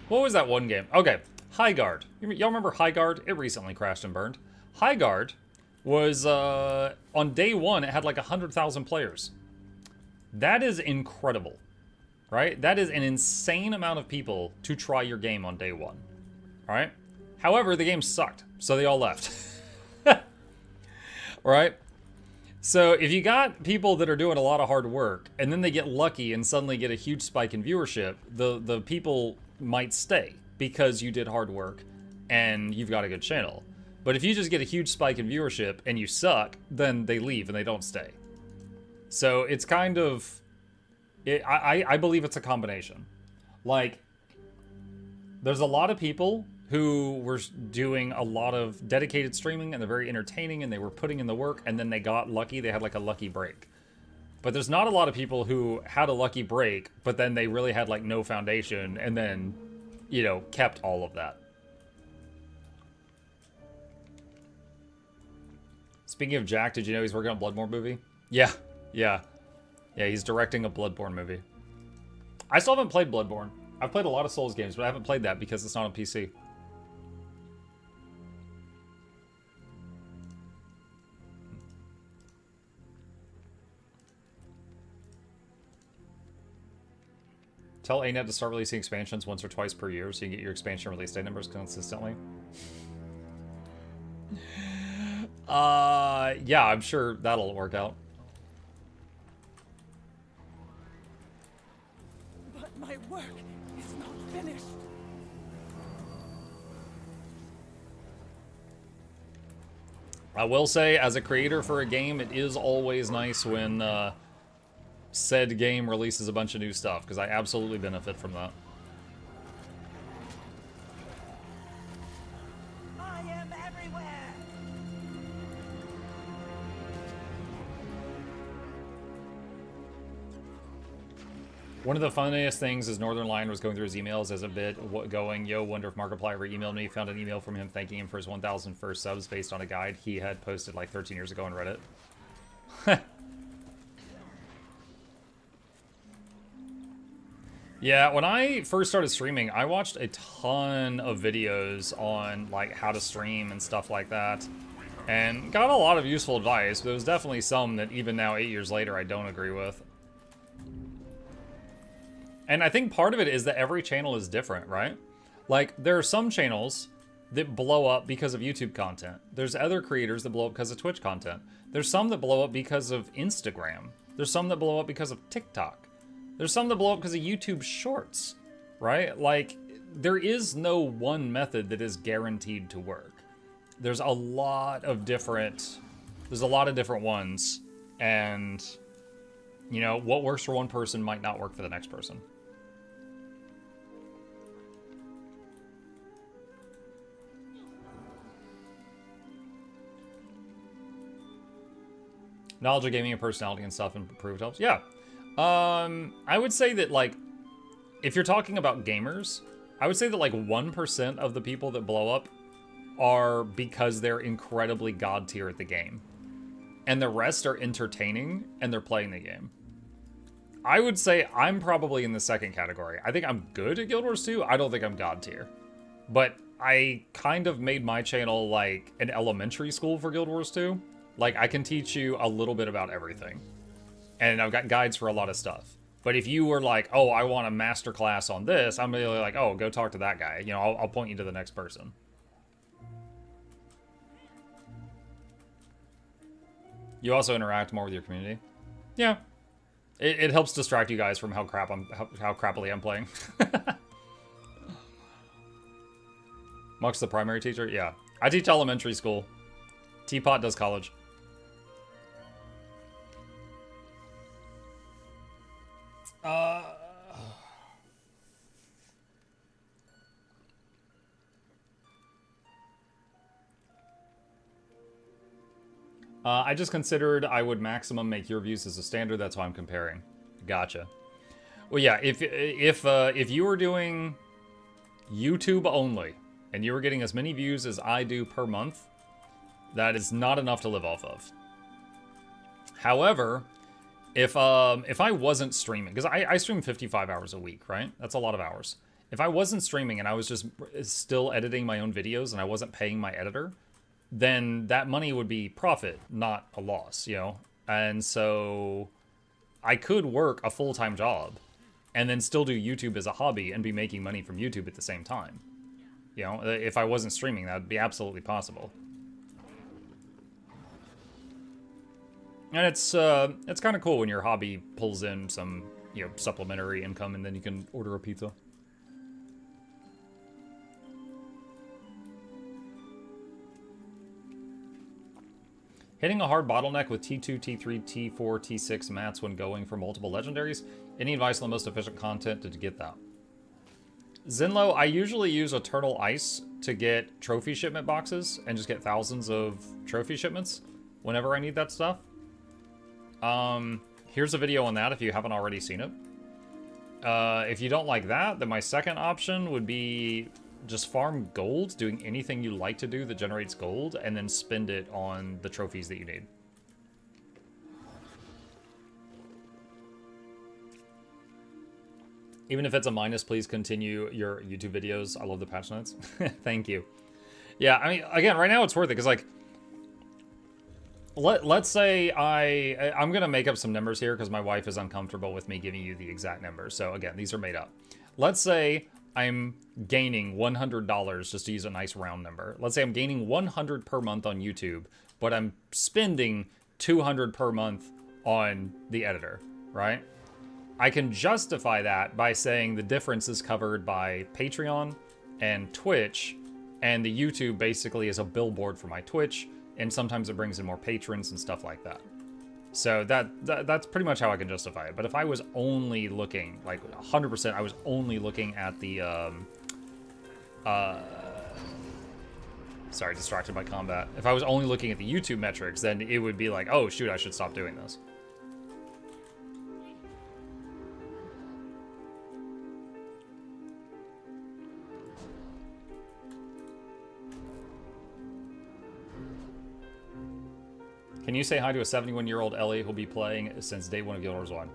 what was that one game? Okay, Highguard. Y'all remember Highguard? It recently crashed and burned. Highguard was, on day one, it had like 100,000 players. That is incredible, right? That is an insane amount of people to try your game on day one, all right? However, the game sucked, so they all left, right? So if you got people that are doing a lot of hard work and then they get lucky and suddenly get a huge spike in viewership, the people might stay because you did hard work and you've got a good channel. But if you just get a huge spike in viewership and you suck, then they leave and they don't stay. So it's kind of, I believe it's a combination. Like, there's a lot of people who were doing a lot of dedicated streaming and they're very entertaining and they were putting in the work and then they got lucky. They had like a lucky break. But there's not a lot of people who had a lucky break, but then they really had like no foundation and then, you know, kept all of that. Speaking of Jack, did you know he's working on a Bloodborne movie? Yeah, he's directing a Bloodborne movie. I still haven't played Bloodborne. I've played a lot of Souls games, but I haven't played that because it's not on PC. Tell ANET to start releasing expansions once or twice per year so you can get your expansion release date numbers consistently. Yeah, I'm sure that'll work out. But my work is not finished. I will say, as a creator for a game, it is always nice when said game releases a bunch of new stuff, because I absolutely benefit from that. I am everywhere. One of the funniest things is Northern Lion was going through his emails as a bit going, yo, wonder if Markiplier ever emailed me. Found an email from him thanking him for his 1,000 first subs based on a guide he had posted like 13 years ago on Reddit. Yeah, when I first started streaming, I watched a ton of videos on like how to stream and stuff like that, and got a lot of useful advice, but there was definitely some that even now 8 years later I don't agree with. And I think part of it is that every channel is different, right? Like, there are some channels that blow up because of YouTube content. There's other creators that blow up because of Twitch content. There's some that blow up because of Instagram. There's some that blow up because of TikTok. There's some that blow up because of YouTube Shorts, right? Like, there is no one method that is guaranteed to work. There's a lot of different ones, and, you know, what works for one person might not work for the next person. Knowledge of gaming and personality and stuff improved helps. Yeah. I would say that, like, if you're talking about gamers, I would say that, like, 1% of the people that blow up are because they're incredibly god tier at the game. And the rest are entertaining and they're playing the game. I would say I'm probably in the second category. I think I'm good at Guild Wars 2. I don't think I'm god tier. But I kind of made my channel like an elementary school for Guild Wars 2. Like, I can teach you a little bit about everything. And I've got guides for a lot of stuff. But if you were like, oh, I want a master class on this, I'm really like, oh, go talk to that guy. You know, I'll point you to the next person. You also interact more with your community. Yeah. It helps distract you guys from how crappily I'm playing. Muck's the primary teacher? Yeah. I teach elementary school. Teapot does college. I just considered I would maximum make your views as a standard. That's why I'm comparing. Gotcha. Well, yeah. If you were doing YouTube only and you were getting as many views as I do per month, that is not enough to live off of. However, if I wasn't streaming, because I stream 55 hours a week, right? That's a lot of hours. If I wasn't streaming and I was just still editing my own videos and I wasn't paying my editor, then that money would be profit, not a loss, you know? And so I could work a full-time job and then still do YouTube as a hobby and be making money from YouTube at the same time. You know, if I wasn't streaming, that would be absolutely possible. And it's kind of cool when your hobby pulls in some, you know, supplementary income and then you can order a pizza. Hitting a hard bottleneck with T2, T3, T4, T6 mats when going for multiple legendaries. Any advice on the most efficient content to get that? Zenlo, I usually use Eternal Ice to get trophy shipment boxes and just get thousands of trophy shipments whenever I need that stuff. Here's a video on that if you haven't already seen it. If you don't like that, then my second option would be just farm gold, doing anything you like to do that generates gold, and then spend it on the trophies that you need. Even if it's a minus, please continue your YouTube videos. I love the patch notes. Thank you. Yeah, I mean, again, right now it's worth it, because, like, let's say I'm going to make up some numbers here, because my wife is uncomfortable with me giving you the exact numbers. So, again, these are made up. Let's say I'm gaining $100, just to use a nice round number. Let's say I'm gaining 100 per month on YouTube, but I'm spending 200 per month on the editor, right? I can justify that by saying the difference is covered by Patreon and Twitch, and the YouTube basically is a billboard for my Twitch, and sometimes it brings in more patrons and stuff like that. So that's pretty much how I can justify it. But if I was only looking, like 100%, I was only looking at the, sorry, distracted by combat. If I was only looking at the YouTube metrics, then it would be like, oh shoot, I should stop doing this. Can you say hi to a 71-year-old Ellie who'll be playing since day one of Guild Wars 1?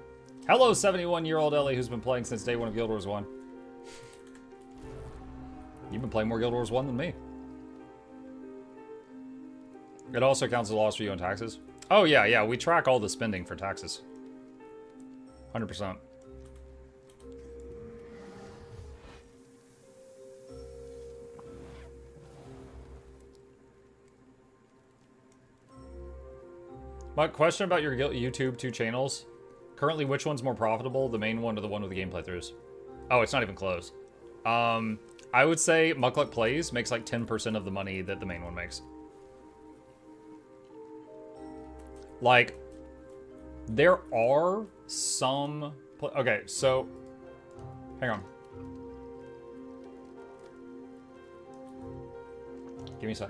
Hello, 71-year-old Ellie who's been playing since day one of Guild Wars 1. You've been playing more Guild Wars 1 than me. It also counts as a loss for you on taxes. Oh, yeah, we track all the spending for taxes. 100%. But question about your YouTube 2 channels. Currently, which one's more profitable, the main one or the one with the game playthroughs? Oh, it's not even close. I would say Mukluk Plays makes like 10% of the money that the main one makes. Like, there are some... Okay, so... Hang on. Give me a sec.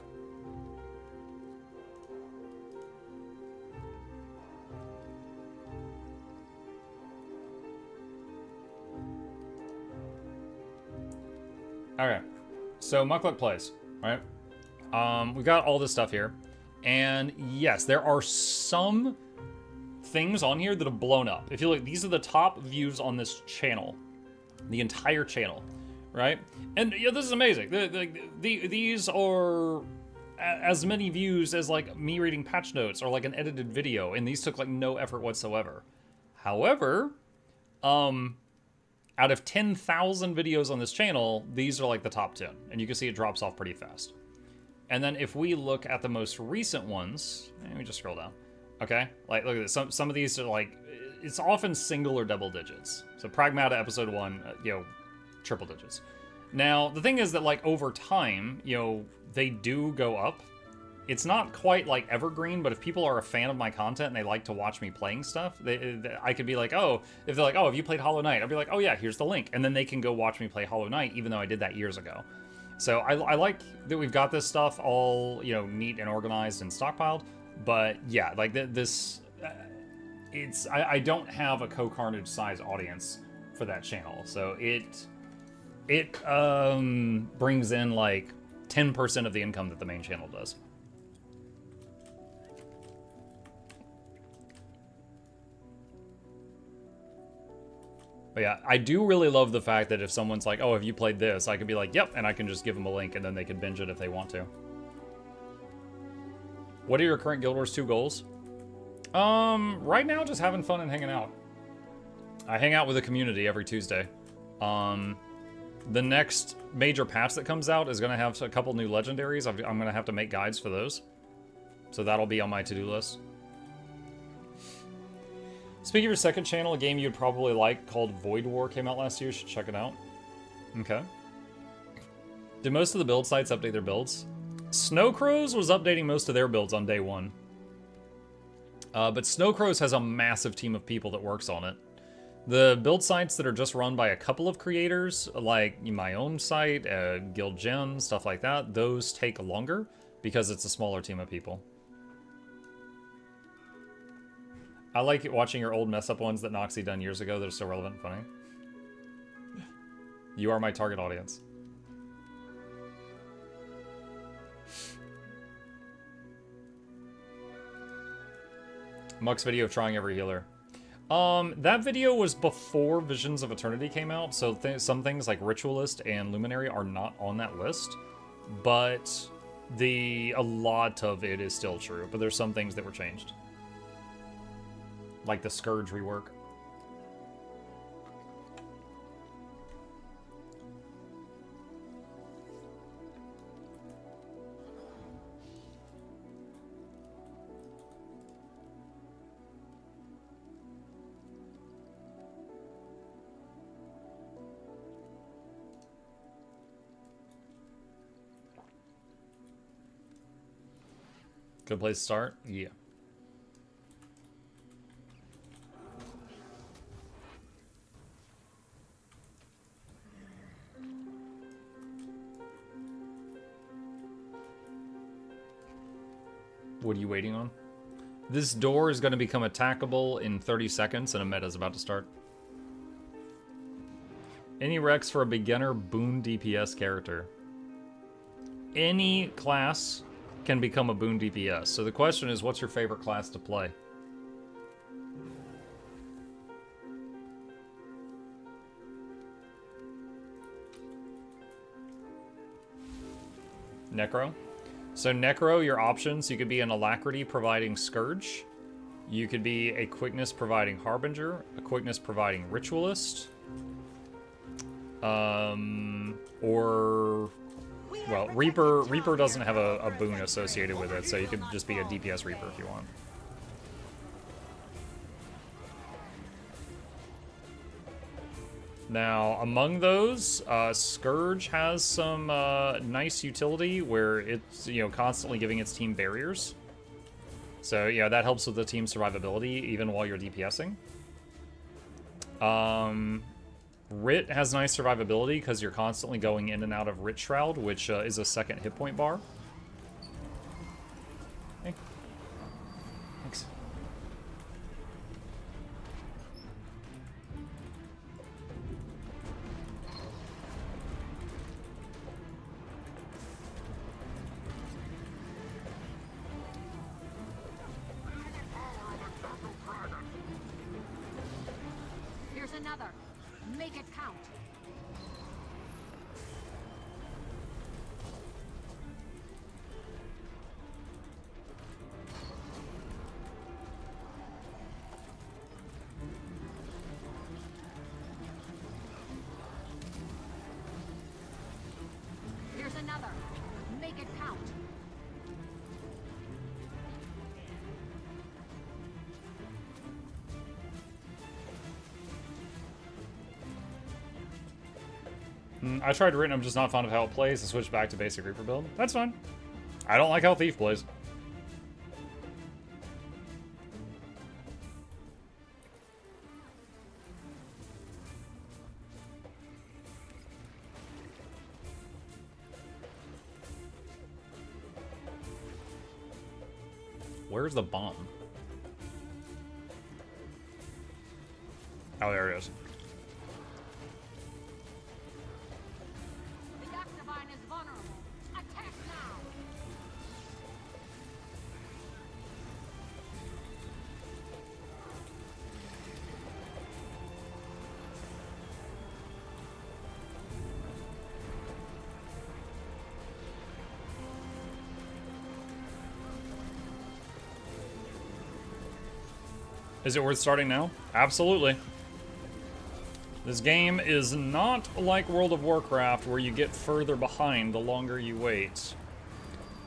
Okay, so Mukluk Plays, right? We've got all this stuff here. And yes, there are some things on here that have blown up. If you look, these are the top views on this channel. The entire channel, right? And yeah, this is amazing. These are as many views as like me reading patch notes or like an edited video, and these took like no effort whatsoever. However, out of 10,000 videos on this channel, these are like the top 10, and you can see it drops off pretty fast. And then if we look at the most recent ones, let me just scroll down. Okay, like look at this. Some of these are like, it's often single or double digits. So Pragmata episode 1, you know, triple digits. Now the thing is that like over time, you know, they do go up. It's not quite like evergreen, but if people are a fan of my content and they like to watch me playing stuff, I could be like, oh, if they're like, oh, have you played Hollow Knight? I'd be like, oh yeah, here's the link. And then they can go watch me play Hollow Knight, even though I did that years ago. So I like that we've got this stuff all, you know, neat and organized and stockpiled. But yeah, like this, I don't have a Co-Carnage size audience for that channel. So it brings in like 10% of the income that the main channel does. But yeah, I do really love the fact that if someone's like, oh, have you played this? I could be like, yep, and I can just give them a link and then they can binge it if they want to. What are your current Guild Wars 2 goals? Right now, just having fun and hanging out. I hang out with the community every Tuesday. The next major patch that comes out is going to have a couple new legendaries. I'm going to have to make guides for those. So that'll be on my to-do list. Speaking of your second channel, a game you'd probably like called Void War came out last year. You should check it out. Okay. Did most of the build sites update their builds? Snowcrows was updating most of their builds on day one. But Snowcrows has a massive team of people that works on it. The build sites that are just run by a couple of creators, like my own site, Guild Gem, stuff like that, those take longer because it's a smaller team of people. I like watching your old mess-up ones that Noxxi done years ago that are so relevant and funny. You are my target audience. Muck's video of trying every healer. That video was before Visions of Eternity came out, so some things like Ritualist and Luminary are not on that list, but a lot of it is still true, but there's some things that were changed. Like the Scourge rework. Good place to start? Yeah. What are you waiting on? This door is going to become attackable in 30 seconds and a meta is about to start. Any Rex for a beginner boon DPS character? Any class can become a boon DPS. So the question is, what's your favorite class to play? Necro? So Necro, your options, you could be an Alacrity providing Scourge. You could be a Quickness providing Harbinger, a Quickness providing Ritualist. Or... Well, Reaper doesn't have a boon associated with it, so you could just be a DPS Reaper if you want. Now, among those, Scourge has some nice utility where it's, you know, constantly giving its team barriers. So, yeah, that helps with the team survivability even while you're DPSing. Writ has nice survivability because you're constantly going in and out of Writ Shroud, which is a second hit point bar. Hey. Thanks. Here's another. Make it count. Here's another. Make it count. I tried Written, I'm just not fond of how it plays. I switched back to basic Reaper build. That's fine. I don't like how Thief plays. Where's the bomb? Oh, there it is. The Octavine is vulnerable. Attack now. Is it worth starting now? Absolutely. This game is not like World of Warcraft where you get further behind the longer you wait.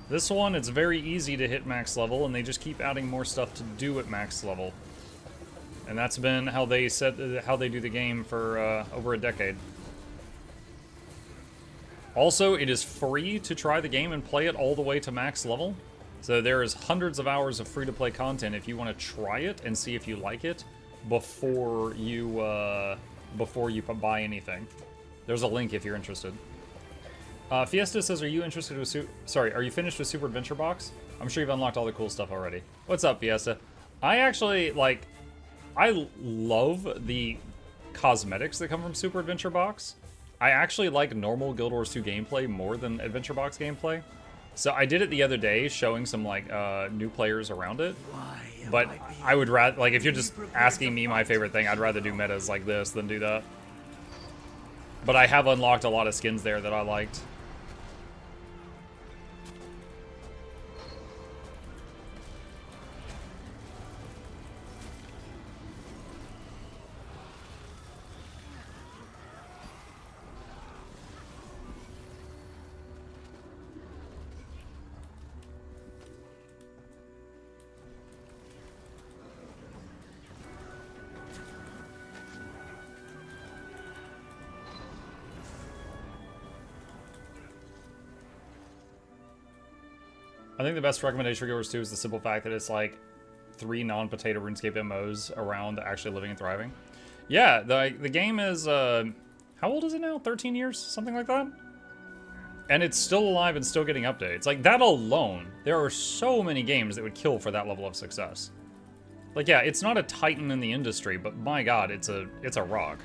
This one, it's very easy to hit max level, and they just keep adding more stuff to do at max level. And that's been how they do the game for over a decade. Also, it is free to try the game and play it all the way to max level. So there is hundreds of hours of free-to-play content if you want to try it and see if you like it before you buy anything. There's a link if you're interested. Fiesta says, "Are you interested with are you finished with Super Adventure Box? I'm sure you've unlocked all the cool stuff already." What's up, Fiesta? I actually I love the cosmetics that come from Super Adventure Box. I actually like normal Guild Wars 2 gameplay more than Adventure Box gameplay. So I did it the other day, showing some new players around it. But I would rather, if you're just asking me my favorite thing, I'd rather do metas like this than do that. But I have unlocked a lot of skins there that I liked. I think the best recommendation for Guild Wars 2 is the simple fact that it's 3 non-potato RuneScape MMOs around actually living and thriving. Yeah, the game is, how old is it now? 13 years? Something like that? And it's still alive and still getting updates. That alone, there are so many games that would kill for that level of success. Yeah, it's not a titan in the industry, but my god, it's a rock.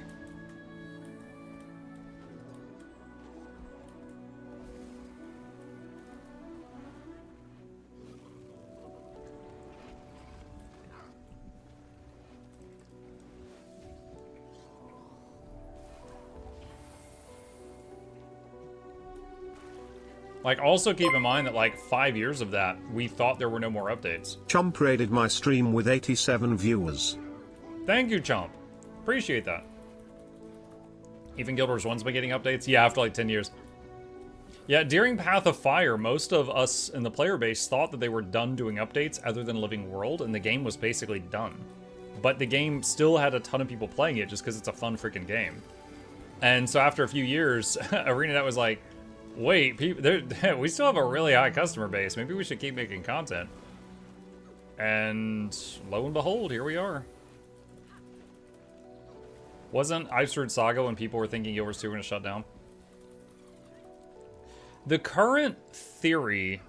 Also keep in mind that 5 years of that, we thought there were no more updates. Chomp raided my stream with 87 viewers. Thank you, Chomp. Appreciate that. Even Guild Wars 1's been getting updates? Yeah, after 10 years. Yeah, during Path of Fire, most of us in the player base thought that they were done doing updates other than Living World, and the game was basically done. But the game still had a ton of people playing it just because it's a fun freaking game. And so after a few years, ArenaNet was like, wait, we still have a really high customer base. Maybe we should keep making content. And lo and behold, here we are. Wasn't Icebrood Saga when people were thinking Guild Wars 2 were going to shut down? The current theory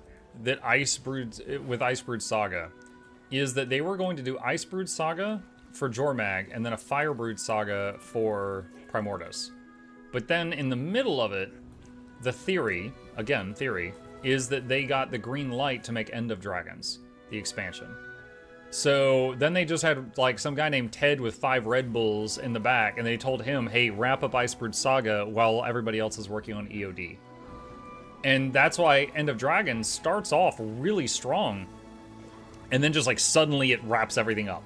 that with Icebrood Saga is that they were going to do Icebrood Saga for Jormag and then a Firebrood Saga for Primordius. But then in the middle of it, the theory, again, theory, is that they got the green light to make End of Dragons, the expansion. So then they just had like some guy named Ted with 5 Red Bulls in the back, and they told him, hey, wrap up Icebrood Saga while everybody else is working on EOD. And that's why End of Dragons starts off really strong, and then just like suddenly it wraps everything up.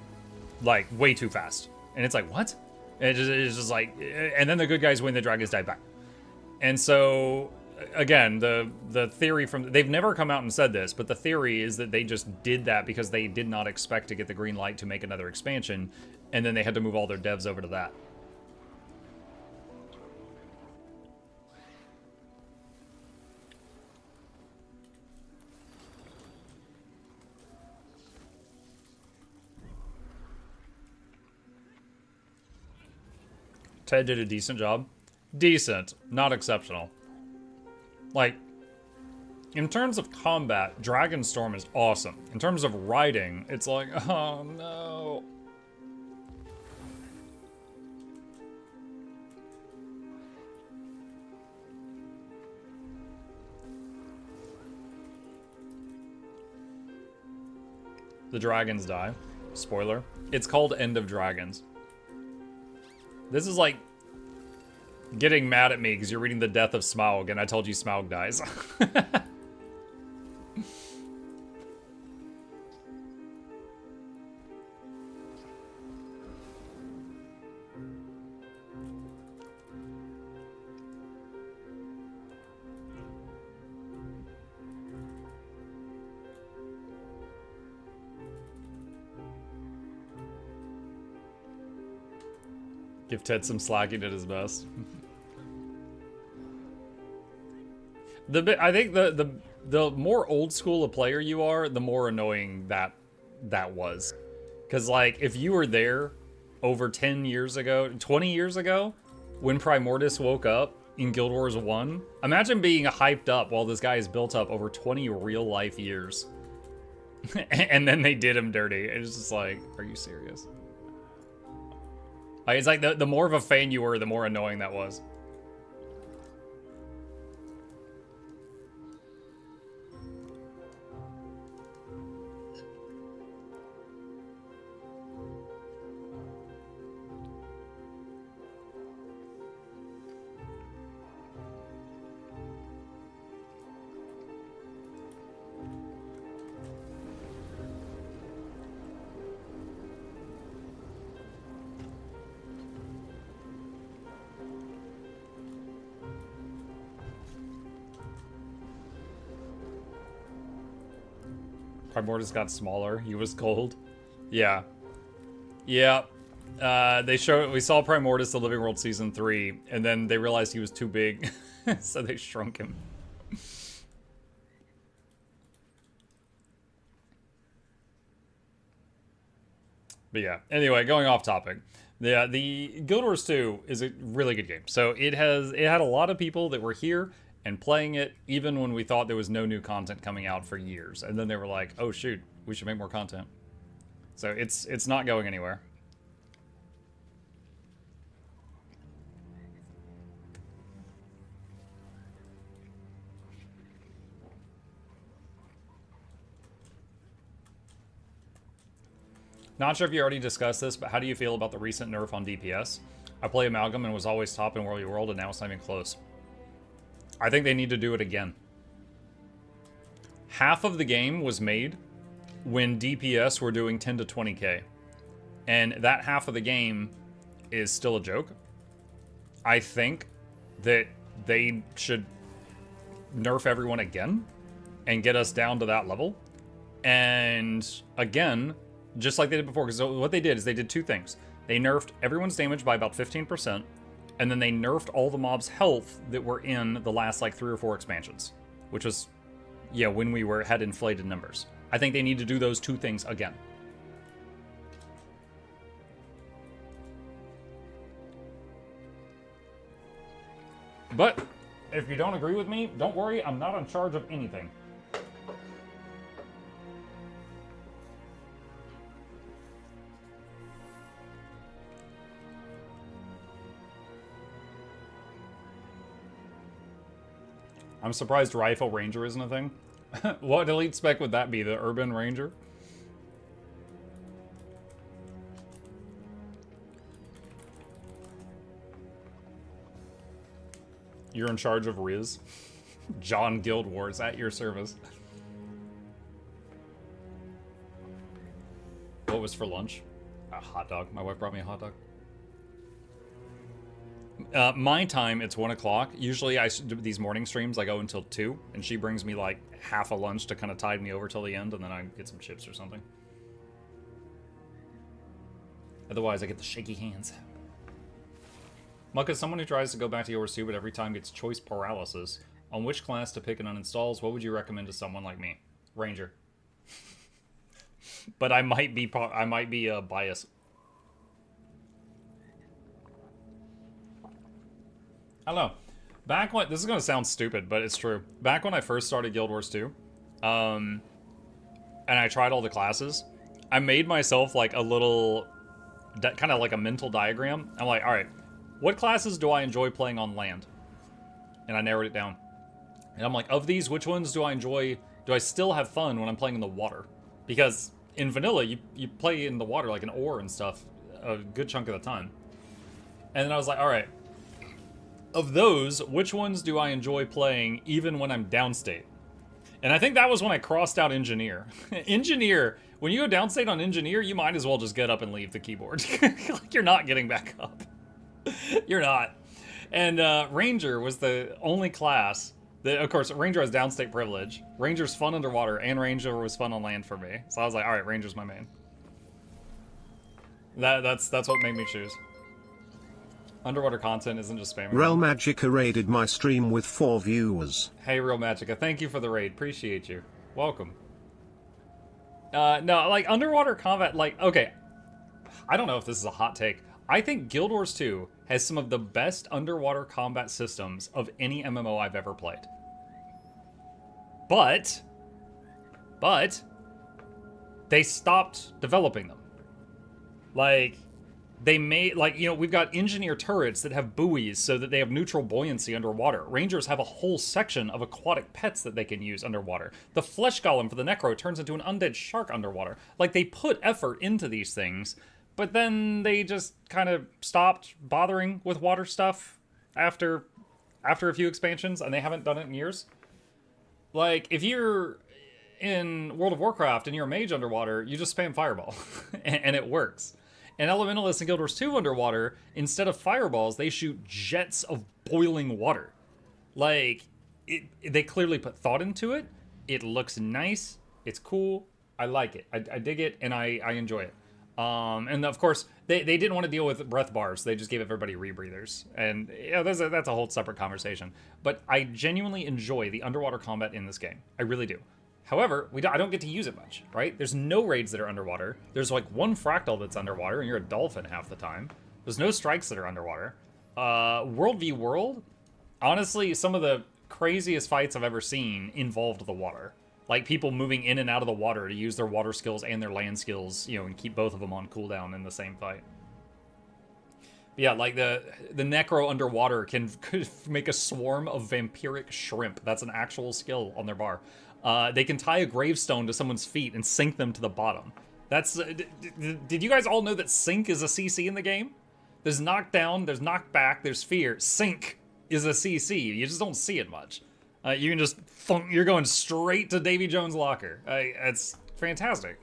Like way too fast. And it's like, what? And it's just like, and then the good guys win, the dragons die back. And so, again, the theory from, they've never come out and said this, but the theory is that they just did that because they did not expect to get the green light to make another expansion, and then they had to move all their devs over to that. Ted did a decent job. Decent, not exceptional. Like, in terms of combat, Dragonstorm is awesome. In terms of riding, it's like, oh no. The dragons die. Spoiler. It's called End of Dragons. This is like getting mad at me because you're reading The Death of Smaug and I told you Smaug dies. Give Ted some slack, he did his best. I think the more old school a player you are, the more annoying that was. Because like if you were there over 10 years ago, 20 years ago, when Primordius woke up in Guild Wars 1, imagine being hyped up while this guy is built up over 20 real life years. And then they did him dirty. It's just like, are you serious? Like, it's like the more of a fan you were, the more annoying that was. Primordius got smaller. He was cold. Yeah. Yeah. We saw Primordius the Living World Season 3, and then they realized he was too big, so they shrunk him. But yeah, anyway, going off topic. Yeah, the Guild Wars 2 is a really good game. So it had a lot of people that were here and playing it even when we thought there was no new content coming out for years. And then they were like, oh shoot, we should make more content. So it's not going anywhere. Not sure if you already discussed this, but how do you feel about the recent nerf on DPS? I play Amalgam and was always top in World World, and now it's not even close. I think they need to do it again. Half of the game was made when DPS were doing 10 to 20k. And that half of the game is still a joke. I think that they should nerf everyone again and get us down to that level. And again, just like they did before, because what they did is they did two things. They nerfed everyone's damage by about 15%, And then they nerfed all the mobs' health that were in the last like 3 or 4 expansions, which was, yeah, when we had inflated numbers. I think they need to do those 2 things again. But if you don't agree with me, don't worry, I'm not in charge of anything. I'm surprised Rifle Ranger isn't a thing. What elite spec would that be? The Urban Ranger? You're in charge of Riz. John Guild Wars at your service. What was for lunch? A hot dog. My wife brought me a hot dog. My time, it's 1 o'clock. Usually I do these morning streams, I go until 2, and she brings me like half a lunch to kind of tide me over till the end, and then I get some chips or something. Otherwise, I get the shaky hands. Muck is someone who tries to go back to yours too, but every time gets choice paralysis. On which class to pick and uninstalls, what would you recommend to someone like me? Ranger. But I might be biased. I don't know. Back when, this is going to sound stupid, but it's true. Back when I first started Guild Wars 2, and I tried all the classes, I made myself like a little, kind of like a mental diagram. I'm like, all right, what classes do I enjoy playing on land? And I narrowed it down. And I'm like, of these, which ones do I enjoy, do I still have fun when I'm playing in the water? Because in vanilla, you play in the water like an ore and stuff a good chunk of the time. And then I was like, all right, of those, which ones do I enjoy playing even when I'm downstate? And I think that was when I crossed out Engineer. Engineer, when you go downstate on Engineer, you might as well just get up and leave the keyboard. Like, you're not getting back up. You're not. And Ranger was the only class that, of course, Ranger has downstate privilege. Ranger's fun underwater, and Ranger was fun on land for me. So I was like, all right, Ranger's my main. That's what made me choose. Underwater content isn't just spamming. Real Magica raided my stream with 4 viewers. Hey, Real Magica, thank you for the raid. Appreciate you. Welcome. No, like, underwater combat, like, okay. I don't know if this is a hot take. I think Guild Wars 2 has some of the best underwater combat systems of any MMO I've ever played. But, they stopped developing them. Like, they made, like, you know, we've got engineer turrets that have buoys so that they have neutral buoyancy underwater. Rangers have a whole section of aquatic pets that they can use underwater. The flesh golem for the necro turns into an undead shark underwater. Like, they put effort into these things, but then they just kind of stopped bothering with water stuff after a few expansions, and they haven't done it in years. Like, if you're in World of Warcraft and you're a mage underwater, you just spam Fireball, and it works. And Elementalists in Guild Wars 2 underwater, instead of fireballs, they shoot jets of boiling water. Like, they clearly put thought into it. It looks nice. It's cool. I like it. I dig it, and I enjoy it. And of course, they didn't want to deal with breath bars. So they just gave everybody rebreathers. And yeah, that's a whole separate conversation. But I genuinely enjoy the underwater combat in this game. I really do. However, I don't get to use it much, right? There's no raids that are underwater. There's like one fractal that's underwater, and you're a dolphin half the time. There's no strikes that are underwater. World v World, honestly, some of the craziest fights I've ever seen involved the water. Like people moving in and out of the water to use their water skills and their land skills, you know, and keep both of them on cooldown in the same fight. But yeah, like the necro underwater could make a swarm of vampiric shrimp. That's an actual skill on their bar. They can tie a gravestone to someone's feet and sink them to the bottom. That's... did you guys all know that sink is a CC in the game? There's knockdown, there's knockback, there's fear. Sink is a CC. You just don't see it much. You can just... You're going straight to Davy Jones' locker. It's fantastic.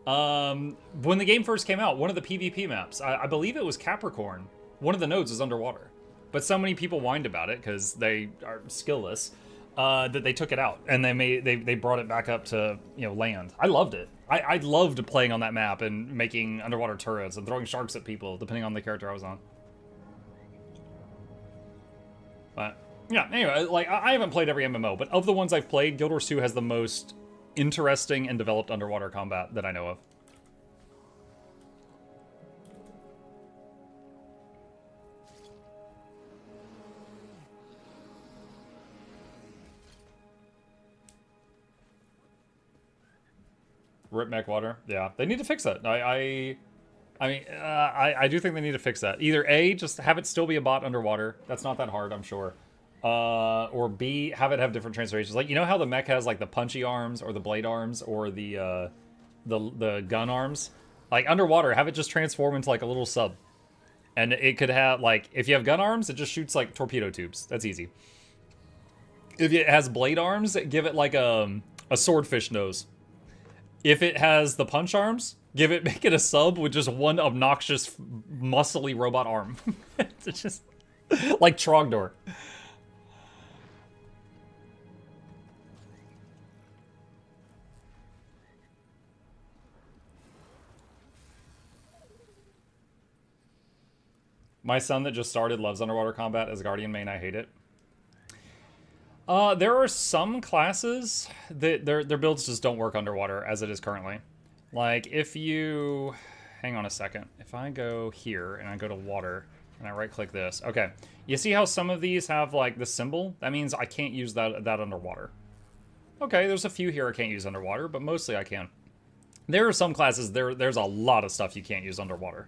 When the game first came out, one of the PvP maps, I believe it was Capricorn, one of the nodes was underwater. But so many people whined about it because they are skillless. That they took it out and they brought it back up to, you know, land. I loved it. I loved playing on that map and making underwater turrets and throwing sharks at people depending on the character I was on. But yeah, anyway, like I haven't played every MMO, but of the ones I've played, Guild Wars 2 has the most interesting and developed underwater combat that I know of. Rip mech water. Yeah, they need to fix that. I do think they need to fix that. Either A, just have it still be a bot underwater. That's not that hard, I'm sure. Or B, have it have different transformations. Like, you know how the mech has like the punchy arms or the blade arms or the gun arms? Like underwater, have it just transform into like a little sub. And it could have like, if you have gun arms, it just shoots like torpedo tubes. That's easy. If it has blade arms, give it like a swordfish nose. If it has the punch arms, make it a sub with just one obnoxious, muscly robot arm. It's just like Trogdor. My son that just started loves underwater combat. As Guardian main, I hate it. There are some classes that their builds just don't work underwater as it is currently. Like if you, hang on a second. If I go here and I go to water and I right click this. Okay, you see how some of these have like the symbol? That means I can't use that underwater. Okay, there's a few here I can't use underwater, but mostly I can. There are some classes, there's a lot of stuff you can't use underwater.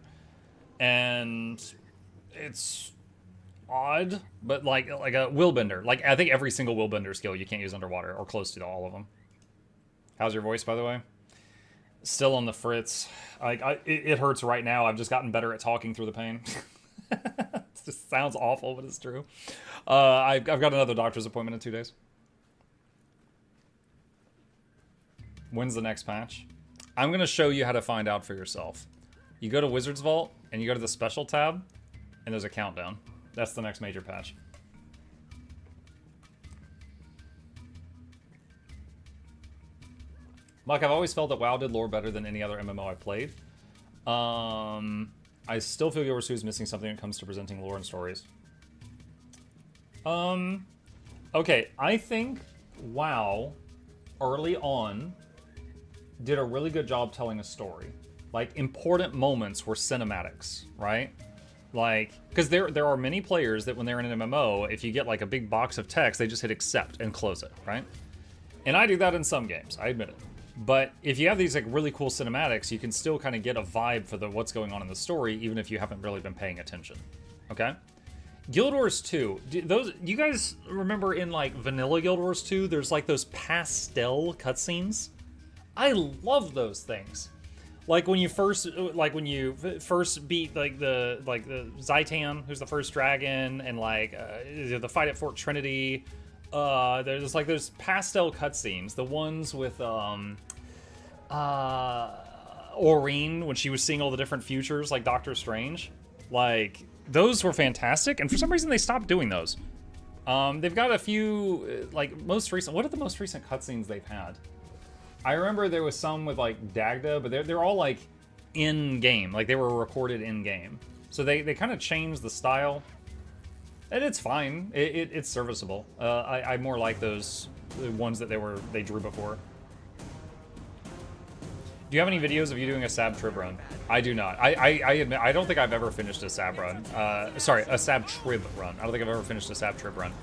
And it's odd, but like a willbender. Like I think every single willbender skill you can't use underwater, or close to all of them. How's your voice, by the way? Still on the fritz. It hurts right now. I've just gotten better at talking through the pain. It just sounds awful, but it's true. I've got another doctor's appointment in 2 days. When's the next patch? I'm gonna show you how to find out for yourself. You go to Wizard's Vault and you go to the special tab, and there's a countdown. That's the next major patch. Mike, I've always felt that WoW did lore better than any other MMO I've played. I still feel Guild Wars 2 is missing something when it comes to presenting lore and stories. Okay, I think WoW, early on, did a really good job telling a story. Like, important moments were cinematics, right? Like, because there are many players that when they're in an MMO, if you get like a big box of text, they just hit accept and close it, right? And I do that in some games, I admit it. But if you have these like really cool cinematics, you can still kind of get a vibe for what's going on in the story, even if you haven't really been paying attention. Okay? Guild Wars 2, you guys remember in like vanilla Guild Wars 2, there's like those pastel cutscenes? I love those things. Like when you first beat like the Zaitan, who's the first dragon, and like the fight at Fort Trinity. There's like those pastel cutscenes, the ones with Aurene when she was seeing all the different futures, like Doctor Strange. Like those were fantastic, and for some reason they stopped doing those. They've got a few like most recent. What are the most recent cutscenes they've had? I remember there was some with like Dagda, but they're all like in game, like they were recorded in game. So they kind of changed the style, and it's fine. It's serviceable. I more like those ones that they drew before. Do you have any videos of you doing a Sab Trib run? I do not. I admit I don't think I've ever finished a Sab run. Sorry, a Sab Trib run. I don't think I've ever finished a Sab Trib run.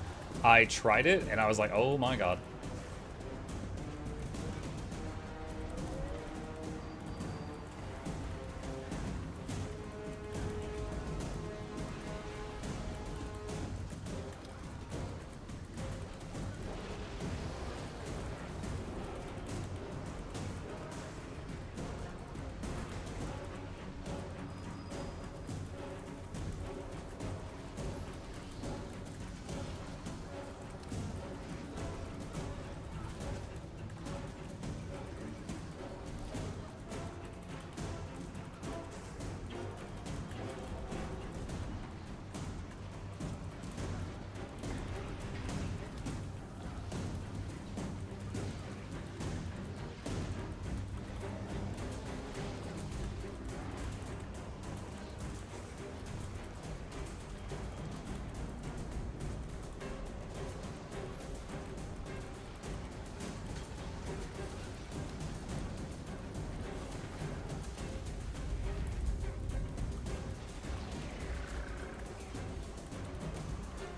I tried it and I was like, oh my god.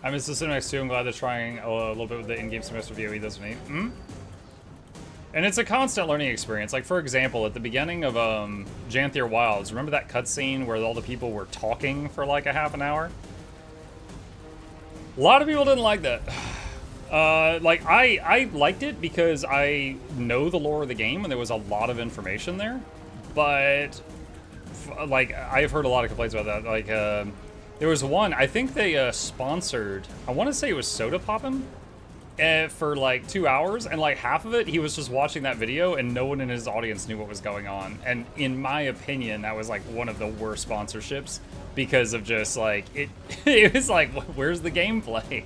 I miss the cinematics too. I'm glad they're trying a little bit with the in-game semester VOE doesn't need. And it's a constant learning experience. Like, for example, at the beginning of Janthier Wilds, remember that cutscene where all the people were talking for like a half an hour? A lot of people didn't like that. Like, I liked it because I know the lore of the game and there was a lot of information there. But, like, I've heard a lot of complaints about that. Like, there was one, I think they sponsored, I want to say it was Soda Poppin', for like 2 hours, and like half of it, he was just watching that video and no one in his audience knew what was going on. And in my opinion, that was like one of the worst sponsorships because of just like, it was like, where's the gameplay?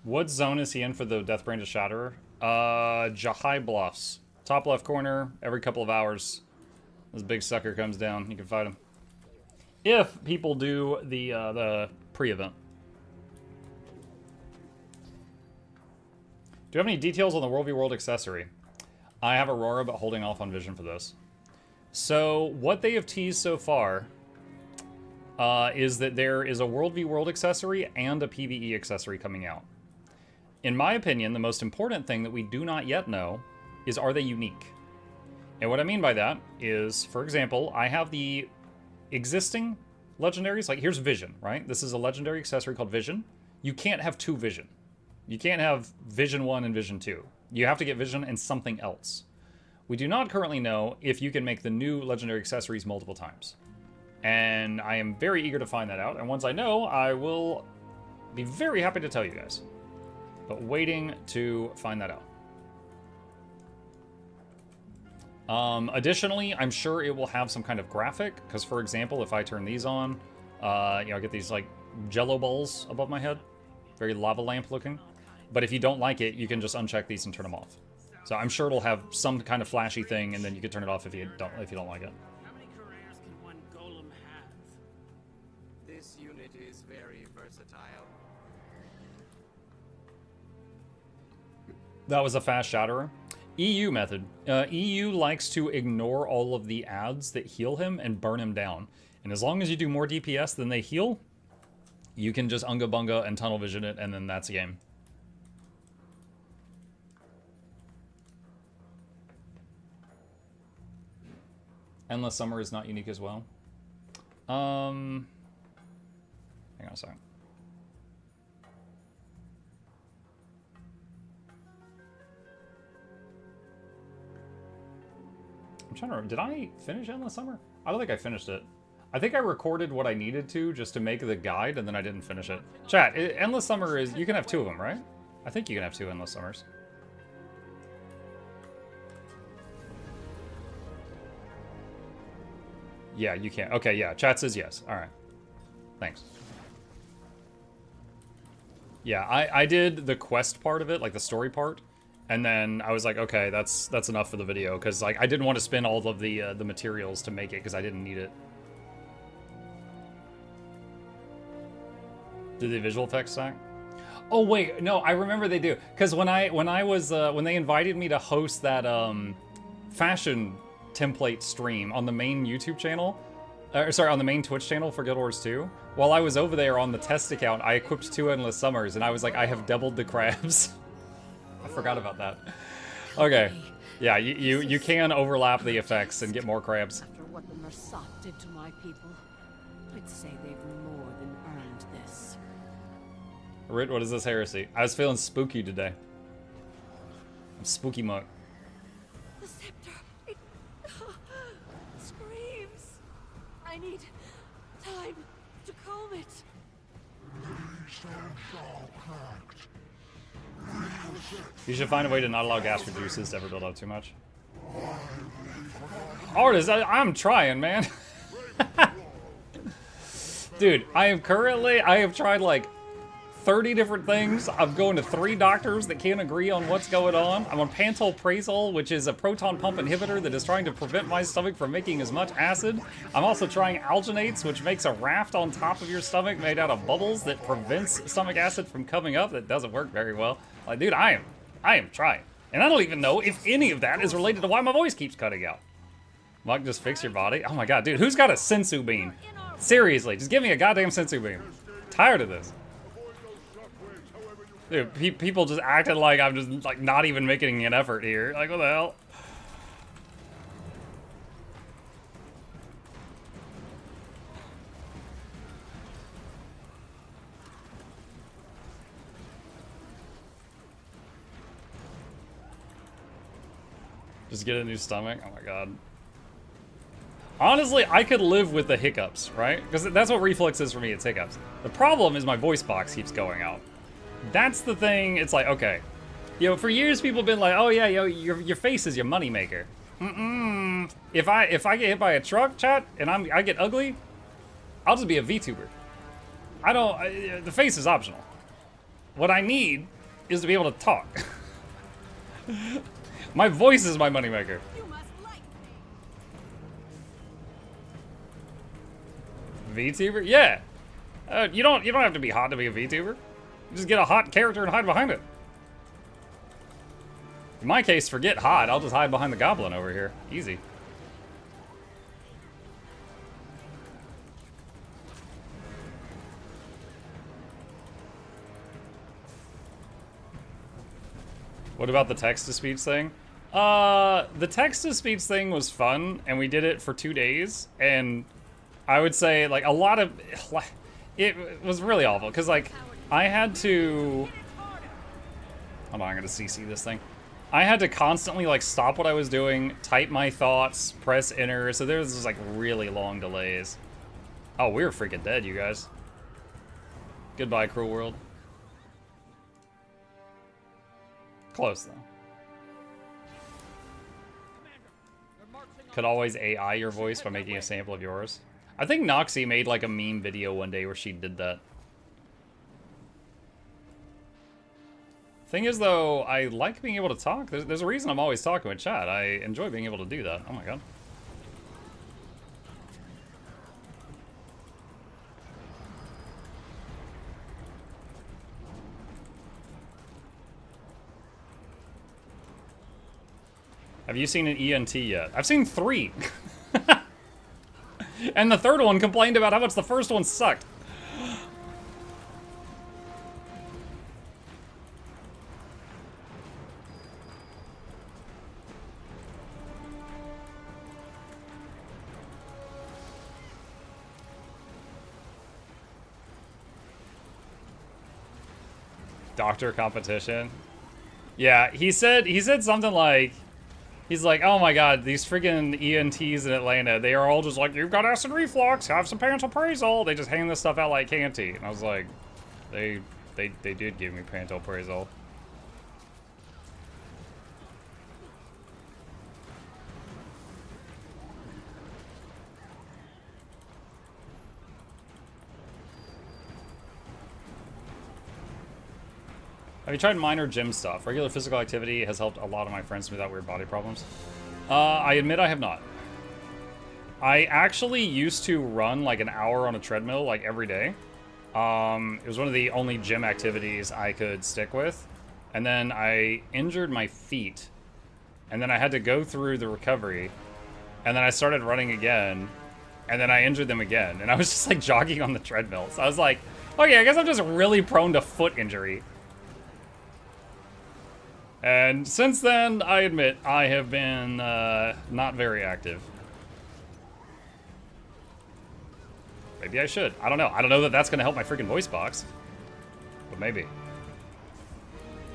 What zone is he in for the Death Brand of Shatterer? Jahai Bluffs. Top left corner, every couple of hours. This big sucker comes down, you can fight him. If people do the pre-event. Do you have any details on the World v World accessory? I have Aurora, but holding off on Vision for this. So, what they have teased so far is that there is a World v World accessory and a PvE accessory coming out. In my opinion, the most important thing that we do not yet know is, are they unique? And what I mean by that is, for example, I have the existing legendaries. Like, here's Vision, right? This is a legendary accessory called Vision. You can't have two Vision. You can't have Vision 1 and Vision 2. You have to get Vision and something else. We do not currently know if you can make the new legendary accessories multiple times. And I am very eager to find that out. And once I know, I will be very happy to tell you guys. But waiting to find that out. Additionally, I'm sure it will have some kind of graphic, because for example, if I turn these on, you know, I get these like jello balls above my head, very lava lamp looking. But if you don't like it, you can just uncheck these and turn them off. So I'm sure it'll have some kind of flashy thing, and then you can turn it off if you don't like it. How many careers can one golem have? This unit is very versatile. That was a fast shatterer. EU method. EU likes to ignore all of the ads that heal him and burn him down. And as long as you do more DPS than they heal, you can just Unga Bunga and tunnel vision it, and then that's a game. Endless Summer is not unique as well. Hang on a second. I'm trying to remember, did I finish Endless Summer? I don't think I finished it. I think I recorded what I needed to just to make the guide, and then I didn't finish it. Chat, Endless Summer is, you can have two of them, right? I think you can have two Endless Summers. Yeah, you can. Okay, yeah, chat says yes. All right. Thanks. Yeah, I did the quest part of it, like the story part. And then I was like, okay, that's enough for the video, because like I didn't want to spend all of the materials to make it, because I didn't need it. Did the visual effects stack? Oh wait, no, I remember they do, because when they invited me to host that fashion template stream on the main YouTube channel, sorry, on the main Twitch channel for Guild Wars 2, while I was over there on the test account, I equipped 2 Endless Summers, and I was like, I have doubled the crabs. I forgot about that. Okay. Yeah, you can overlap the effects and get more crabs. After what the Mersat did to my people, I'd say they've more than earned this. Rit, what is this heresy? I was feeling spooky today. I'm spooky monk. The scepter, it screams. I need time to calm it. You should find a way to not allow gastric juices to ever build up too much. Artist, I'm trying, man. Dude, I have tried like 30 different things. I'm going to 3 doctors that can't agree on what's going on. I'm on pantoprazole, which is a proton pump inhibitor that is trying to prevent my stomach from making as much acid. I'm also trying alginates, which makes a raft on top of your stomach made out of bubbles that prevents stomach acid from coming up. That doesn't work very well. Like, dude, I am trying. And I don't even know if any of that is related to why my voice keeps cutting out. Mug, just fix your body. Oh my god, dude, who's got a sensu bean? Seriously, just give me a goddamn sensu bean. Tired of this. Dude, people just acting like I'm just like not even making an effort here. Like, what the hell? Just get a new stomach. Oh my god. Honestly, I could live with the hiccups, right? Because that's what reflux is for me, it's hiccups. The problem is my voice box keeps going out. That's the thing, it's like, okay. You know, for years people have been like, oh yeah, yo, your face is your moneymaker. If I get hit by a truck, chat, and I get ugly, I'll just be a VTuber. The face is optional. What I need is to be able to talk. My voice is my moneymaker. VTuber? Yeah. You don't have to be hot to be a VTuber. Just get a hot character and hide behind it. In my case, forget hot. I'll just hide behind the goblin over here. Easy. What about the text-to-speech thing? The text-to-speech thing was fun, and we did it for 2 days, and I would say, like, a lot of... It was really awful, because, like, I had to... Hold on, I'm gonna CC this thing. I had to constantly, like, stop what I was doing, type my thoughts, press enter, so there was just, like, really long delays. Oh, we were freaking dead, you guys. Goodbye, cruel world. Close, though. Could always AI your voice by making a sample of yours. I think Noxxi made like a meme video one day where she did that. Thing is, though, I like being able to talk. There's a reason I'm always talking with chat. I enjoy being able to do that. Oh my god. Have you seen an ENT yet? I've seen 3. And the third one complained about how much the first one sucked. Doctor competition. Yeah, he said something like, he's like, oh my god, these freaking ENTs in Atlanta, they are all just like, you've got acid reflux, have some pantoprazole. They just hand this stuff out like candy. And I was like, they did give me pantoprazole. Have you tried minor gym stuff? Regular physical activity has helped a lot of my friends without weird body problems. I admit I have not. I actually used to run like an hour on a treadmill like every day. It was one of the only gym activities I could stick with. And then I injured my feet. And then I had to go through the recovery. And then I started running again. And then I injured them again. And I was just like jogging on the treadmill. So I was like, okay, I guess I'm just really prone to foot injury. And since then, I admit, I have been not very active. Maybe I should. I don't know. I don't know that that's going to help my freaking voice box. But maybe.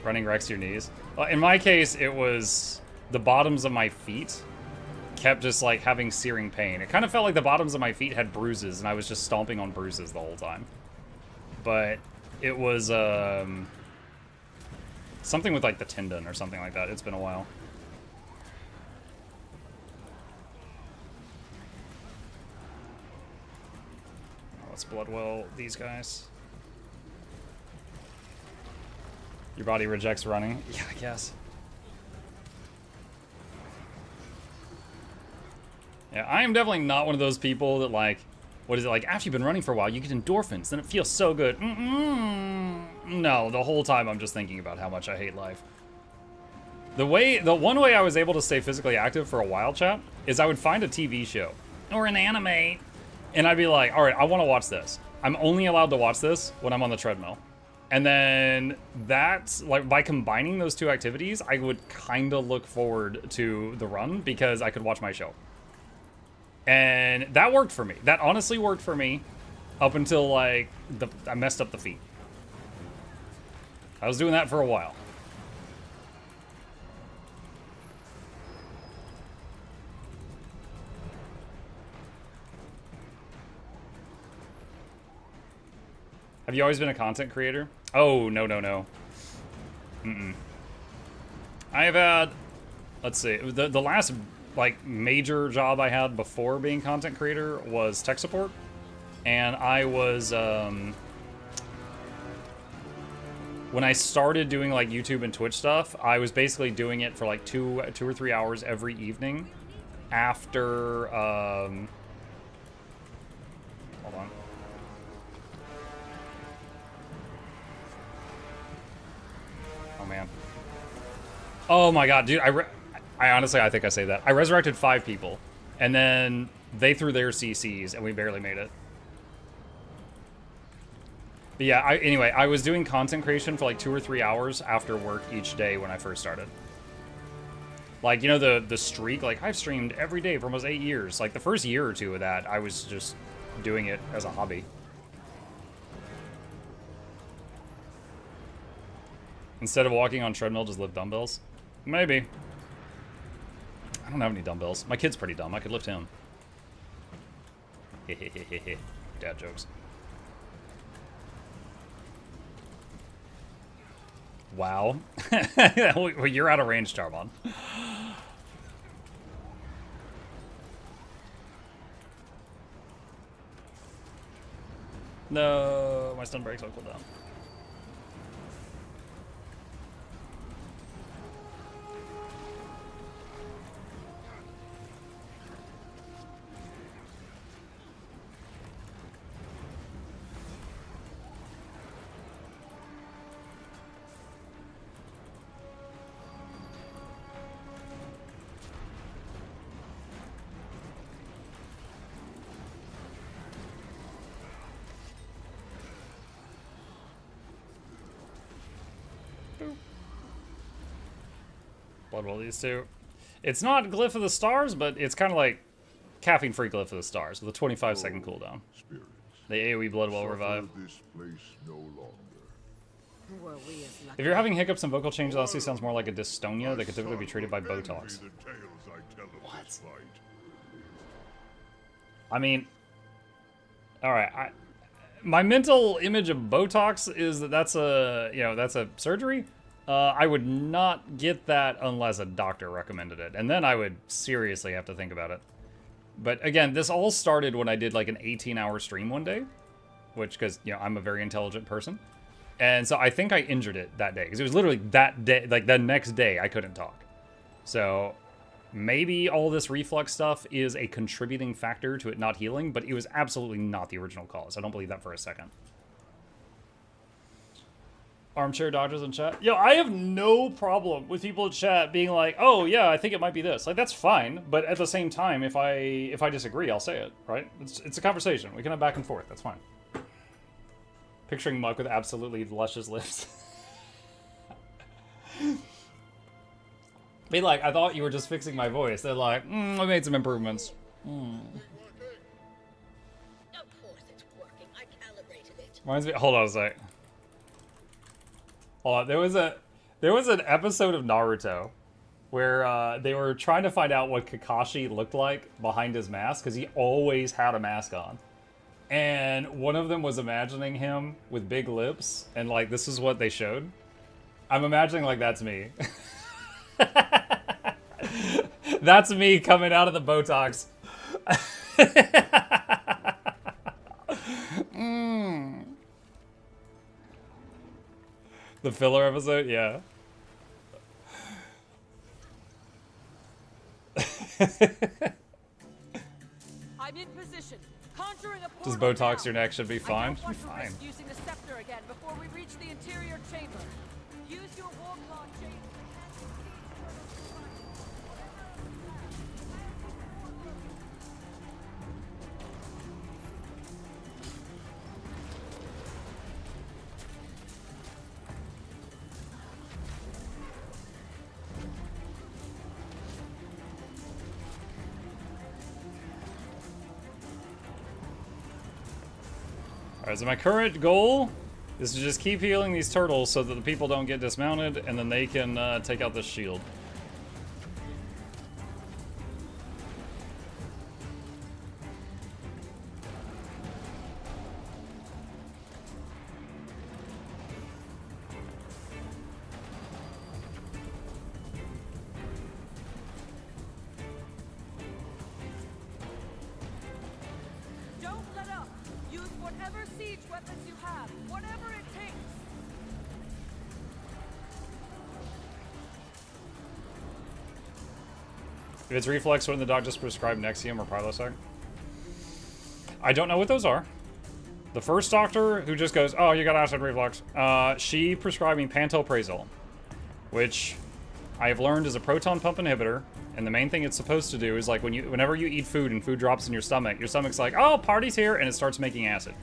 Running wrecks your knees. In my case, it was the bottoms of my feet kept just like having searing pain. It kind of felt like the bottoms of my feet had bruises, and I was just stomping on bruises the whole time. But it was... something with like the tendon or something like that. It's been a while. Let's bloodwell these guys. Your body rejects running. Yeah, I guess. Yeah, I am definitely not one of those people that like, what is it like? After you've been running for a while, you get endorphins, then it feels so good. No, the whole time I'm just thinking about how much I hate life. The one way I was able to stay physically active for a while, chat, is I would find a TV show or an anime, and I'd be like, all right, I want to watch this. I'm only allowed to watch this when I'm on the treadmill. And then that's like, by combining those two activities, I would kind of look forward to the run because I could watch my show. And that worked for me. That honestly worked for me up until like I messed up the feet. I was doing that for a while. Have you always been a content creator? Oh, no. I have had, let's see, the last like major job I had before being content creator was tech support. And I was, when I started doing like YouTube and Twitch stuff, I was basically doing it for like two or 3 hours every evening after, hold on. Oh man. Oh my god, dude, I honestly, I think I say that. I resurrected 5 people, and then they threw their CCs, and we barely made it. But yeah, anyway, I was doing content creation for like 2 or 3 hours after work each day when I first started. Like, you know, the streak, like, I've streamed every day for almost 8 years. Like, the first year or 2 of that, I was just doing it as a hobby. Instead of walking on treadmill, just lift dumbbells? Maybe. I don't have any dumbbells. My kid's pretty dumb. I could lift him. Dad jokes. Wow. Well, you're out of range, Charbon. No, my stun breaks on cooldown. Blood Bowl these two. It's not Glyph of the Stars, but it's kind of like caffeine-free Glyph of the Stars with a 25-second cooldown. The AoE Blood Bowl revive. This place no longer. If you're having hiccups and vocal changes, honestly sounds more like a dystonia that could typically be treated by Botox. What? I mean, all right. My mental image of Botox is that that's a surgery. I would not get that unless a doctor recommended it, and then I would seriously have to think about it. But again, this all started when I did like an 18-hour stream one day, because I'm a very intelligent person, and so I think I injured it that day because it was literally that day, like the next day I couldn't talk. So maybe all this reflux stuff is a contributing factor to it not healing, but it was absolutely not the original cause. I don't believe that for a second. Armchair doctors in chat. Yo, I have no problem with people in chat being like, "Oh yeah, I think it might be this." Like that's fine, but at the same time, if I disagree, I'll say it. Right? It's a conversation. We can have back and forth. That's fine. Picturing Muck with absolutely luscious lips. Be like, I thought you were just fixing my voice. They're like, I made some improvements. Of course it's working. I calibrated it. Reminds me. Hold on a sec. Hold on. There was an episode of Naruto where they were trying to find out what Kakashi looked like behind his mask because he always had a mask on. And one of them was imagining him with big lips, and like this is what they showed. I'm imagining like that's me. That's me coming out of the Botox. The filler episode, yeah. I'm in position. Conjuring a Just portal Botox now. your neck should be fine. I don't Should want be to fine. risk using the scepter again before we reach the interior chamber. Use your warclaw, James. Alright, so my current goal is to just keep healing these turtles so that the people don't get dismounted, and then they can take out this shield. Don't let up. Use whatever siege weapons you have, whatever it takes. If it's reflex, wouldn't the doc just prescribe Nexium or Prilosec? I don't know what those are. The first doctor who just goes, oh, you got acid reflux, she prescribed me pantoprazole, which I have learned is a proton pump inhibitor. And the main thing it's supposed to do is, like, whenever you eat food and food drops in your stomach's like, oh, party's here, and it starts making acid.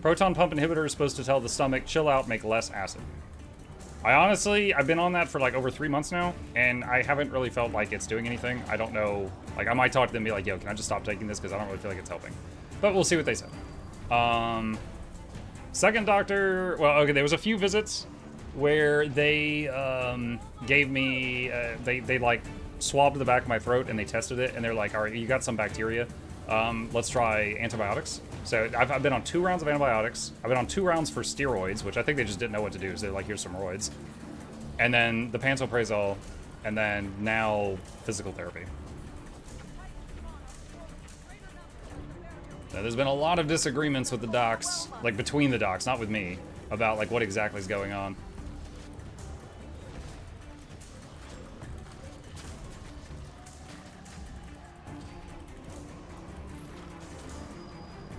Proton pump inhibitor is supposed to tell the stomach, chill out, make less acid. I've been on that for like over 3 months now, and I haven't really felt like it's doing anything. I don't know, like, I might talk to them and be like, yo, can I just stop taking this, because I don't really feel like it's helping. But we'll see what they say. Second doctor, well, okay, there was a few visits where they gave me, they like swabbed the back of my throat and they tested it, and they're like, all right, you got some bacteria. Let's try antibiotics. So I've been on 2 rounds of antibiotics. I've been on 2 rounds for steroids, which I think they just didn't know what to do. So they're like, here's some roids. And then the pantoprazole, and then now physical therapy. Now, there's been a lot of disagreements with the docs, like between the docs, not with me, about like what exactly is going on.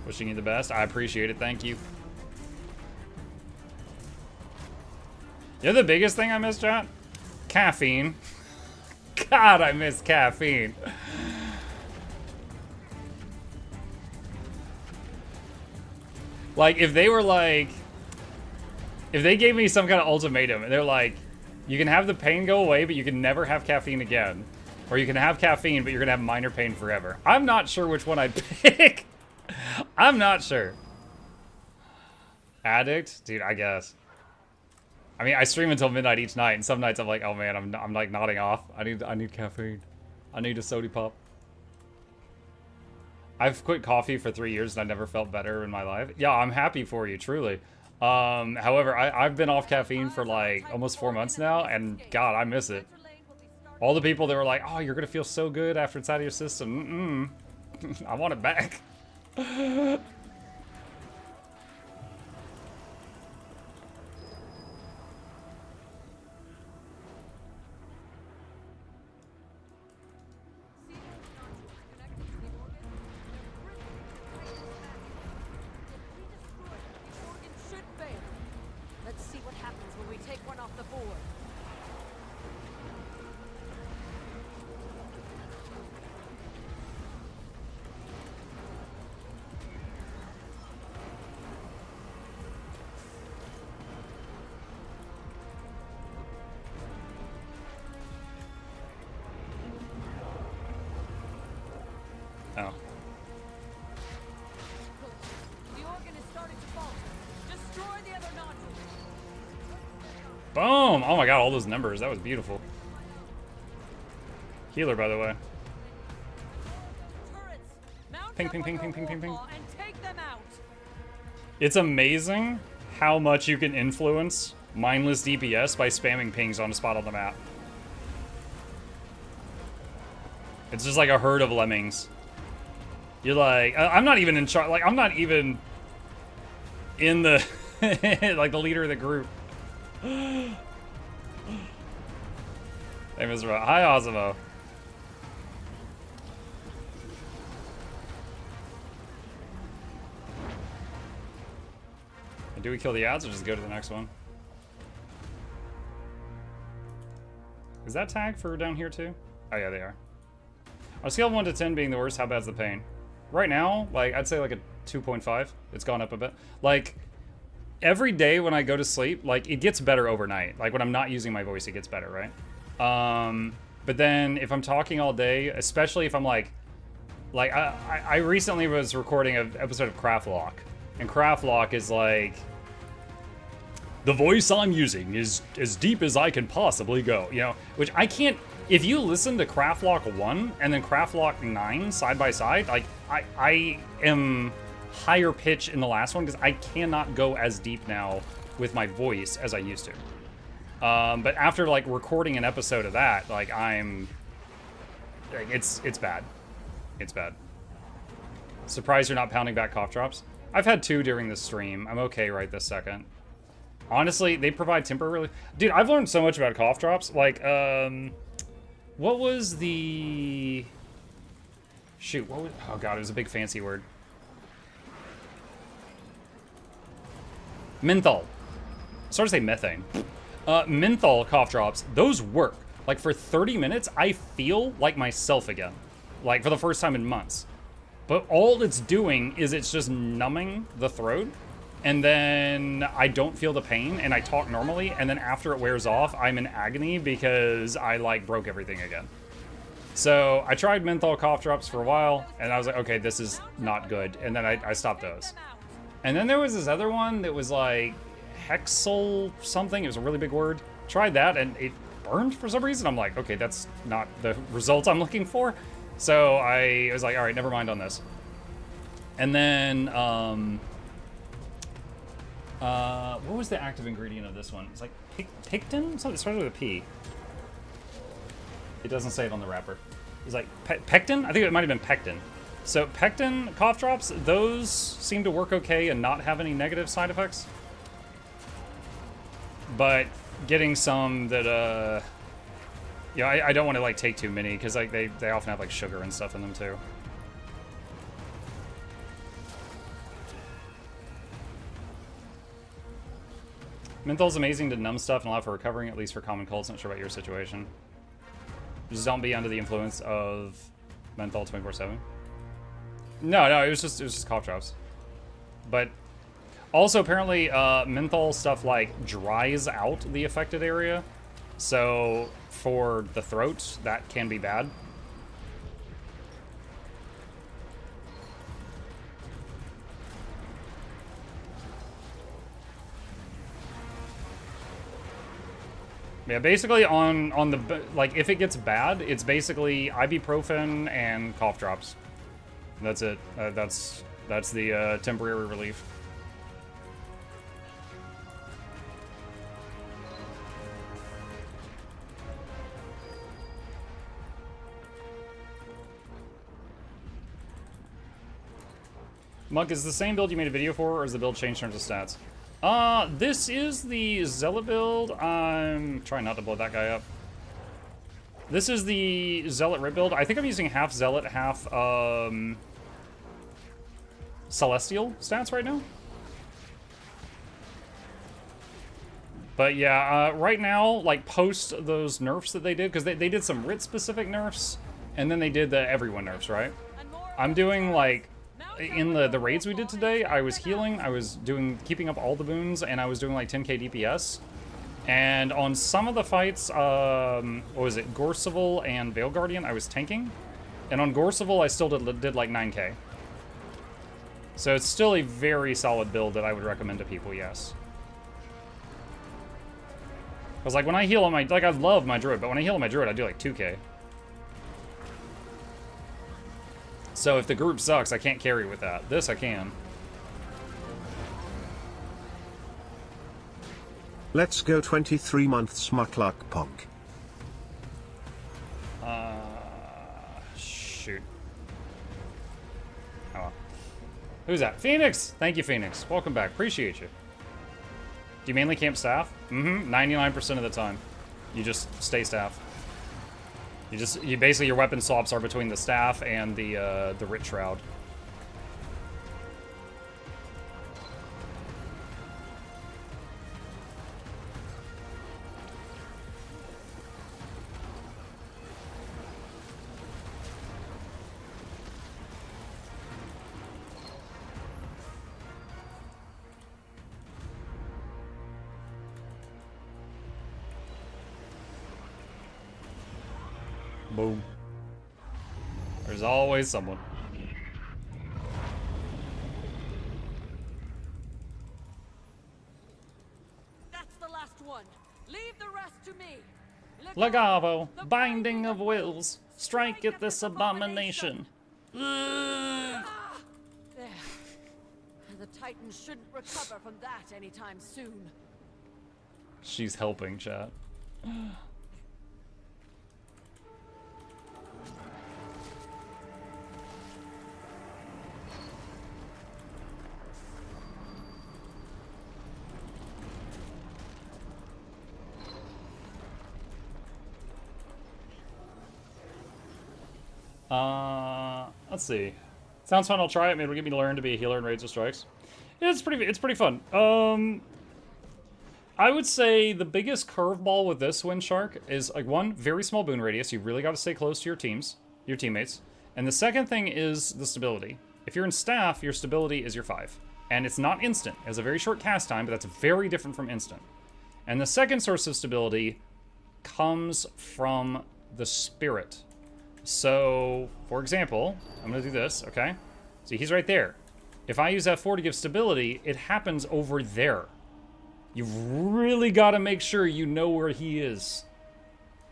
Wishing you the best. I appreciate it. Thank you. You know the biggest thing I miss, chat? Caffeine. God, I miss caffeine. Like, if they were like... If they gave me some kind of ultimatum, and they're like, you can have the pain go away, but you can never have caffeine again. Or you can have caffeine, but you're gonna have minor pain forever. I'm not sure which one I'd pick. I'm not sure. Addict? Dude, I guess. I mean, I stream until midnight each night, and some nights I'm like, oh man, I'm like nodding off. I need caffeine. I need a soda pop. I've quit coffee for 3 years and I never felt better in my life. Yeah, I'm happy for you, truly. However, I've been off caffeine for like almost 4 months now, and God, I miss it. All the people that were like, oh, you're gonna feel so good after it's out of your system. I want it back. Let's see what happens when we take one off the board. Oh. The organ is starting to falter. Destroy the other nodules. Boom! Oh my god, all those numbers. That was beautiful. Healer, by the way. Ping, ping, ping, ping, ping, ping, ping. And take them out. It's amazing how much you can influence mindless DPS by spamming pings on a spot on the map. It's just like a herd of lemmings. You're like, I'm not even in charge. Like, I'm not even in the, like, the leader of the group. Hey, Mr. Hi, Osimo. Do we kill the ads or just go to the next one? Is that tag for down here too? Oh yeah, they are. On a scale of 1 to 10 being the worst, how bad's the pain? Right now, like, I'd say like a 2.5. It's gone up a bit. Like, every day when I go to sleep, like, it gets better overnight. Like, when I'm not using my voice, it gets better, right? But then if I'm talking all day, especially if I'm like I recently was recording an episode of Craftlock, and Craftlock is like, the voice I'm using is as deep as I can possibly go, you know, which I can't. If you listen to Craftlock 1 and then Craftlock 9 side by side, like, I am higher pitch in the last one because I cannot go as deep now with my voice as I used to. But after like recording an episode of that, like, I'm like, it's bad. It's bad. Surprised you're not pounding back cough drops. I've had 2 during this stream. I'm okay right this second. Honestly, they provide temporary relief. Dude, I've learned so much about cough drops. Like, what was the... Shoot, what was... Oh god, it was a big fancy word. Menthol. I started to say methane. Menthol cough drops, those work. Like, for 30 minutes, I feel like myself again. Like, for the first time in months. But all it's doing is it's just numbing the throat. And then I don't feel the pain, and I talk normally, and then after it wears off, I'm in agony because I, like, broke everything again. So I tried menthol cough drops for a while, and I was like, okay, this is not good. And then I stopped those. And then there was this other one that was like Hexal something. It was a really big word. Tried that, and it burned for some reason. I'm like, okay, that's not the result I'm looking for. So I was like, all right, never mind on this. And then, what was the active ingredient of this one? It's like pectin? Something started with a P. It doesn't say it on the wrapper. It's like pectin? I think it might have been pectin. So pectin cough drops, those seem to work okay and not have any negative side effects. But getting some that, you know, I don't want to like take too many because like they often have like sugar and stuff in them too. Menthol's amazing to numb stuff and allow for recovering, at least for common colds. Not sure about your situation. Just don't be under the influence of menthol 24/7. No, it was just cough drops. But also apparently menthol stuff like dries out the affected area. So for the throat, that can be bad. Yeah, basically on the, like, if it gets bad, it's basically ibuprofen and cough drops. That's it. That's the temporary relief. Monk, is the same build you made a video for, or is the build changed in terms of stats? This is the Zealot build. I'm trying not to blow that guy up. This is the Zealot Rip build. I think I'm using half Zealot, half, Celestial stats right now. But yeah, right now, like, post those nerfs that they did, because they did some Rit-specific nerfs, and then they did the everyone nerfs, right? I'm doing, like, in the raids we did today, I was healing, I was keeping up all the boons, and I was doing like 10k DPS. And on some of the fights, what was it, Gorseval and Veil Guardian, I was tanking. And on Gorseval, I still did like 9k. So it's still a very solid build that I would recommend to people, yes. Because like when I heal on my, like I love my druid, but when I heal on my druid, I do like 2k. So if the group sucks, I can't carry with that. This I can. Let's go 23 months Mukluk Punk. Shoot. Oh well. Who's that? Phoenix! Thank you, Phoenix. Welcome back. Appreciate you. you mainly camp staff? 99% of the time. You just stay staff. You basically, your weapon swaps are between the staff and the Writ Shroud. Boom. There's always someone. That's the last one. Leave the rest to me. Legavo, binding of wills, strike at this abomination. There. The Titans shouldn't recover from that anytime soon. She's helping, chat. Let's see. Sounds fun. I'll try it. Maybe it'll get me to learn to be a healer in raids or strikes. Yeah, it's pretty fun. I would say the biggest curveball with this Wind Shark is like one, very small boon radius. You really got to stay close to your teammates. And the second thing is the stability. If you're in staff, your stability is your 5. And it's not instant. It has a very short cast time, but that's very different from instant. And the second source of stability comes from the spirit. So, for example, I'm going to do this, okay? See, he's right there. If I use F4 to give stability, it happens over there. You've really got to make sure you know where he is.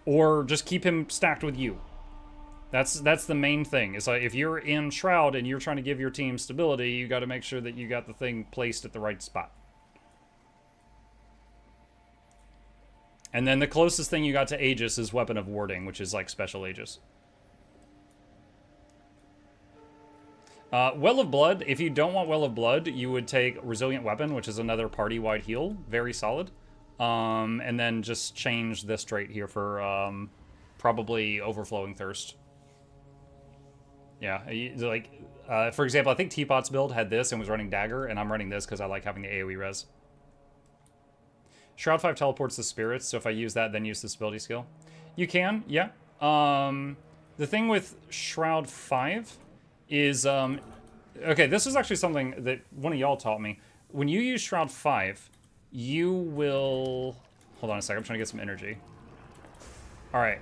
Or just keep him stacked with you. That's the main thing. It's like if you're in Shroud and you're trying to give your team stability, you got to make sure that you got the thing placed at the right spot. And then the closest thing you got to Aegis is Weapon of Warding, which is like special Aegis. Well of Blood, if you don't want Well of Blood, you would take Resilient Weapon, which is another party-wide heal. Very solid. And then just change this trait here for probably Overflowing Thirst. Yeah, like, for example, I think Teapot's build had this and was running Dagger, and I'm running this because I like having the AoE res. Shroud 5 teleports the spirits, so if I use that, then use the stability skill. You can, yeah. The thing with Shroud 5 is, okay, this is actually something that one of y'all taught me. When you use Shroud 5, you will... Hold on a second, I'm trying to get some energy. Alright.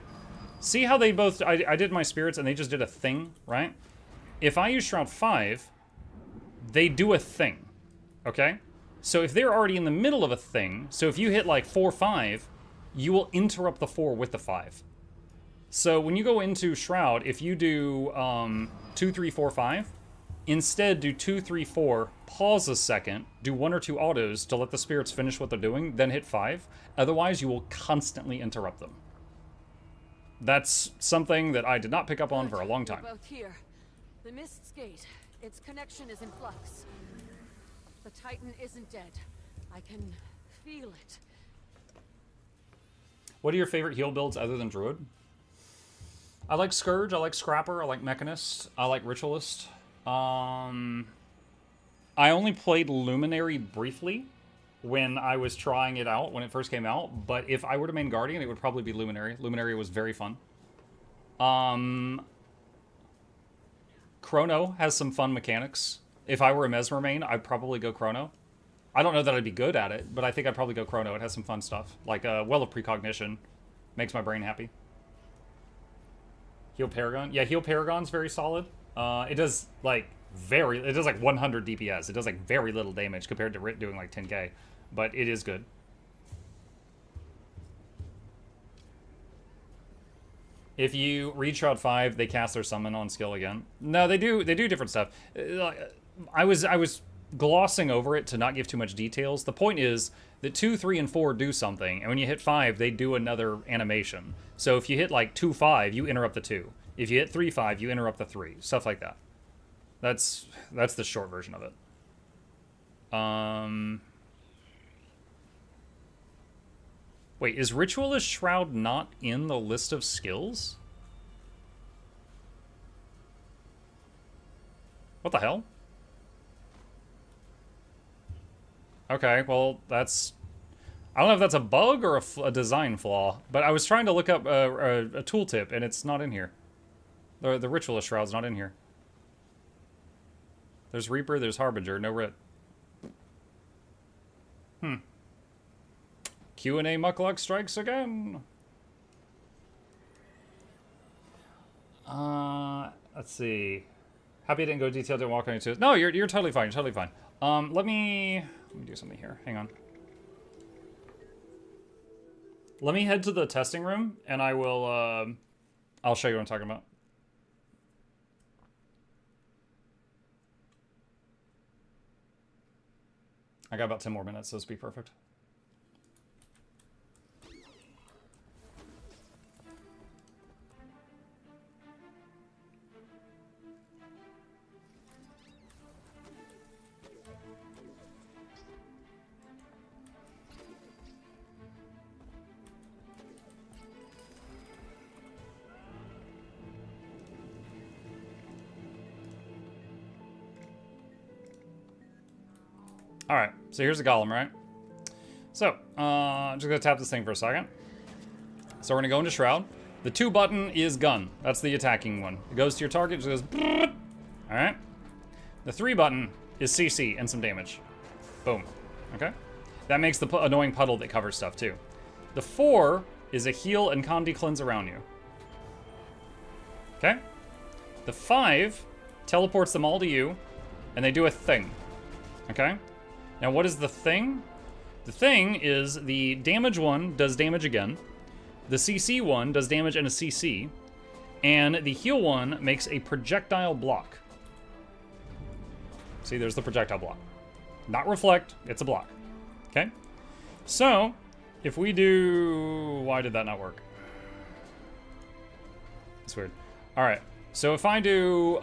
See how they both... I did my spirits and they just did a thing, right? If I use Shroud 5, they do a thing, okay? So if they're already in the middle of a thing, so if you hit like 4-5, you will interrupt the 4 with the 5. So when you go into Shroud, if you do 2, 3, 4, 5, instead do 2, 3, 4, pause a second, do 1 or 2 autos to let the spirits finish what they're doing, then hit 5. Otherwise, you will constantly interrupt them. That's something that I did not pick up on for a long time. We're both here. The Mist's Gate, its connection is in flux. The Titan isn't dead. I can feel it. What are your favorite heal builds other than Druid? I like Scourge, I like Scrapper, I like Mechanist, I like Ritualist. I only played Luminary briefly when I was trying it out, when it first came out, but if I were to main Guardian, it would probably be Luminary. Luminary was very fun. Chrono has some fun mechanics. If I were a Mesmer main, I'd probably go Chrono. I don't know that I'd be good at it, but I think I'd probably go Chrono. It has some fun stuff. Like, Well of Precognition makes my brain happy. Heal Paragon. Yeah, Heal Paragon's very solid. It does, like, it does, like, 100 DPS. It does, like, very little damage compared to Rit doing, like, 10k. But it is good. If you read Shroud 5, they cast their summon on skill again. No, they do different stuff. I was glossing over it to not give too much details. The point is that 2, 3, and 4 do something, and when you hit 5, they do another animation. So if you hit like 2, 5, you interrupt the 2. If you hit 3, 5, you interrupt the 3. Stuff like that. That's the short version of it. Wait, is Ritualist Shroud not in the list of skills? What the hell? Okay, well, that's... I don't know if that's a bug or a design flaw, but I was trying to look up a tooltip, and it's not in here. The Ritualist Shroud's not in here. There's Reaper, there's Harbinger, no Rit. Q&A Mukluk strikes again. Let's see. Happy I didn't go detailed, didn't walk into it. No, you're totally fine, you're totally fine. Let me do something here. Hang on. Let me head to the testing room, and I will, I'll show you what I'm talking about. I got about 10 more minutes, so this will be perfect. Alright, so here's the golem, right? So, I'm just going to tap this thing for a second. So we're going to go into Shroud. The 2 button is gun. That's the attacking one. It goes to your target, just goes... Alright? The 3 button is CC and some damage. Boom. Okay? That makes the annoying puddle that covers stuff, too. The 4 is a heal and Condi cleanse around you. Okay? The 5 teleports them all to you, and they do a thing. Okay? Now, what is the thing? The thing is the damage one does damage again. The CC one does damage and a CC. And the heal one makes a projectile block. See, there's the projectile block. Not reflect, it's a block. Okay? So, if we do... Why did that not work? It's weird. Alright, so if I do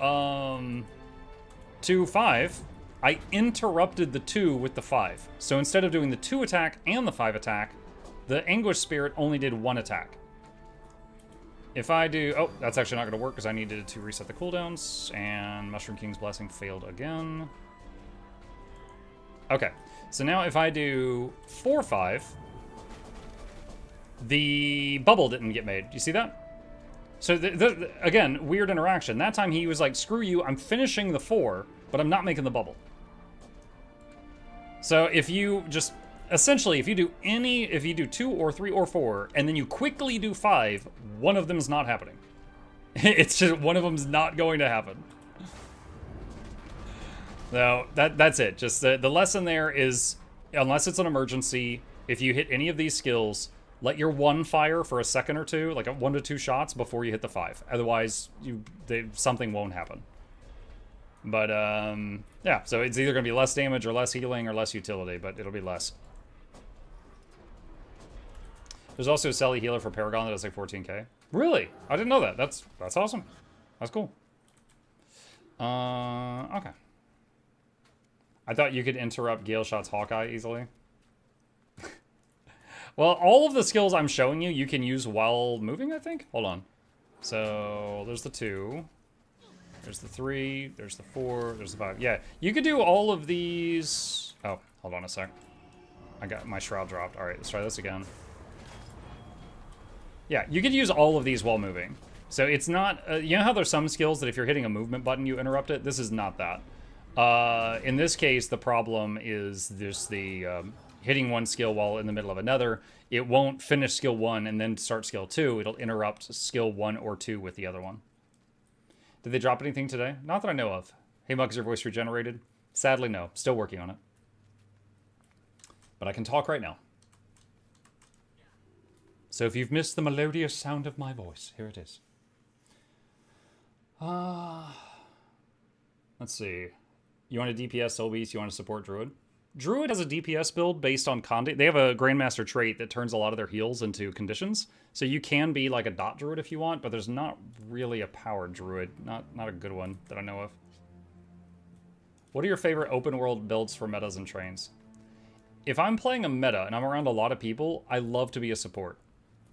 2, 5... I interrupted the 2 with the 5. So instead of doing the 2 attack and the 5 attack, the Anguish Spirit only did 1 attack. If I do... Oh, that's actually not going to work because I needed to reset the cooldowns, and Mushroom King's Blessing failed again. Okay, so now if I do 4, 5, the bubble didn't get made. Do you see that? So, again, weird interaction. That time he was like, screw you, I'm finishing the 4, but I'm not making the bubble. So if you just, essentially, if you do 2 or 3 or 4, and then you quickly do 5, one of them is not happening. It's just, one of them's not going to happen. So, that's it. Just the lesson there is, unless it's an emergency, if you hit any of these skills, let your 1 fire for a second or 2, like 1 to 2 shots before you hit the 5. Otherwise, something won't happen. But, yeah, so it's either going to be less damage or less healing or less utility, but it'll be less. There's also a Selly healer for Paragon that does like 14k. Really? I didn't know that. That's awesome. That's cool. Okay. I thought you could interrupt Gale Shot's Hawkeye easily. Well, all of the skills I'm showing you, you can use while moving, I think? Hold on. So, there's the 2. There's the 3, there's the 4, there's the 5. Yeah, you could do all of these... Oh, hold on a sec. I got my shroud dropped. All right, let's try this again. Yeah, you could use all of these while moving. So it's not... you know how there's some skills that if you're hitting a movement button, you interrupt it? This is not that. In this case, the problem is there's the... hitting one skill while in the middle of another. It won't finish skill 1 and then start skill 2. It'll interrupt skill 1 or 2 with the other one. Did they drop anything today? Not that I know of. Hey, Mug, is your voice regenerated? Sadly, no. Still working on it. But I can talk right now. So if you've missed the melodious sound of my voice, here it is. Let's see. You want a DPS Soul Beast? You want to support Druid? Druid has a DPS build based on Condi. They have a Grandmaster trait that turns a lot of their heals into conditions. So you can be like a dot Druid if you want, but there's not really a powered Druid. Not a good one that I know of. What are your favorite open world builds for metas and trains? if I'm playing a meta and I'm around a lot of people, I love to be a support.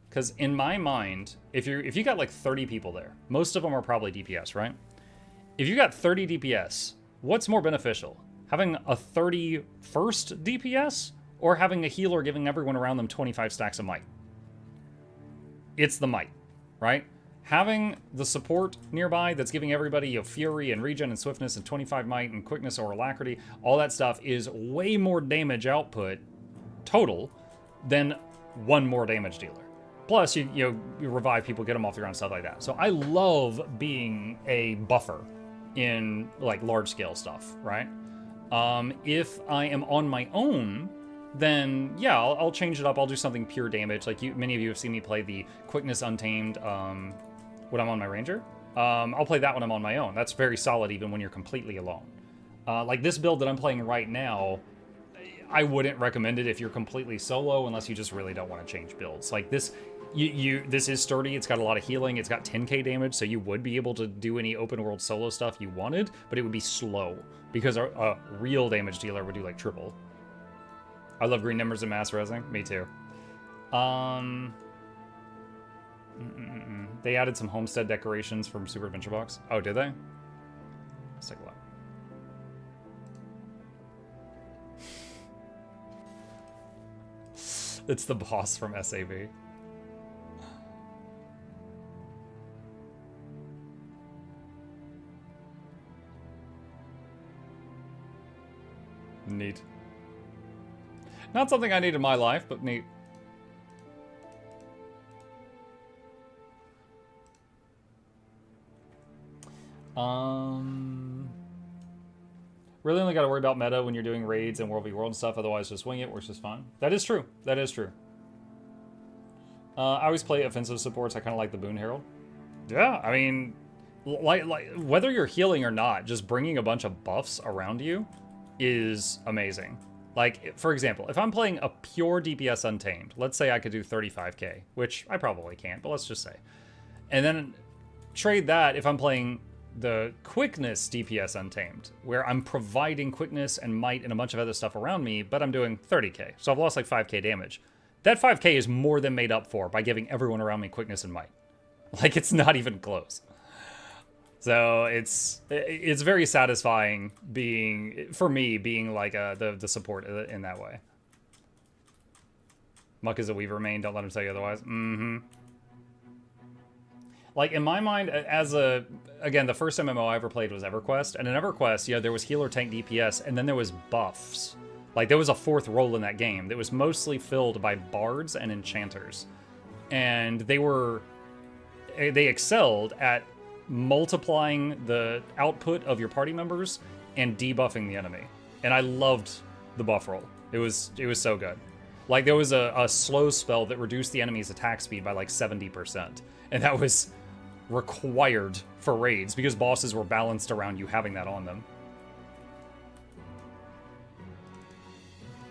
Because in my mind, if you got like 30 people there, most of them are probably DPS, right? If you got 30 DPS, what's more beneficial? Having a 31st DPS or having a healer giving everyone around them 25 stacks of might? It's the might, right? Having the support nearby that's giving everybody fury and regen and swiftness and 25 might and quickness or alacrity, all that stuff is way more damage output total than one more damage dealer. Plus, you revive people, get them off the ground, stuff like that. So I love being a buffer in like large scale stuff, right? If I am on my own, then yeah, I'll change it up. I'll do something pure damage. Like many of you have seen me play the Quickness Untamed when I'm on my Ranger. I'll play that when I'm on my own. That's very solid even when you're completely alone. Like this build that I'm playing right now, I wouldn't recommend it if you're completely solo unless you just really don't want to change builds. Like this, this is sturdy. It's got a lot of healing. It's got 10k damage, so you would be able to do any open world solo stuff you wanted, but it would be slow because a real damage dealer would do like triple. I love green numbers and mass resing. Me too. They added some homestead decorations from Super Adventure Box. Oh, did they? Let's take a look. It's the boss from SAV. Neat. Not something I need in my life, but neat. Really only got to worry about meta when you're doing raids and World v World and stuff, otherwise just wing it, works just fine. That is true. That is true. I always play offensive supports. I kind of like the Boon Herald. Yeah, I mean, like whether you're healing or not, just bringing a bunch of buffs around you is amazing. Like, for example, if I'm playing a pure DPS Untamed, let's say I could do 35k, which I probably can't, but let's just say. And then trade that if I'm playing the quickness DPS Untamed, where I'm providing quickness and might and a bunch of other stuff around me, but I'm doing 30k. So I've lost like 5k damage. That 5k is more than made up for by giving everyone around me quickness and might. Like, it's not even close. So it's very satisfying for me being like the support in that way. Muck is a Weaver main, don't let him tell you otherwise. Like, in my mind, again, the first MMO I ever played was EverQuest, and in EverQuest, yeah, there was healer, tank, DPS, and then there was buffs. Like, there was a fourth role in that game that was mostly filled by bards and enchanters. And they excelled at multiplying the output of your party members and debuffing the enemy. And I loved the buff roll. It was so good. Like, there was a slow spell that reduced the enemy's attack speed by like 70%. And that was required for raids because bosses were balanced around you having that on them.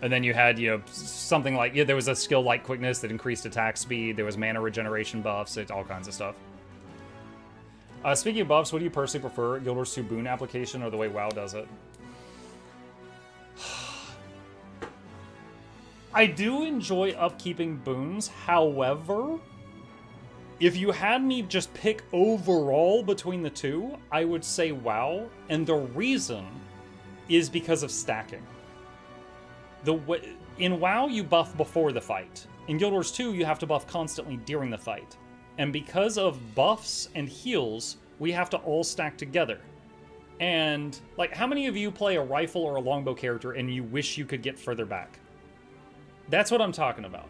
And then you had, something like, there was a skill like quickness that increased attack speed. There was mana regeneration buffs, all kinds of stuff. Speaking of buffs, what do you personally prefer, Guild Wars 2 boon application or the way WoW does it? I do enjoy upkeeping boons, however, if you had me just pick overall between the two, I would say WoW, and the reason is because of stacking. In WoW, you buff before the fight. In Guild Wars 2, you have to buff constantly during the fight. And because of buffs and heals, we have to all stack together. And, like, how many of you play a rifle or a longbow character and you wish you could get further back? That's what I'm talking about.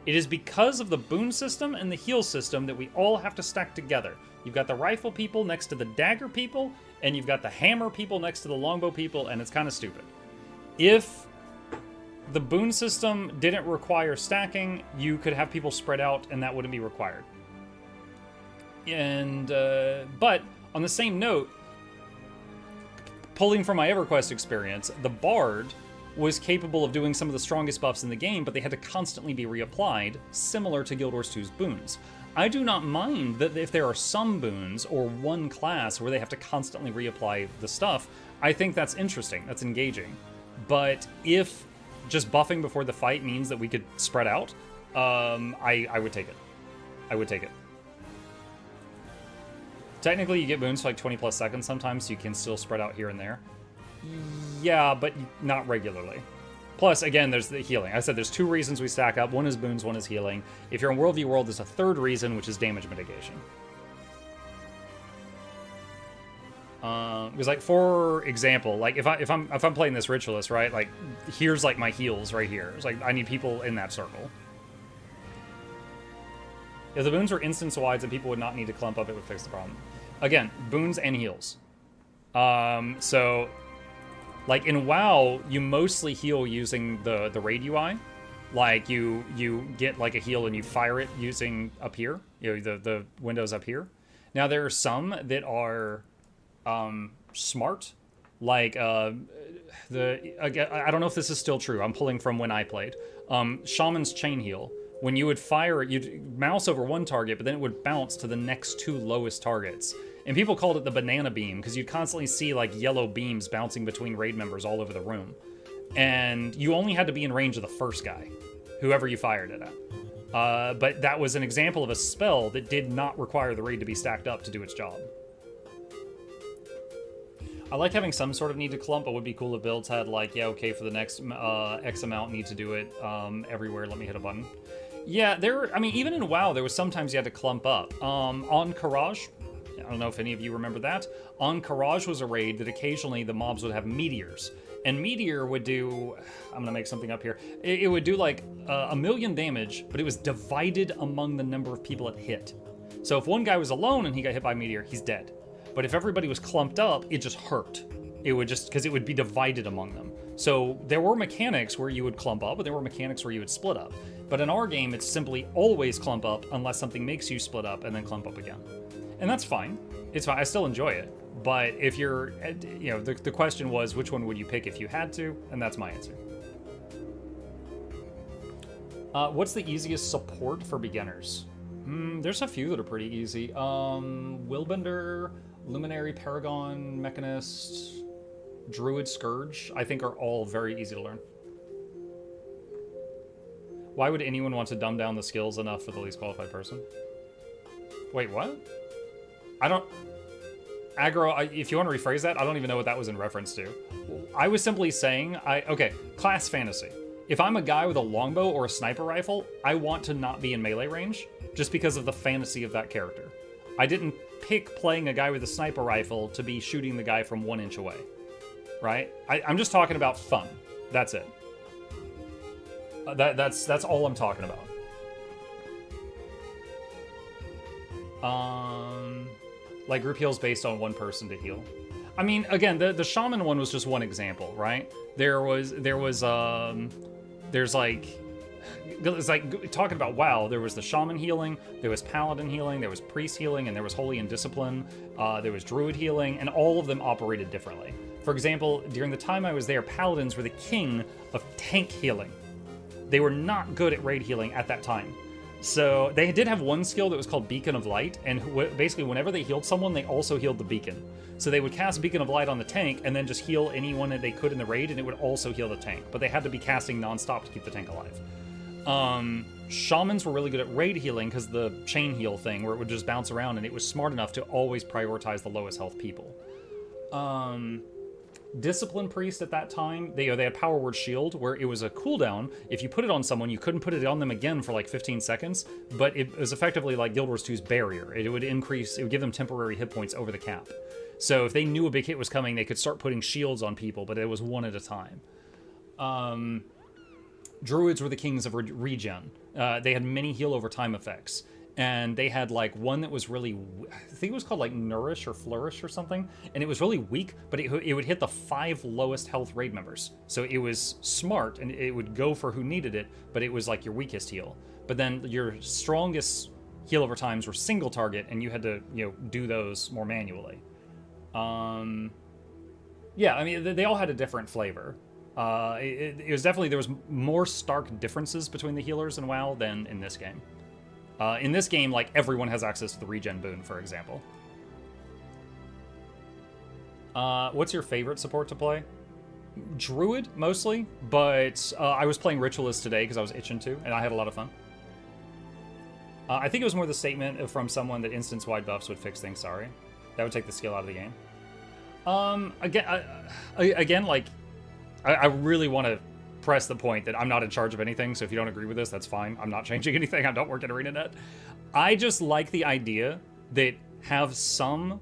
It is because of the boon system and the heal system that we all have to stack together. You've got the rifle people next to the dagger people, and you've got the hammer people next to the longbow people, and it's kind of stupid. If the boon system didn't require stacking, you could have people spread out, and that wouldn't be required. And, but on the same note, pulling from my EverQuest experience, the Bard was capable of doing some of the strongest buffs in the game, but they had to constantly be reapplied, similar to Guild Wars 2's boons. I do not mind that if there are some boons or one class where they have to constantly reapply the stuff. I think that's interesting, that's engaging. But if just buffing before the fight means that we could spread out, I would take it. I would take it. Technically, you get boons for like 20 plus seconds sometimes, so you can still spread out here and there. Yeah, but not regularly. Plus, again, there's the healing. I said there's 2 reasons we stack up. One is boons, one is healing. If you're in World v. World, there's a 3rd reason, which is damage mitigation. Because, like, for example, like if I'm playing this ritualist, right? Like, here's like my heals right here. It's like I need people in that circle. If the boons were instance-wide and people would not need to clump up, it would fix the problem. Again, boons and heals. So, like in WoW, you mostly heal using the raid UI. Like you get like a heal and you fire it using up here, you know, the windows up here. Now there are some that are smart, like I don't know if this is still true. I'm pulling from when I played. Shaman's chain heal. When you would fire it, you'd mouse over one target, but then it would bounce to the next 2 lowest targets. And people called it the banana beam because you'd constantly see like yellow beams bouncing between raid members all over the room. And you only had to be in range of the first guy, whoever you fired it at. But that was an example of a spell that did not require the raid to be stacked up to do its job. I like having some sort of need to clump, but would be cool if builds had like, yeah, okay, for the next X amount, need to do it everywhere, let me hit a button. Yeah, I mean, even in WoW, there was sometimes you had to clump up. On Courage, I don't know if any of you remember that. On Courage was a raid that occasionally the mobs would have meteors. And Meteor would do, I'm gonna make something up here. It would do like 1,000,000 damage, but it was divided among the number of people it hit. So if one guy was alone and he got hit by Meteor, he's dead. But if everybody was clumped up, it just hurt. It would just, because it would be divided among them. So there were mechanics where you would clump up, but there were mechanics where you would split up. But in our game, it's simply always clump up unless something makes you split up and then clump up again. And that's fine. It's fine. I still enjoy it. But if you're, you know, the question was, which one would you pick if you had to? And that's my answer. What's the easiest support for beginners? There's a few that are pretty easy. Willbender, Luminary, Paragon, Mechanist, Druid, Scourge, I think are all very easy to learn. Why would anyone want to dumb down the skills enough for the least qualified person? Wait, what? I don't... Aggro, if you want to rephrase that, I don't even know what that was in reference to. I was simply saying, okay, class fantasy. If I'm a guy with a longbow or a sniper rifle, I want to not be in melee range, just because of the fantasy of that character. I didn't pick playing a guy with a sniper rifle to be shooting the guy from 1 inch away, right? I'm just talking about fun. That's it. That's all I'm talking about. Like group heals based on one person to heal. I mean, again, the shaman one was just one example, right? There's like talking about WoW, there was the shaman healing, there was paladin healing, there was priest healing, and there was holy and discipline, there was druid healing, and all of them operated differently. For example, during the time I was there, paladins were the king of tank healing. They were not good at raid healing at that time. So they did have one skill that was called Beacon of Light, and basically whenever they healed someone, they also healed the beacon. So they would cast Beacon of Light on the tank and then just heal anyone that they could in the raid, and it would also heal the tank. But they had to be casting nonstop to keep the tank alive. Shamans were really good at raid healing because the chain heal thing, where it would just bounce around, and it was smart enough to always prioritize the lowest health people. Discipline Priest at that time, they had Power Word Shield, where it was a cooldown. If you put it on someone, you couldn't put it on them again for like 15 seconds, but it was effectively like Guild Wars 2's Barrier. It would give them temporary hit points over the cap. So if they knew a big hit was coming, they could start putting shields on people, but it was one at a time. Druids were the kings of regen. They had many heal over time effects. And they had like one that was really, I think it was called like Nourish or Flourish or something. And it was really weak, but it would hit the 5 lowest health raid members. So it was smart and it would go for who needed it, but it was like your weakest heal. But then your strongest heal over times were single target, and you had to, do those more manually. Yeah, I mean, they all had a different flavor. It was definitely, there was more stark differences between the healers in WoW than in this game. In this game, like, everyone has access to the regen boon, for example. What's your favorite support to play? Druid, mostly, but I was playing Ritualist today because I was itching to, and I had a lot of fun. I think it was more the statement from someone that instance-wide buffs would fix things, sorry. That would take the skill out of the game. Again, like, I really want to press the point that I'm not in charge of anything, so if you don't agree with this, that's fine. I'm not changing anything. I don't work at ArenaNet. I just like the idea that have some,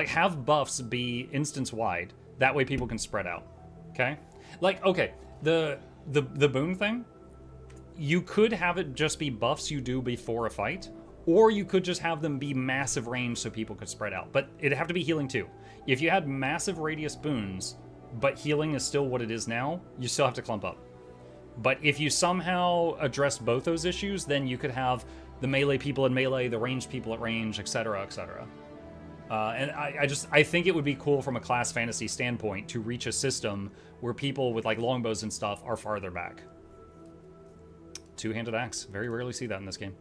have buffs be instance-wide. That way people can spread out. Okay? Like, okay, the boon thing, you could have it just be buffs you do before a fight, or you could just have them be massive range so people could spread out. But it'd have to be healing too. If you had massive radius boons, but healing is still what it is now, you still have to clump up. But if you somehow address both those issues, then you could have the melee people in melee, the ranged people at range, etc., etc. And I think it would be cool from a class fantasy standpoint to reach a system where people with like longbows and stuff are farther back. Two-handed axe. Very rarely see that in this game.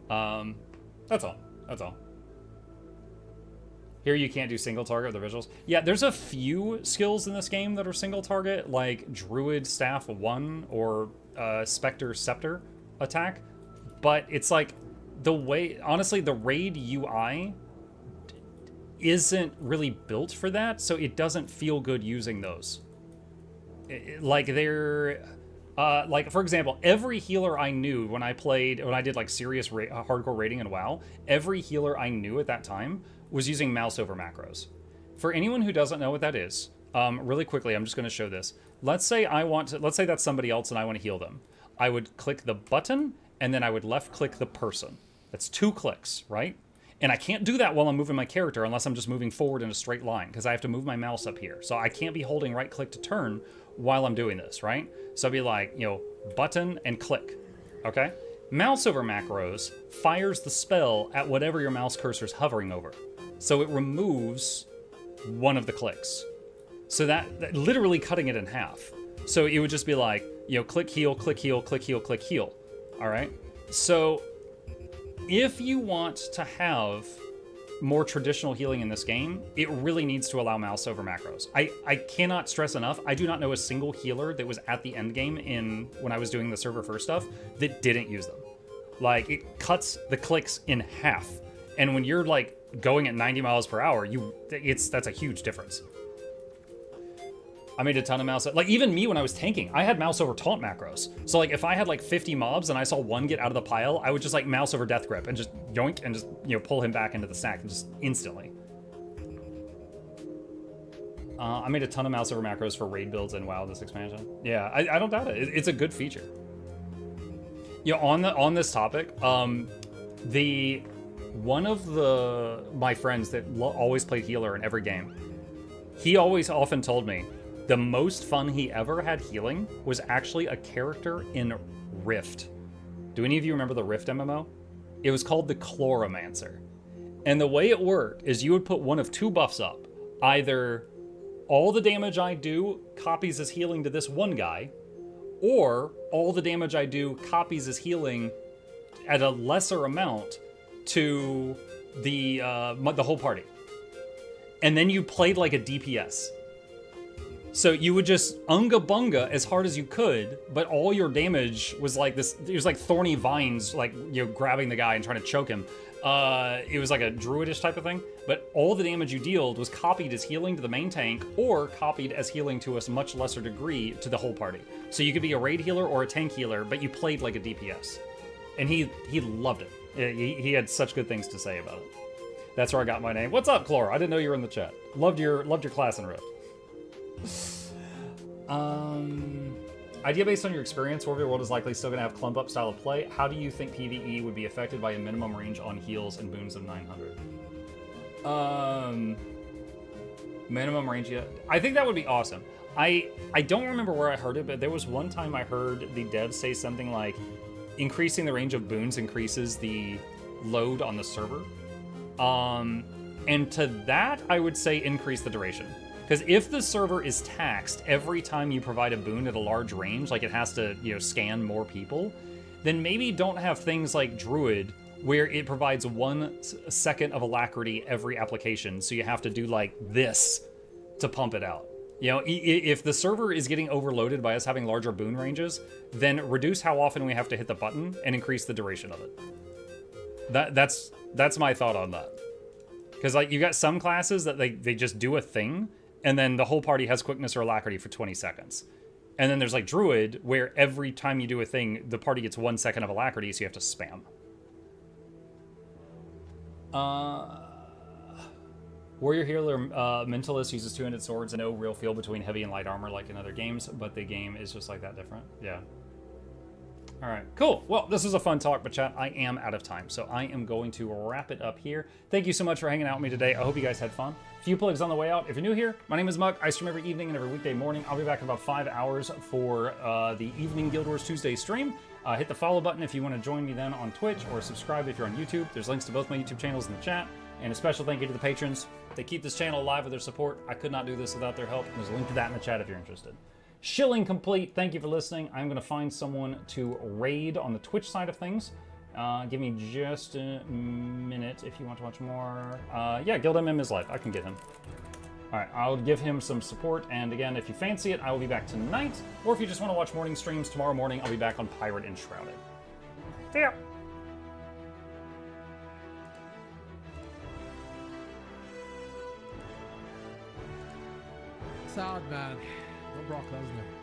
That's all. That's all. Here you can't do single target with the visuals. Yeah, there's a few skills in this game that are single target, like Druid Staff 1 or Spectre Scepter attack. But it's like the way, honestly, the raid UI isn't really built for that, so it doesn't feel good using those. Like they're, like for example, every healer I knew when I did like serious hardcore raiding in WoW, every healer I knew at that time was using mouse over macros. For anyone who doesn't know what that is, really quickly, I'm just going to show this. Let's say let's say that's somebody else and I want to heal them. I would click the button and then I would left click the person. That's 2 clicks, right? And I can't do that while I'm moving my character unless I'm just moving forward in a straight line because I have to move my mouse up here. So I can't be holding right click to turn while I'm doing this, right? So I'd be like, you know, button and click, okay? Mouse over macros fires the spell at whatever your mouse cursor's hovering over. So it removes one of the clicks. So that literally cutting it in half. So it would just be like, you know, click heal, click heal, click heal, click heal. All right? So if you want to have more traditional healing in this game, it really needs to allow mouse over macros. I cannot stress enough, I do not know a single healer that was at the end game when I was doing the server first stuff that didn't use them. Like, it cuts the clicks in half. And when you're like going at 90 miles per hour, that's a huge difference. I made a ton of mouse, like even me when I was tanking, I had mouse over taunt macros. So like if I had like 50 mobs and I saw one get out of the pile, I would just like mouse over death grip and just yoink and just, you know, pull him back into the stack and just instantly. I made a ton of mouse over macros for raid builds in WoW this expansion. Yeah, I don't doubt it. It's a good feature. You know, on this topic, one of my friends that always played healer in every game, he always often told me the most fun he ever had healing was actually a character in Rift. Do any of you remember the Rift MMO? It was called the Chloromancer. And the way it worked is you would put one of 2 buffs up. Either all the damage I do copies as healing to this one guy, or all the damage I do copies as healing at a lesser amount to the whole party. And then you played like a DPS. So you would just unga bunga as hard as you could, but all your damage was like this. It was like thorny vines, like, you know, grabbing the guy and trying to choke him. It was like a druidish type of thing, but all the damage you dealt was copied as healing to the main tank or copied as healing to a much lesser degree to the whole party. So you could be a raid healer or a tank healer, but you played like a DPS. And he loved it. He had such good things to say about it. That's where I got my name. What's up, Chlor? I didn't know you were in the chat. Loved your class in Rift. Idea based on your experience, Warrior World is likely still going to have clump up style of play. How do you think PvE would be affected by a minimum range on heals and boons of 900? Minimum range, yeah. I think that would be awesome. I don't remember where I heard it, but there was one time I heard the devs say something like, increasing the range of boons increases the load on the server. And to that, I would say increase the duration. Because if the server is taxed every time you provide a boon at a large range, like it has to, you know, scan more people, then maybe don't have things like Druid, where it provides 1 second of alacrity every application, so you have to do like this to pump it out. You know, if the server is getting overloaded by us having larger boon ranges, then reduce how often we have to hit the button and increase the duration of it. That's my thought on that. Because like you got some classes that they just do a thing, and then the whole party has quickness or alacrity for 20 seconds. And then there's like Druid, where every time you do a thing, the party gets 1 second of alacrity, so you have to spam. Warrior Healer Mentalist uses two-handed swords and no real feel between heavy and light armor like in other games, but the game is just like that different. Yeah. All right, cool. Well, this was a fun talk, but chat, I am out of time, so I am going to wrap it up here. Thank you so much for hanging out with me today. I hope you guys had fun. Few plugs on the way out. If you're new here, my name is Muck. I stream every evening and every weekday morning. I'll be back in about 5 hours for the evening Guild Wars Tuesday stream. Hit the follow button if you want to join me then on Twitch, or subscribe if you're on YouTube. There's links to both my YouTube channels in the chat. And a special thank you to the patrons. They keep this channel alive with their support. I could not do this without their help. There's a link to that in the chat if you're interested. Shilling complete. Thank you for listening. I'm going to find someone to raid on the Twitch side of things. Give me just a minute if you want to watch more. Yeah, Guild MM is live. I can get him. All right, I'll give him some support. And again, if you fancy it, I will be back tonight. Or if you just want to watch morning streams, tomorrow morning, I'll be back on Pirate Enshrouded. See ya. Solid, man. Go Brock Lesnar.